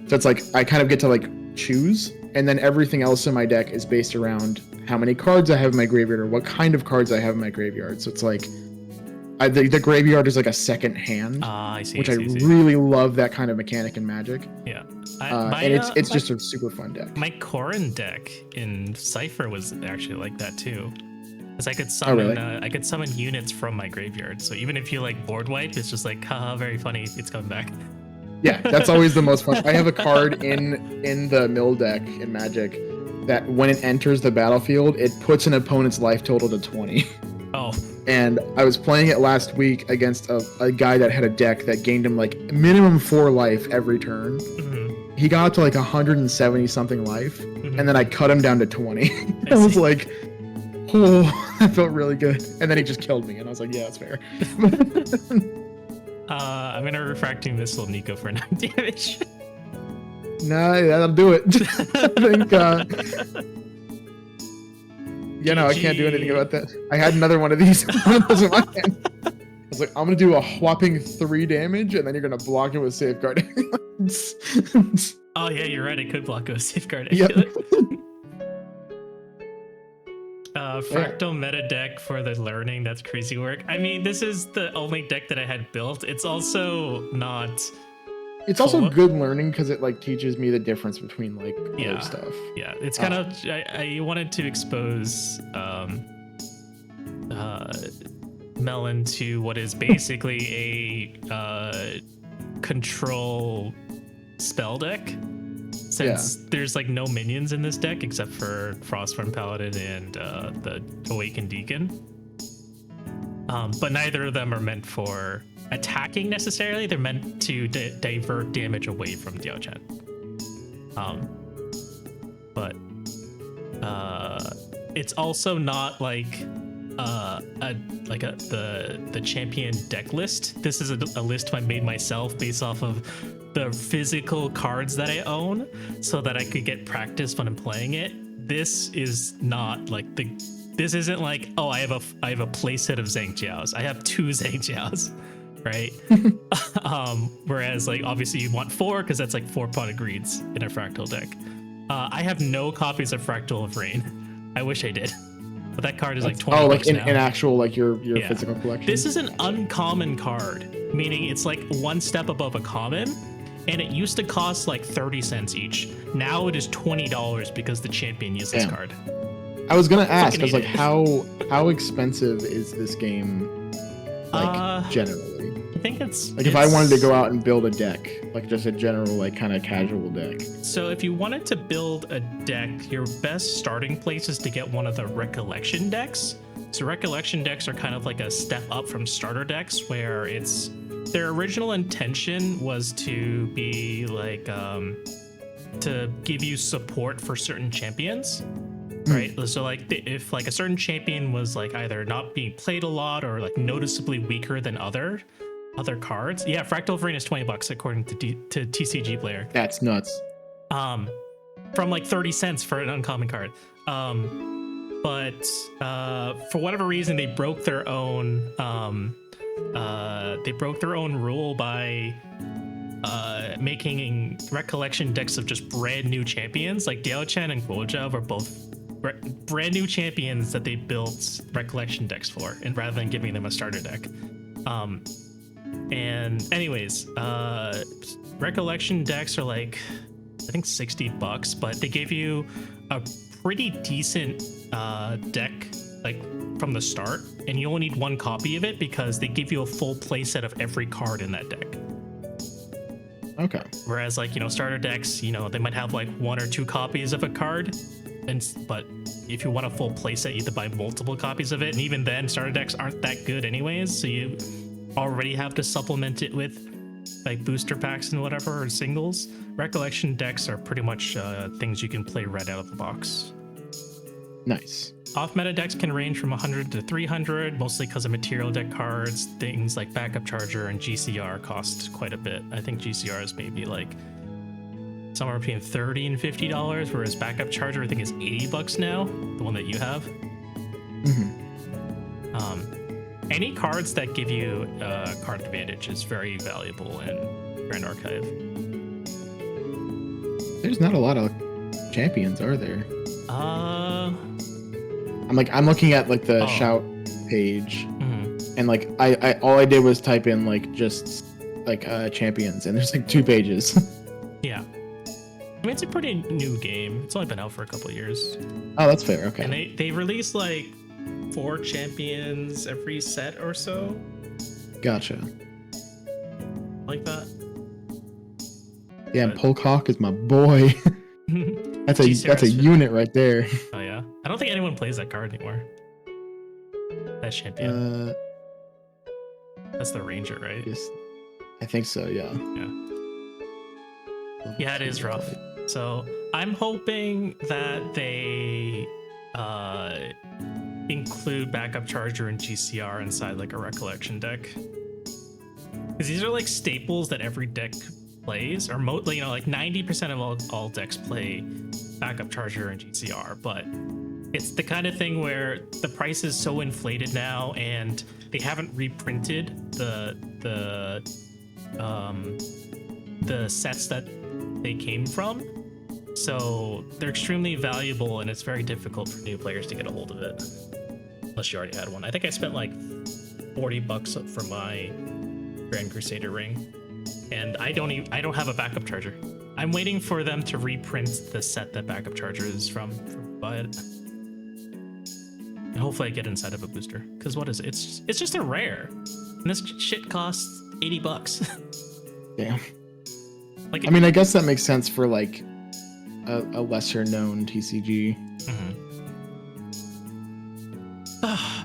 So it's like I kind of get to like choose, and then everything else in my deck is based around how many cards I have in my graveyard or what kind of cards I have in my graveyard. So it's like the graveyard is like a second hand, I see, which I really love that kind of mechanic in Magic. Yeah. And it's just a super fun deck. My Corrin deck in Cypher was actually like that too, because I could summon I could summon units from my graveyard. So even if you like board wipe, it's just like, haha, very funny. It's coming back. Yeah, that's always the most fun. I have a card in the mill deck in Magic that when it enters the battlefield, it puts an opponent's life total to 20. Oh. And I was playing it last week against a guy that had a deck that gained him like minimum 4 life every turn. He got up to like 170 something life, and then I cut him down to 20. I was like, oh, that felt really good. And then he just killed me, and I was like, yeah, that's fair. I'm gonna refracting missile Nico for 9 damage. Nah, that'll do it. I think. Yeah, no, I can't do anything about that. I had another one of these. One of those in my hand. I was like, I'm gonna do a whopping 3 damage, and then you're gonna block it with safeguard. Oh yeah, you're right. I could block it with safeguard. Yep. Fractal meta deck for the learning. That's crazy work. I mean, this is the only deck that I had built. It's also not. It's also good learning because it like teaches me the difference between like other stuff. Yeah, it's kind of. I wanted to expose Melon to what is basically a control spell deck. Since there's like no minions in this deck except for Frostform Paladin and the Awakened Deacon. But neither of them are meant for attacking necessarily. They're meant to divert damage away from Diao Chen. But it's also not like the champion deck list. This is a list I made myself based off of the physical cards that I own, so that I could get practice when I'm playing it. This is not like this isn't like, oh, I have a playset of Zhang Jiaos. I have 2 Zhang Jiaos, right? Whereas like obviously you want 4 because that's like 4 Pot of Greeds in a Fractal deck. I have no copies of Fractal of Rain. I wish I did. But that card is like 20 like in now. actual like your physical collection. This is an uncommon card, meaning it's like 1 step above a common, and it used to cost like 30 cents each. Now it is $20 because the champion used this card. I was gonna ask, I was like, how expensive is this game, like generally? think it's like if I wanted to go out and build a deck, like just a general like kind of casual deck. So if you wanted to build a deck, your best starting place is to get one of the recollection decks. So recollection decks are kind of like a step up from starter decks, where it's their original intention was to be like to give you support for certain champions. Right, so like if like a certain champion was like either not being played a lot or like noticeably weaker than other cards. Yeah, Fractal Brain is $20 according to TCG Player. That's nuts. From like 30 cents for an uncommon card. But for whatever reason they broke their own rule by making recollection decks of just brand new champions. Like Diao-Chan and Guoja were both brand new champions that they built recollection decks for, and rather than giving them a starter deck. And anyways, recollection decks are like I think $60, but they give you a pretty decent deck like from the start, and you only need one copy of it because they give you a full playset of every card in that deck. Okay. Whereas like, you know, starter decks, you know, they might have like 1 or 2 copies of a card, but if you want a full playset, you have to buy multiple copies of it, and even then starter decks aren't that good anyways, so you already have to supplement it with like booster packs and whatever, or singles. Recollection decks are pretty much things you can play right out of the box. Nice. Off-meta decks can range from 100 to 300, mostly because of material deck cards. Things like Backup Charger and GCR cost quite a bit. I think GCR is maybe like somewhere between $30 and $50, whereas Backup Charger I think is $80 now, the one that you have. Any cards that give you card advantage is very valuable in Grand Archive. There's not a lot of champions, are there? I'm looking at like the shout page, and like I all I did was type in like just like champions, and there's like 2 pages. Yeah, I mean it's a pretty new game. It's only been out for a couple of years. Oh, that's fair. Okay. And they release like 4 champions every set or so. Gotcha. Like that. Yeah, and Polkhawk is my boy. That's a unit right there. Oh yeah, I don't think anyone plays that card anymore. That champion. That's the Ranger, right? Yes, I think so. Yeah. Yeah, it is rough. So I'm hoping that they include Backup Charger and GCR inside like a recollection deck, because these are like staples that every deck plays, or you know, like 90% of all decks play Backup Charger and GCR, but it's the kind of thing where the price is so inflated now, and they haven't reprinted the sets that they came from, so they're extremely valuable, and it's very difficult for new players to get a hold of it unless you already had one. I think I spent like $40 for my Grand Crusader ring, and I don't have a Backup Charger. I'm waiting for them to reprint the set that Backup Charger is from buy it, and hopefully I get inside of a booster, because what is it? It's just a rare, and this shit costs $80. Damn. Like, I mean, I guess that makes sense for like a lesser known TCG.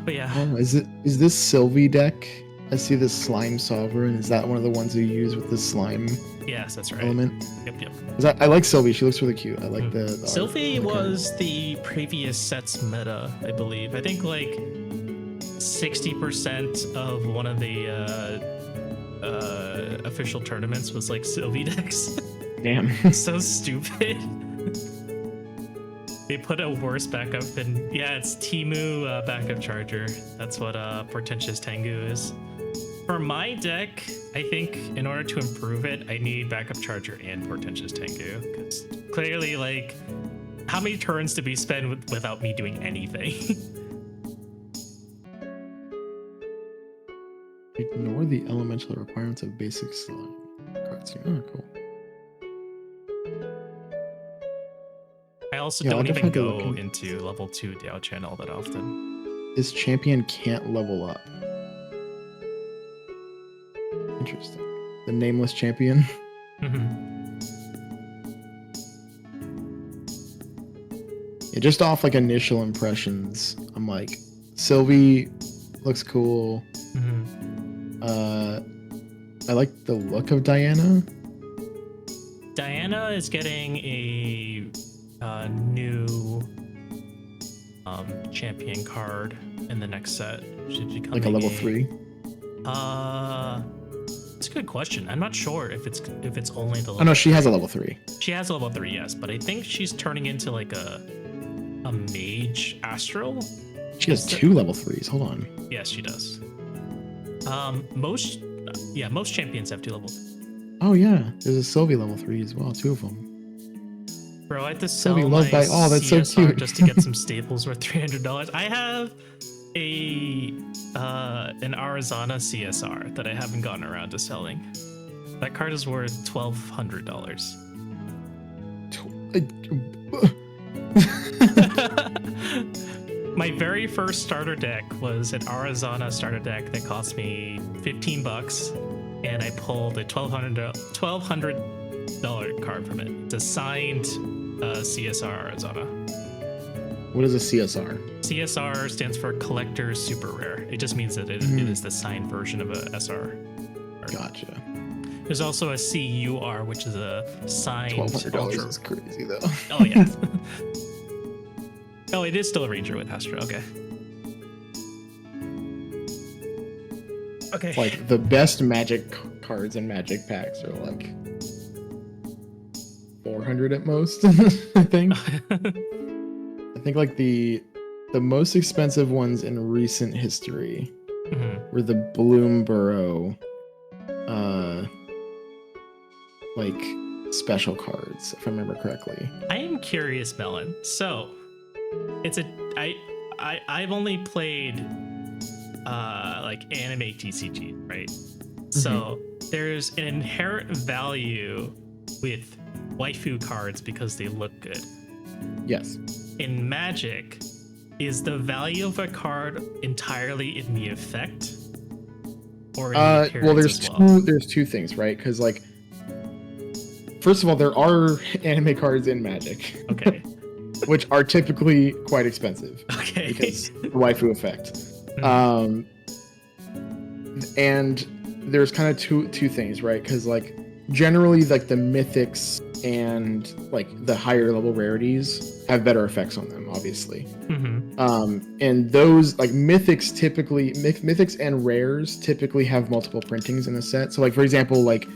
But yeah. Oh, is this Sylvie deck? I see this Slime Sovereign. Is that one of the ones you use with the slime? Yes, that's right. Element. Yep. I like Sylvie. She looks really cute. I like the Sylvie was the previous set's meta, I believe. I think like 60% of one of the official tournaments was like Sylvie decks. Damn. So stupid. They put a worse backup than, yeah, it's Timu Backup Charger. That's what Portentous Tengu is. For my deck, I think in order to improve it, I need Backup Charger and Portentous Tengu, because clearly, like, how many turns to be spent without me doing anything? Ignore the elemental requirements of basic slime cards. Oh, cool. I also don't even go into level 2 Diao-Chan all that often. This champion can't level up. Interesting. The nameless champion. Yeah, just off like initial impressions, I'm like, Sylvie looks cool. I like the look of Diana. Diana is getting a new champion card in the next set. Should be Like a level 3. It's a good question. I'm not sure if it's only the level. Oh no, she has a level 3. She has a level 3, yes, but I think she's turning into like a mage astral. She has 2 level 3s. Hold on. Yes, she does. Most champions have 2 level 3. Oh yeah, there's a Sylvie level 3 as well, 2 of them. Bro, I have to sell Sylvie my loves that. Oh, that's CSR so cute. just to get some staples worth $300. I have an Arizona CSR that I haven't gotten around to selling. That card is worth $1,200. My very first starter deck was an Arizona starter deck that cost me $15, and I pulled a $1,200 card from it. It's a signed CSR Arizona. What is a CSR? CSR stands for Collector's Super Rare. It just means that it is the signed version of a SR. Gotcha. There's also a CUR, which is a signed $1,200 is crazy though. Oh yeah. Oh, it is still a Ranger with Astra. Okay. Okay. Like the best Magic cards and Magic packs are like 400 at most. I think. I think like the most expensive ones in recent history were the Bloomborough like special cards, if I remember correctly. I am curious, Melon. So it's I've only played like anime TCG, right? So there's an inherent value with waifu cards because they look good. Yes. In Magic, is the value of a card entirely in the effect, or in the appearance well, there's as well? there's two things, right? Because like, first of all, there are anime cards in Magic, Okay. which are typically quite expensive. Okay. Because the waifu effect. And there's kind of two things, right? Because like generally, like the mythics and like the higher level rarities have better effects on them, obviously. And those like mythics and rares typically have multiple printings in a set. So like for example, like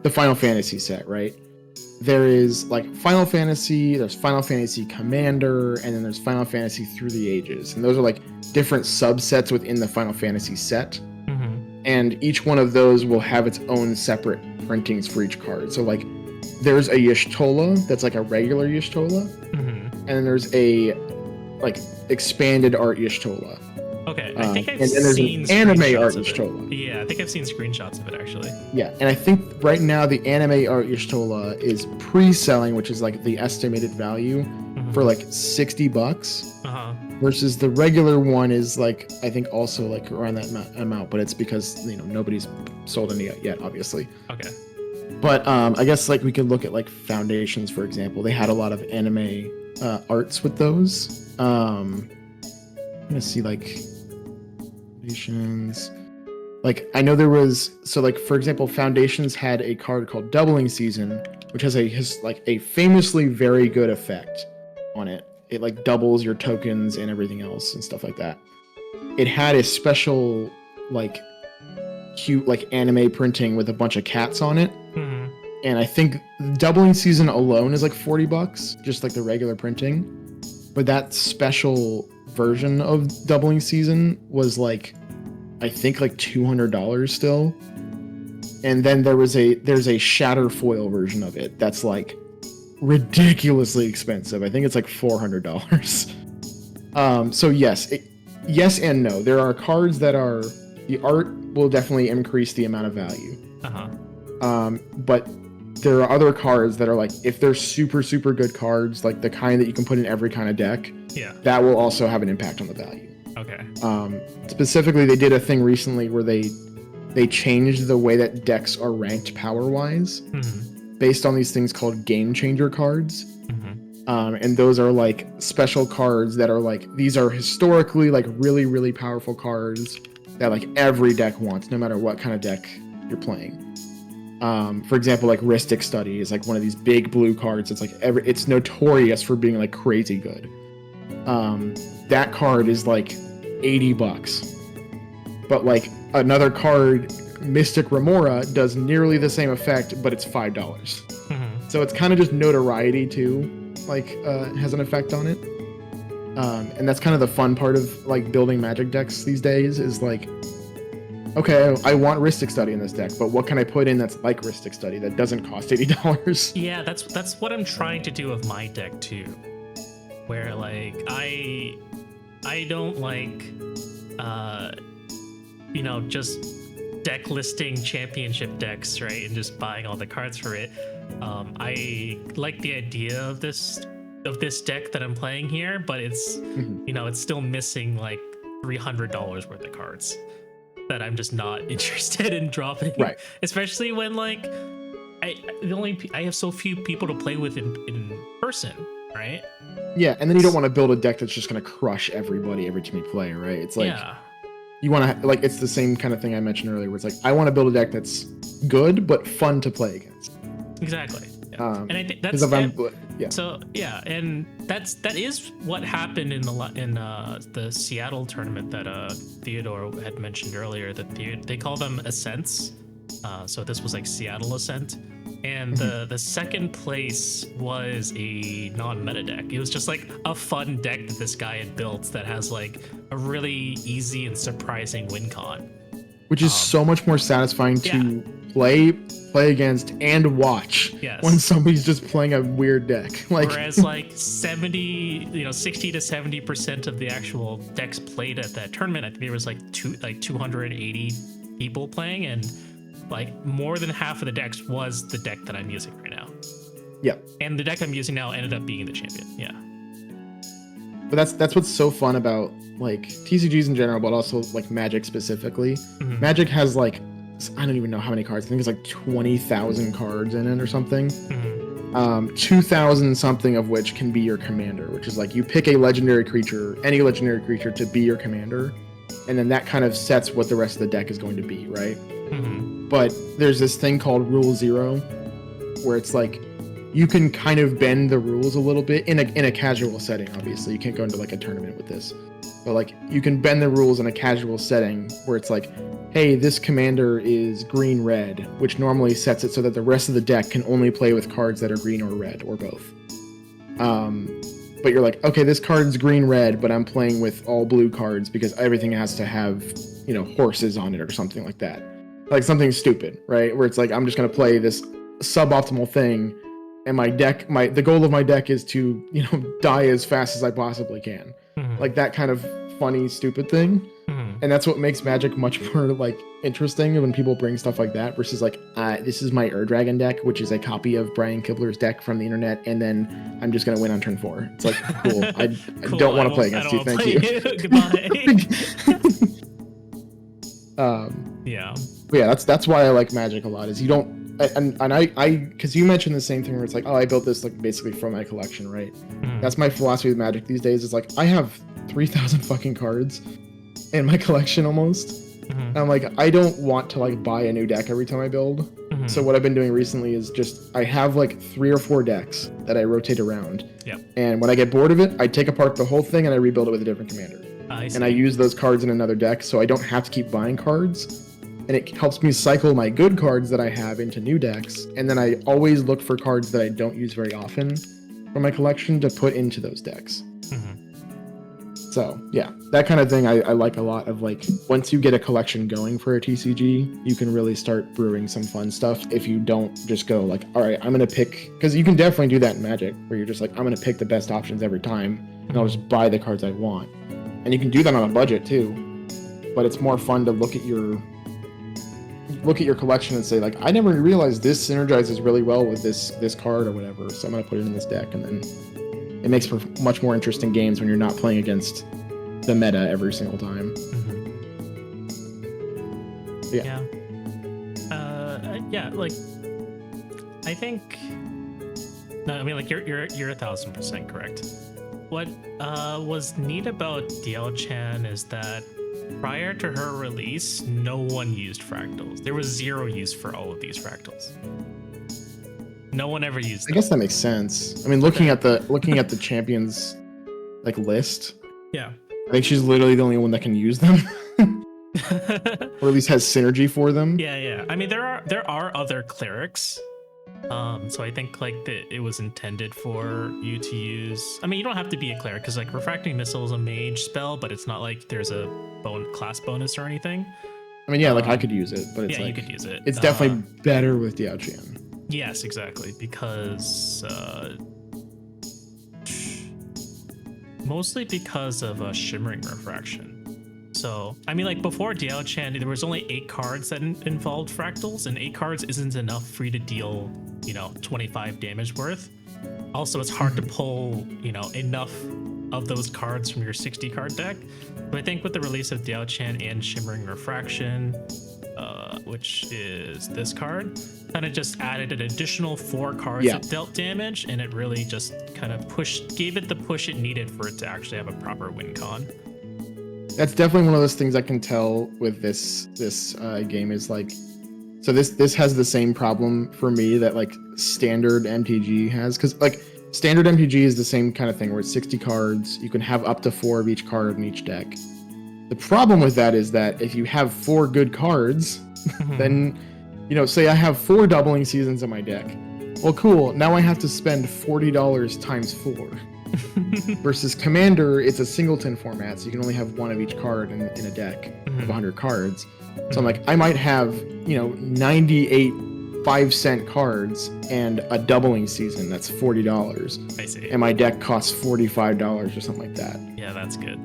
the Final Fantasy set, right? There is like Final Fantasy, there's Final Fantasy Commander, and then there's Final Fantasy Through the Ages, and those are like different subsets within the Final Fantasy set. And each one of those will have its own separate printings for each card. So like there's a Y'shtola that's like a regular Y'shtola, and then there's a like expanded art Y'shtola. Okay, I think I've and then there's seen an anime art screenshots of it. Y'shtola. Yeah, I think I've seen screenshots of it actually. Yeah, and I think right now the anime art Y'shtola is pre-selling, which is like the estimated value for like $60. Versus the regular one is like I think also like around that amount, but it's because nobody's sold any yet, obviously. Okay. But I guess like we could look at like Foundations, for example. They had a lot of anime arts with those. I'm gonna see like Foundations. Like I know there was like for example, Foundations had a card called Doubling Season, which has a famously very good effect on it. It like doubles your tokens and everything else and stuff like that. It had a special like cute like anime printing with a bunch of cats on it. And I think Doubling Season alone is like $40, just like the regular printing. But that special version of Doubling Season was like I think like $200 still. And then there's a shatter foil version of it that's like ridiculously expensive. I think it's like $400. So yes and no. There are cards that are the art will definitely increase the amount of value. But there are other cards that are like if they're super super good cards, like the kind that you can put in every kind of deck. Yeah. That will also have an impact on the value. Okay. Specifically, they did a thing recently where they they changed the way that decks are ranked power-wise based on these things called game changer cards. And those are like special cards that are like, these are historically like really, really powerful cards that like every deck wants, no matter what kind of deck you're playing. For example, like Rhystic Study is like one of these big blue cards. It's like it's notorious for being like crazy good. That card is like $80, but like another card, Mystic Remora, does nearly the same effect, but it's $5. So it's kind of just notoriety too, like has an effect on it. And that's kind of the fun part of like building Magic decks these days is like, okay, I want Rhystic Study in this deck, but what can I put in that's like Rhystic Study that doesn't cost $80? Yeah, that's what I'm trying to do with my deck too, where like I don't like just deck listing championship decks, right, and just buying all the cards for it. I like the idea of this deck that I'm playing here, but it's it's still missing like $300 worth of cards that I'm just not interested in dropping. Right. Especially when like I have so few people to play with in person, right? Yeah, and then you don't want to build a deck that's just going to crush everybody every time you play, right? It's like you want to like, it's the same kind of thing I mentioned earlier, where it's like I want to build a deck that's good but fun to play against. Exactly. Yeah. And I think that's and that is what happened in the Seattle tournament that Theodore had mentioned earlier. That they call them ascents. So this was like Seattle Ascent, and the second place was a non-meta deck. It was just like a fun deck that this guy had built that has like a really easy and surprising win con, which is so much more satisfying to play against and watch when somebody's just playing a weird deck. Like, whereas like 60 to 70% of the actual decks played at that tournament, I think there was like 280 people playing, and like more than half of the decks was the deck that I'm using right now. Yeah. And the deck I'm using now ended up being the champion. Yeah. But that's what's so fun about like TCGs in general, but also like Magic specifically. Magic has like, I don't even know how many cards. I think it's like 20,000 cards in it or something. 2,000 something of which can be your commander, which is like you pick a legendary creature, any legendary creature, to be your commander, and then that kind of sets what the rest of the deck is going to be, right? But there's this thing called Rule Zero, where it's like you can kind of bend the rules a little bit in a casual setting. Obviously, you can't go into like a tournament with this, but like you can bend the rules in a casual setting where it's like, hey, this commander is green-red, which normally sets it so that the rest of the deck can only play with cards that are green or red, or both. But you're like, okay, this card's green-red, but I'm playing with all blue cards because everything has to have, horses on it or something like that. Like something stupid, right? Where it's like, I'm just going to play this suboptimal thing, and the goal of my deck is to, die as fast as I possibly can. Like that kind of funny, stupid thing. And that's what makes Magic much more like interesting when people bring stuff like that versus like, this is my Dragon deck, which is a copy of Brian Kibler's deck from the internet, and then I'm just gonna win on turn 4. It's like, cool. I don't want to play against you. Thank you. Goodbye. But yeah, that's why I like Magic a lot. Is you don't, and I because you mentioned the same thing where it's like, oh, I built this like basically from my collection, right? That's my philosophy with Magic these days. Is like I have 3,000 fucking cards in my collection almost. And I'm like, I don't want to like buy a new deck every time I build. So what I've been doing recently is just I have like 3 or 4 decks that I rotate around. And when I get bored of it, I take apart the whole thing and I rebuild it with a different commander. And I use those cards in another deck, so I don't have to keep buying cards. And it helps me cycle my good cards that I have into new decks. And then I always look for cards that I don't use very often from my collection to put into those decks. So yeah, that kind of thing I like a lot of. Like once you get a collection going for a TCG, you can really start brewing some fun stuff if you don't just go like, all right, I'm going to pick, because you can definitely do that in Magic where you're just like, I'm going to pick the best options every time and I'll just buy the cards I want. And you can do that on a budget too, but it's more fun to look at your collection and say like, I never realized this synergizes really well with this card or whatever, so I'm going to put it in this deck. And then it makes for much more interesting games when you're not playing against the meta every single time. Yeah. yeah, like I think no, I mean like you're 1,000% correct. What was neat about Diao-chan is that prior to her release, no one used fractals. There was zero use for all of these fractals. No one ever used them. I guess that makes sense. I mean, looking at the champions like list, yeah, I think she's literally the only one that can use them. Or at least has synergy for them. Yeah. I mean, there are other clerics. So I think like it was intended for you to use. I mean, you don't have to be a cleric because like refracting missile is a mage spell, but it's not like there's a class bonus or anything. I mean, yeah, like I could use it, but it's yeah, like, you could use it. It's definitely better with Diao-chan. Yes, exactly, because mostly because of shimmering refraction. So, I mean, like before Diao-chan, there was only 8 cards that involved fractals, and 8 cards isn't enough for you to deal, 25 damage worth. Also, it's hard to pull, enough of those cards from your 60 card deck. But I think with the release of Diao-chan and Shimmering Refraction, which is this card, kind of just added an additional 4 cards that dealt damage, and it really just kind of gave it the push it needed for it to actually have a proper win con. That's definitely one of those things I can tell with this game is like, so this has the same problem for me that like standard MTG has, because like standard MTG is the same kind of thing where it's 60 cards, you can have up to 4 of each card in each deck. The problem with that is that if you have 4 good cards, then say I have 4 doubling seasons in my deck. Well, cool. Now I have to spend $40 times 4. Versus Commander, it's a singleton format, so you can only have 1 of each card in a deck of 100 cards. So I'm like, I might have 98 5-cent cards and a doubling season that's $40. I see. And my deck costs $45 or something like that. Yeah, that's good.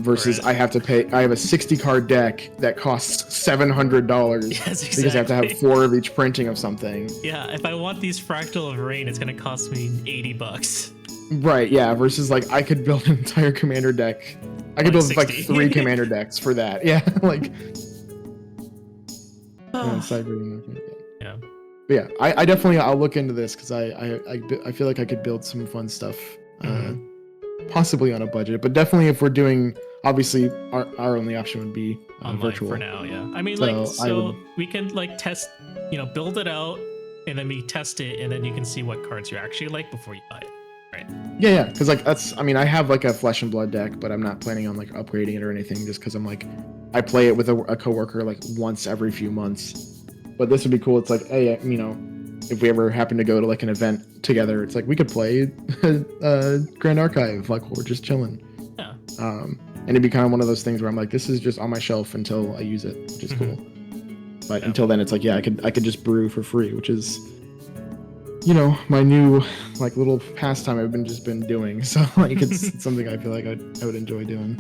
Versus I have a 60 card deck that costs $700. Yes, exactly. Because I have to have 4 of each printing of something. Yeah, if I want these Fractal of Rain, it's gonna cost me $80. Right, yeah, versus like I could build an entire commander deck. I could build like 3 commander decks for that. Yeah, like yeah. But yeah, I definitely I'll look into this because I feel like I could build some fun stuff, possibly on a budget, but definitely if we're doing, obviously our only option would be virtual for now. Yeah, I mean, we can like test, build it out, and then we test it, and then you can see what cards you actually like before you buy it. Right. Yeah, because like I have like a Flesh and Blood deck, but I'm not planning on like upgrading it or anything, just because I'm like, I play it with a coworker like once every few months. But this would be cool. It's like, hey, if we ever happen to go to like an event together, it's like we could play Grand Archive, like we're just chilling. Yeah. And it'd be kind of one of those things where I'm like, this is just on my shelf until I use it, which is cool. But until then, it's like, yeah, I could just brew for free, which is, my new like little pastime I've just been doing. So like it's something I feel like I would enjoy doing.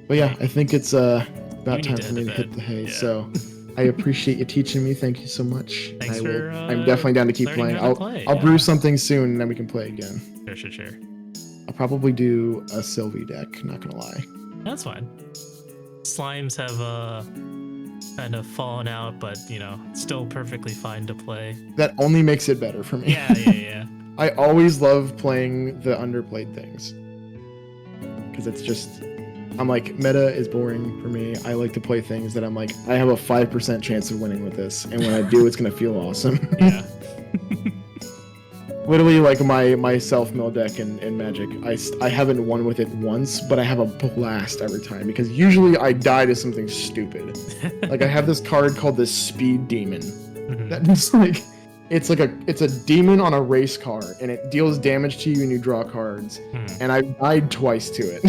But yeah, I think it's about time for me to hit the hay. Yeah. So I appreciate you teaching me. Thank you so much. Thanks I'm definitely down to keep playing. I'll brew something soon and then we can play again. Sure. I'll probably do a Sylvie deck, not gonna lie. That's fine. Slimes have kind of fallen out, but still perfectly fine to play. That only makes it better for me. Yeah. I always love playing the underplayed things because it's just, I'm like, meta is boring for me. I like to play things that I'm like, I have a 5% chance of winning with this, and when I do, it's gonna feel awesome. Yeah. Literally, like my self-mill deck in Magic, I haven't won with it once, but I have a blast every time because usually I die to something stupid. Like I have this card called the Speed Demon. That's like, it's a demon on a race car, and it deals damage to you and you draw cards. And I died twice to it.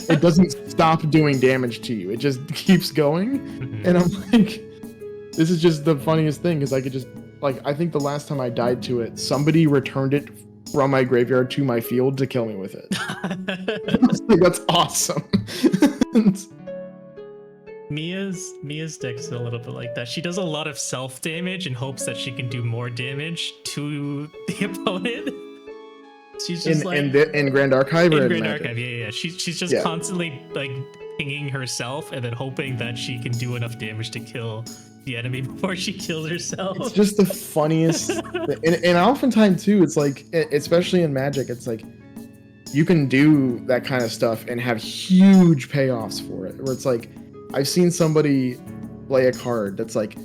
It doesn't stop doing damage to you. It just keeps going, and I'm like, this is just the funniest thing because I could just. Like, I think the last time I died to it, somebody returned it from my graveyard to my field to kill me with it. Like, that's awesome. Mia's deck is a little bit like that. She does a lot of self damage in hopes that she can do more damage to the opponent. She's just in Grand Archive or in Grand Archive, yeah. She's just constantly like pinging herself and then hoping that she can do enough damage to kill the enemy before she kills herself. It's just the funniest. And oftentimes too, it's like, especially in Magic, it's like you can do that kind of stuff and have huge payoffs for it. Where it's like, I've seen somebody play a card that's like,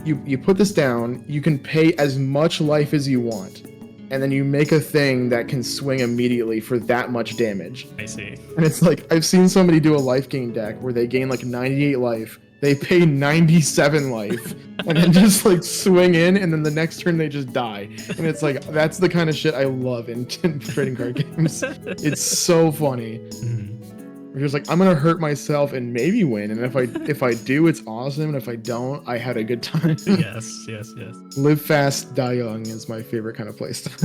you put this down, you can pay as much life as you want, and then you make a thing that can swing immediately for that much damage. I see. And it's like, I've seen somebody do a life gain deck where they gain like 98 life, they pay 97 life, and then just like swing in, and then the next turn they just die. And it's like, that's the kind of shit I love in trading card games. It's so funny. You're just like, I'm gonna hurt myself and maybe win, and if I do, it's awesome, and if I don't, I had a good time. Yes. Live fast, die young is my favorite kind of playstyle.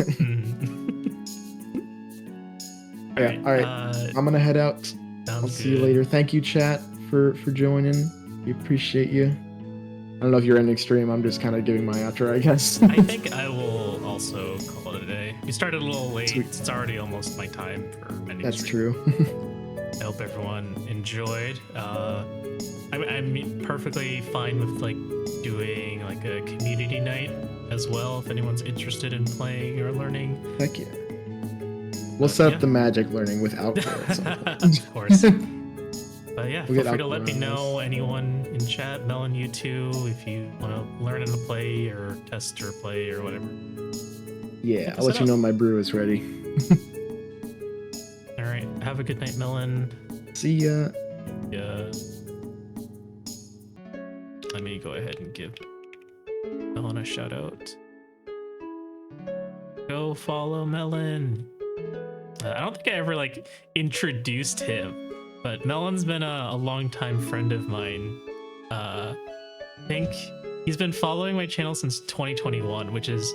Yeah. All right. I'm gonna head out. I'll see you later. Thank you, chat, for joining. We appreciate you. I don't know if you're ending stream. I'm just kind of giving my outro, I guess. I think I will also call it a day. We started a little late. Sweet. It's already almost my time for ending. That's stream. True. I hope everyone enjoyed. I'm perfectly fine with like doing like a community night as well if anyone's interested in playing or learning. Heck yeah. We'll set up the Magic learning without cards. Of course. But yeah, we'll feel free to let me know, anyone in chat, Melon, you too, if you want to learn how to play or test or play or whatever. Yeah, I'll let you know my brew is ready. All right, have a good night, Melon. See ya. Yeah. Let me go ahead and give Melon a shout out. Go follow Melon. I don't think I ever like introduced him. But Melon's been a longtime friend of mine. I think he's been following my channel since 2021, which is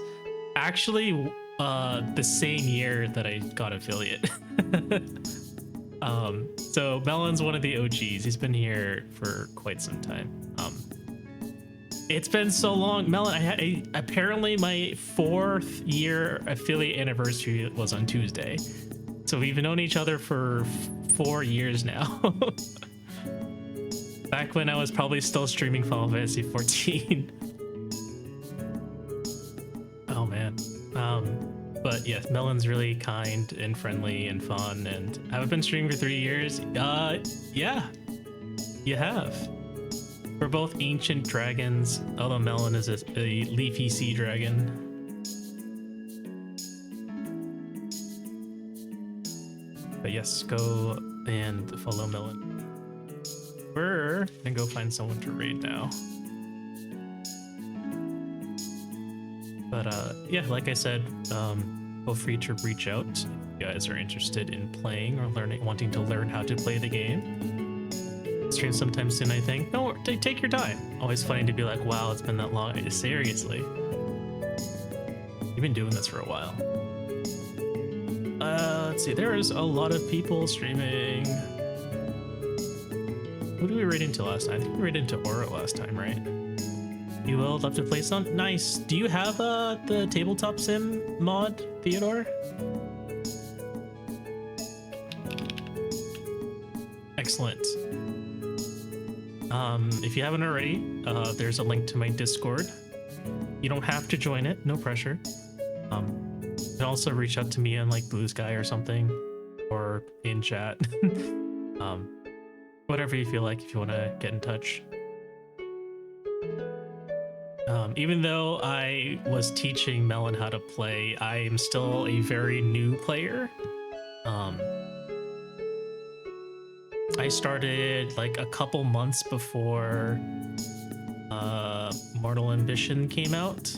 actually the same year that I got affiliate. So Melon's one of the OGs. He's been here for quite some time. It's been so long. Melon, apparently my 4th year affiliate anniversary was on Tuesday. So we've known each other for 4 years now. Back when I was probably still streaming Final Fantasy 14. Oh man. But yes, Melon's really kind and friendly and fun, and have I been streaming for 3 years? Yeah, you have. We're both ancient dragons, although Melon is a leafy sea dragon. But yes, go and follow Melon. We're gonna go find someone to raid now. But yeah, like I said, feel free to reach out if you guys are interested in playing or wanting to learn how to play the game. Stream sometime soon, I think. No, take your time. Always funny to be like, wow, it's been that long. Seriously. You've been doing this for a while. Let's see, there's a lot of people streaming. Who did we raid into last time? I think we raided into Aura last time, right? You will love to play some? Nice. Do you have the tabletop sim mod, Theodore? Excellent. If you haven't already, there's a link to my Discord. You don't have to join it, no pressure. You can also reach out to me on like Blue Sky or something, or in chat. Whatever you feel like if you want to get in touch. Even though I was teaching Melon how to play, I am still a very new player. I started like a couple months before Mortal Ambition came out,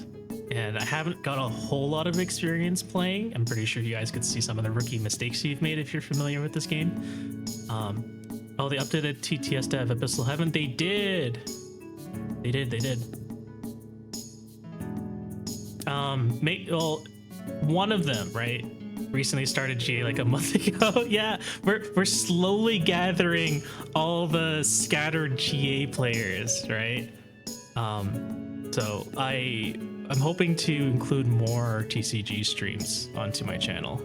and I haven't got a whole lot of experience playing. I'm pretty sure you guys could see some of the rookie mistakes you've made if you're familiar with this game. Oh, they updated TTS Dev Abyssal Heaven. They did. One of them, right, recently started GA like a month ago. Yeah, we're slowly gathering all the scattered GA players, right? So I'm hoping to include more TCG streams onto my channel.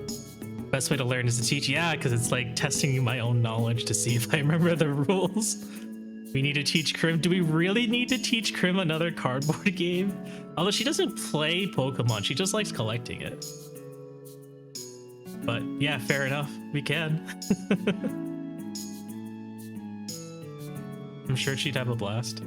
Best way to learn is to teach. Yeah, because it's like testing my own knowledge to see if I remember the rules. We need to teach Krim. Do we really need to teach Krim another cardboard game? Although she doesn't play Pokemon, she just likes collecting it. But yeah, fair enough. We can. I'm sure she'd have a blast.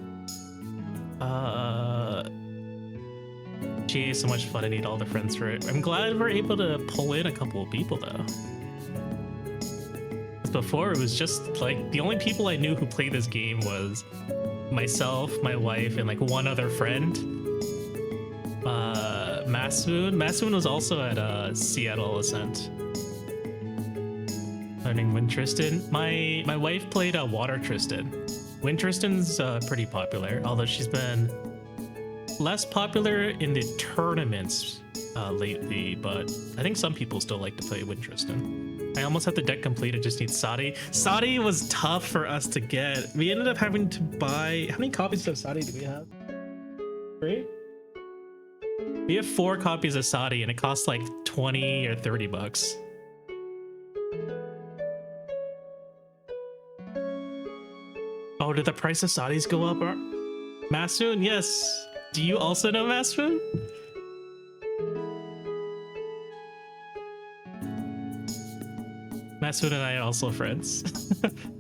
GA is so much fun. I need all the friends for it. I'm glad we're able to pull in a couple of people though. Before it was just like the only people I knew who played this game was myself, my wife, and like one other friend. Massmoon was also at Seattle Ascent. Learning Wind Tristan. My wife played Water Tristan. Wind Tristan's pretty popular, although she's been less popular in the tournaments lately, but I think some people still like to play Wind Tristan. I almost have the deck complete, I just need Sadi. Sadi was tough for us to get. We ended up having to buy... How many copies of Sadi do we have? 3? We have 4 copies of Sadi and it costs like 20 or 30 bucks. Oh, did the price of Sadis go up? Masoon, yes. Do you also know Masoon? Masoon and I are also friends.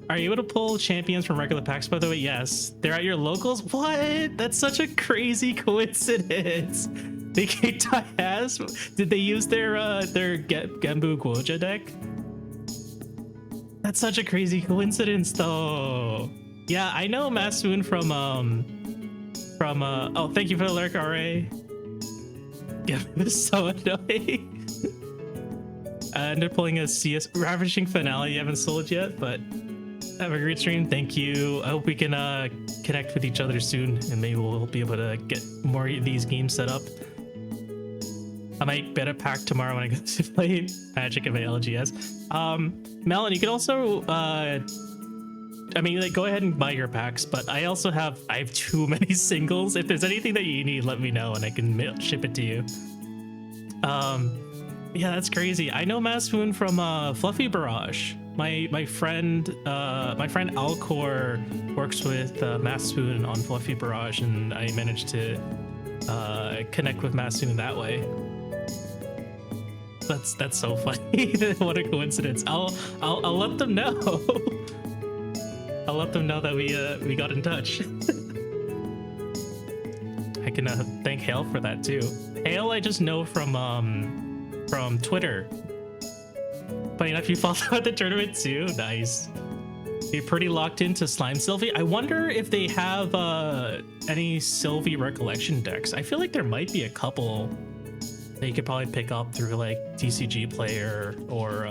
Are you able to pull champions from regular packs, by the way? Yes. They're at your locals? What? That's such a crazy coincidence. They has? Did they use their Genbu Guoja deck? That's such a crazy coincidence though. Yeah, I know Masoon from oh, thank you for the lurk, RA. Genbu is so annoying. I ended up pulling a CS Ravishing Finale. You haven't sold yet, but have a great stream. Thank you. I hope we can connect with each other soon, and maybe we'll be able to get more of these games set up. I might bet a pack tomorrow when I go to play Magic at my LGS. Melon, you can also, I mean, like, go ahead and buy your packs, but I have too many singles. If there's anything that you need, let me know and I can ship it to you. Yeah, that's crazy. I know Masoon from Fluffy Barrage. My friend Alcor works with Masoon on Fluffy Barrage, and I managed to connect with Masoon that way. That's so funny. What a coincidence. I'll let them know. I'll let them know that we got in touch. I can thank Hale for that too. Hale I just know from Twitter. Funny enough, you follow the tournament too. Nice. You're pretty locked into Slime Sylvie. I wonder if they have any Sylvie Recollection decks. I feel like there might be a couple that you could probably pick up through like TCG Player or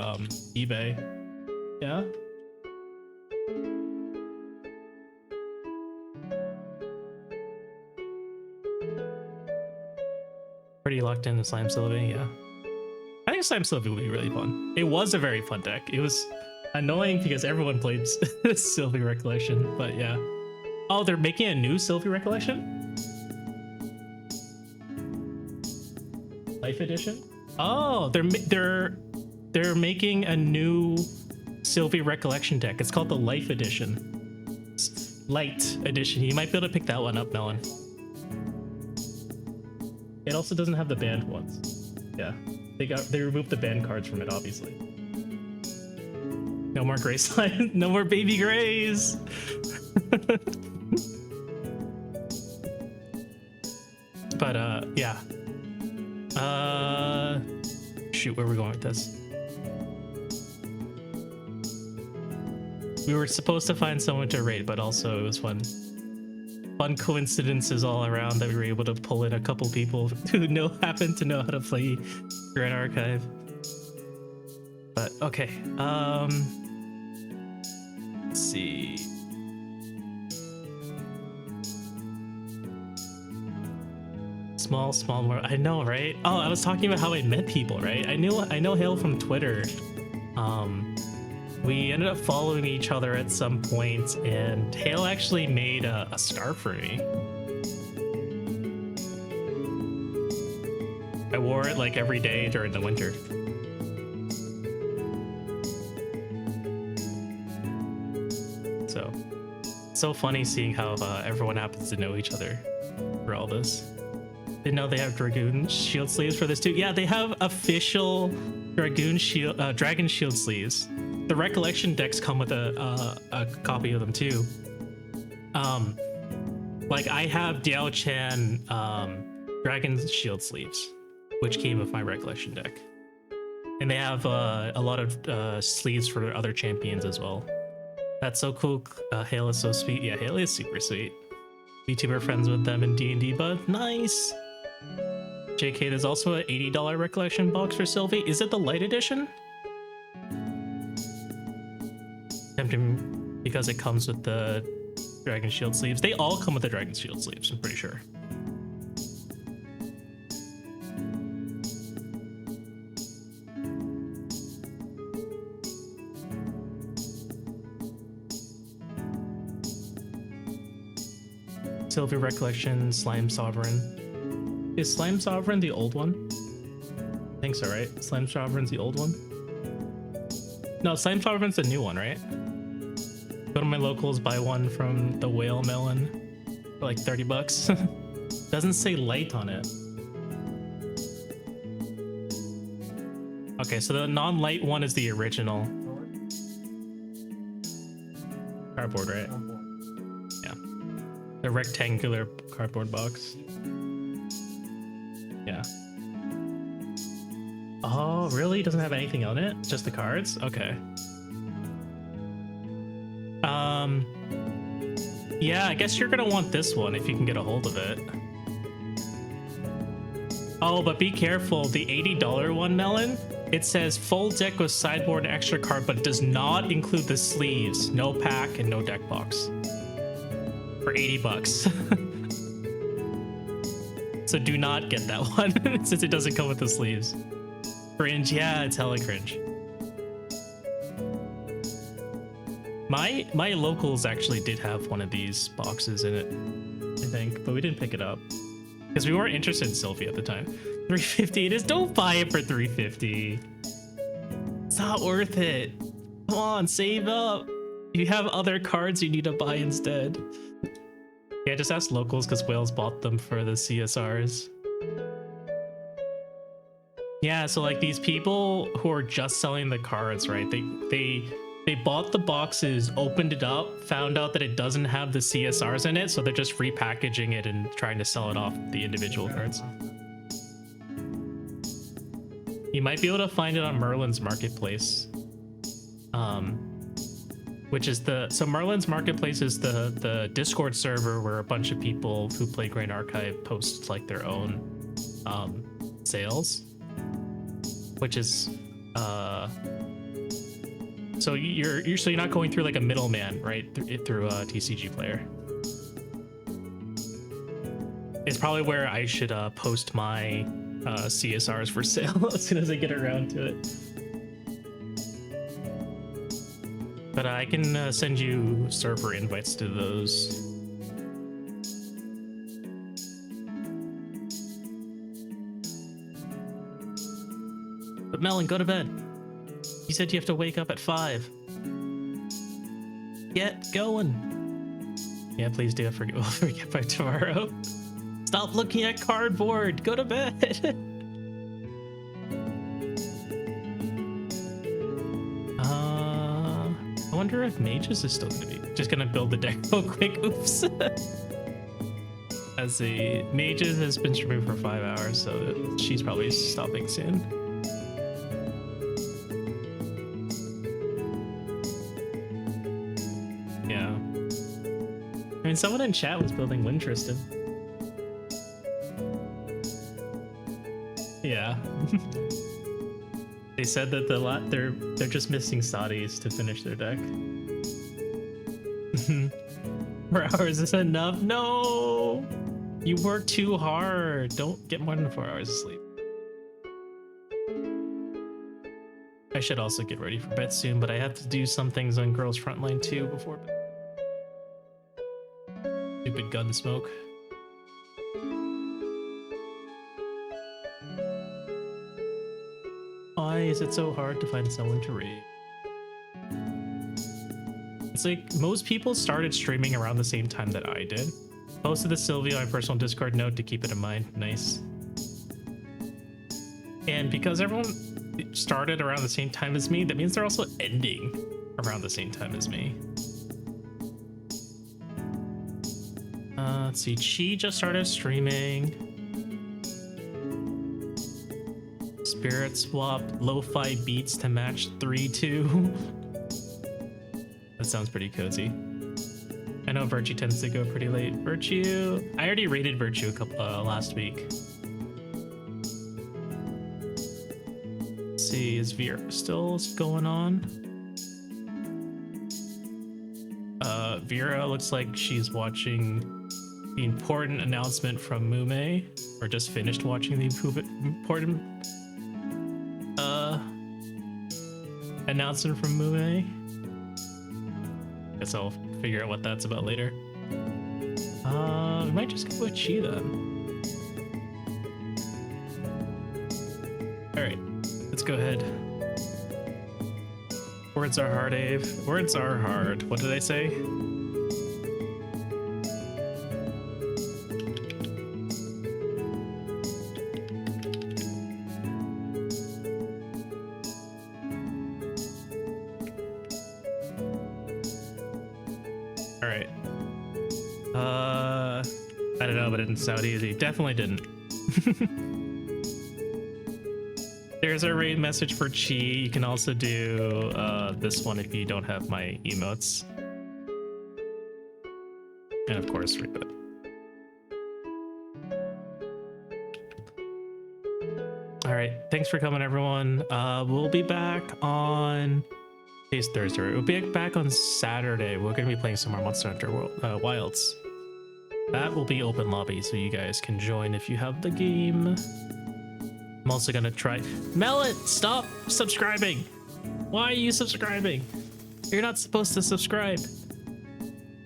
eBay. Yeah. Pretty locked into Slime Sylvie, yeah. I think Slime Sylvie would be really fun. It was a very fun deck. It was annoying because everyone played Sylvie Recollection, but yeah. Oh, they're making a new Sylvie Recollection? Life Edition? Oh, they're making a new Sylvie Recollection deck. It's called the Life Edition. Light Edition. You might be able to pick that one up, Melon. It also doesn't have the banned ones. Yeah. They removed the banned cards from it, obviously. No more gray slime. No more baby grays. But yeah. Shoot, where are we going with this? We were supposed to find someone to raid, but also it was fun coincidences all around that we were able to pull in a couple people who happen to know how to play Grand Archive. But okay, let's see. Small world. I know, right? Oh, I was talking about how I met people, right? I know Hale from Twitter. We ended up following each other at some point, and Hale actually made a scarf for me. I wore it like every day during the winter. So funny seeing how everyone happens to know each other for all this. Didn't know they have Dragoon shield sleeves for this too. Yeah, they have official Dragoon shield, Dragon shield sleeves. The Recollection decks come with a copy of them too. Like I have Diao Chan Dragon shield sleeves, which came with my Recollection deck, and they have a lot of sleeves for other champions as well. That's so cool. Hale is so sweet. Yeah, Hale is super sweet. VTuber friends with them in D&D, but nice. JK, there's also an $80 Recollection box for Sylvie. Is it the light edition? Tempting because it comes with the Dragon Shield sleeves. They all come with the Dragon Shield sleeves, I'm pretty sure. Sylvie Recollection, Slime Sovereign. Is Slime Sovereign the old one? I think so, right? Slime Sovereign's the old one? No, Slime Sovereign's the new one, right? Go to my locals, buy one from the Whale Melon for like 30 bucks. Doesn't say light on it. Okay, so the non-light one is the original. Cardboard, right? Yeah. The rectangular cardboard box. Yeah. Oh, really? Doesn't have anything on it? Just the cards? Okay. Yeah, I guess you're gonna want this one if you can get a hold of it. Oh, but be careful. The $80 one, Melon, it says full deck with sideboard and extra card, but it does not include the sleeves. No pack and no deck box. For 80 bucks. So do not get that one since it doesn't come with the sleeves. Cringe, yeah, it's hella cringe. My locals actually did have one of these boxes in it, I think, but we didn't pick it up because we weren't interested in Sylvie at the time. 350 it is. Don't buy it for 350. It's not worth it. Come on, save up. You have other cards you need to buy instead. Yeah, just ask locals because Wales bought them for the CSRs. Yeah, so like these people who are just selling the cards, right? They bought the boxes, opened it up, found out that it doesn't have the CSRs in it, so they're just repackaging it and trying to sell it off the individual cards. You might be able to find it on Merlin's Marketplace. Which is so Merlin's Marketplace is the Discord server where a bunch of people who play Grand Archive post like their own sales, which is so you're not going through like a middleman, right? Through a TCG player. It's probably where I should post my CSRs for sale as soon as I get around to it. But I can send you server invites to those. But Melon, go to bed. You said you have to wake up at 5. Get going. Yeah, please do. We'll forget by tomorrow. Stop looking at cardboard. Go to bed. I wonder if Mages is still gonna be just gonna build the deck real quick. Oops. As the Mages has been streaming for 5 hours, so she's probably stopping soon. Yeah. I mean, someone in chat was building Wind Tristan. Yeah. They said that they're just missing Sadis to finish their deck. 4 hours is enough. No, you work too hard. Don't get more than 4 hours of sleep. I should also get ready for bed soon, but I have to do some things on Girls Frontline too before bed. Stupid gun smoke. Why is it so hard to find someone to raid? it's like most people started streaming around the same time that I did. Posted the Sylvia on my personal Discord note to keep it in mind. Nice. And because everyone started around the same time as me, that means they're also ending around the same time as me. Let's see, Chi just started streaming. Spirit swapped lo-fi beats to match 3-2. That sounds pretty cozy. I know Virtue tends to go pretty late. Virtue, I already rated Virtue a couple last week. Let's see, is Vera still going on? Vera looks like she's watching the important announcement from Mume, or just finished watching the important announcement from Mume. Guess I'll figure out what that's about later. We might just go with Chi then. Alright, let's go ahead. Words are hard, Ave. Words are hard. What did I say? Alright. I don't know, but it didn't sound easy. Definitely didn't. There's a raid message for Chi. You can also do this one if you don't have my emotes. And of course, reboot. Alright, thanks for coming, everyone. We'll be back on... Today's Thursday. We'll be back on Saturday. We're going to be playing some more Monster Hunter Wilds. That will be open lobby, so you guys can join if you have the game. I'm also going to try... Melon, stop subscribing! Why are you subscribing? You're not supposed to subscribe.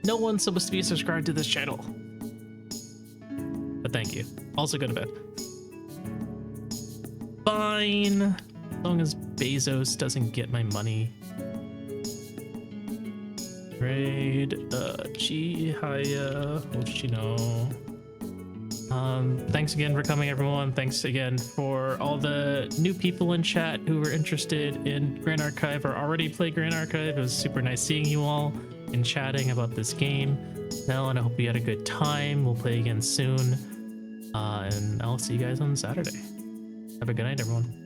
No one's supposed to be subscribed to this channel. But thank you. Also go to bed. Fine. As long as Bezos doesn't get my money. Raid, Chi, Haya, Hoshino. Thanks again for coming, everyone. Thanks again for all the new people in chat who were interested in Grand Archive or already play Grand Archive. It was super nice seeing you all and chatting about this game. Mel, and I hope you had a good time. We'll play again soon. And I'll see you guys on Saturday. Have a good night, everyone.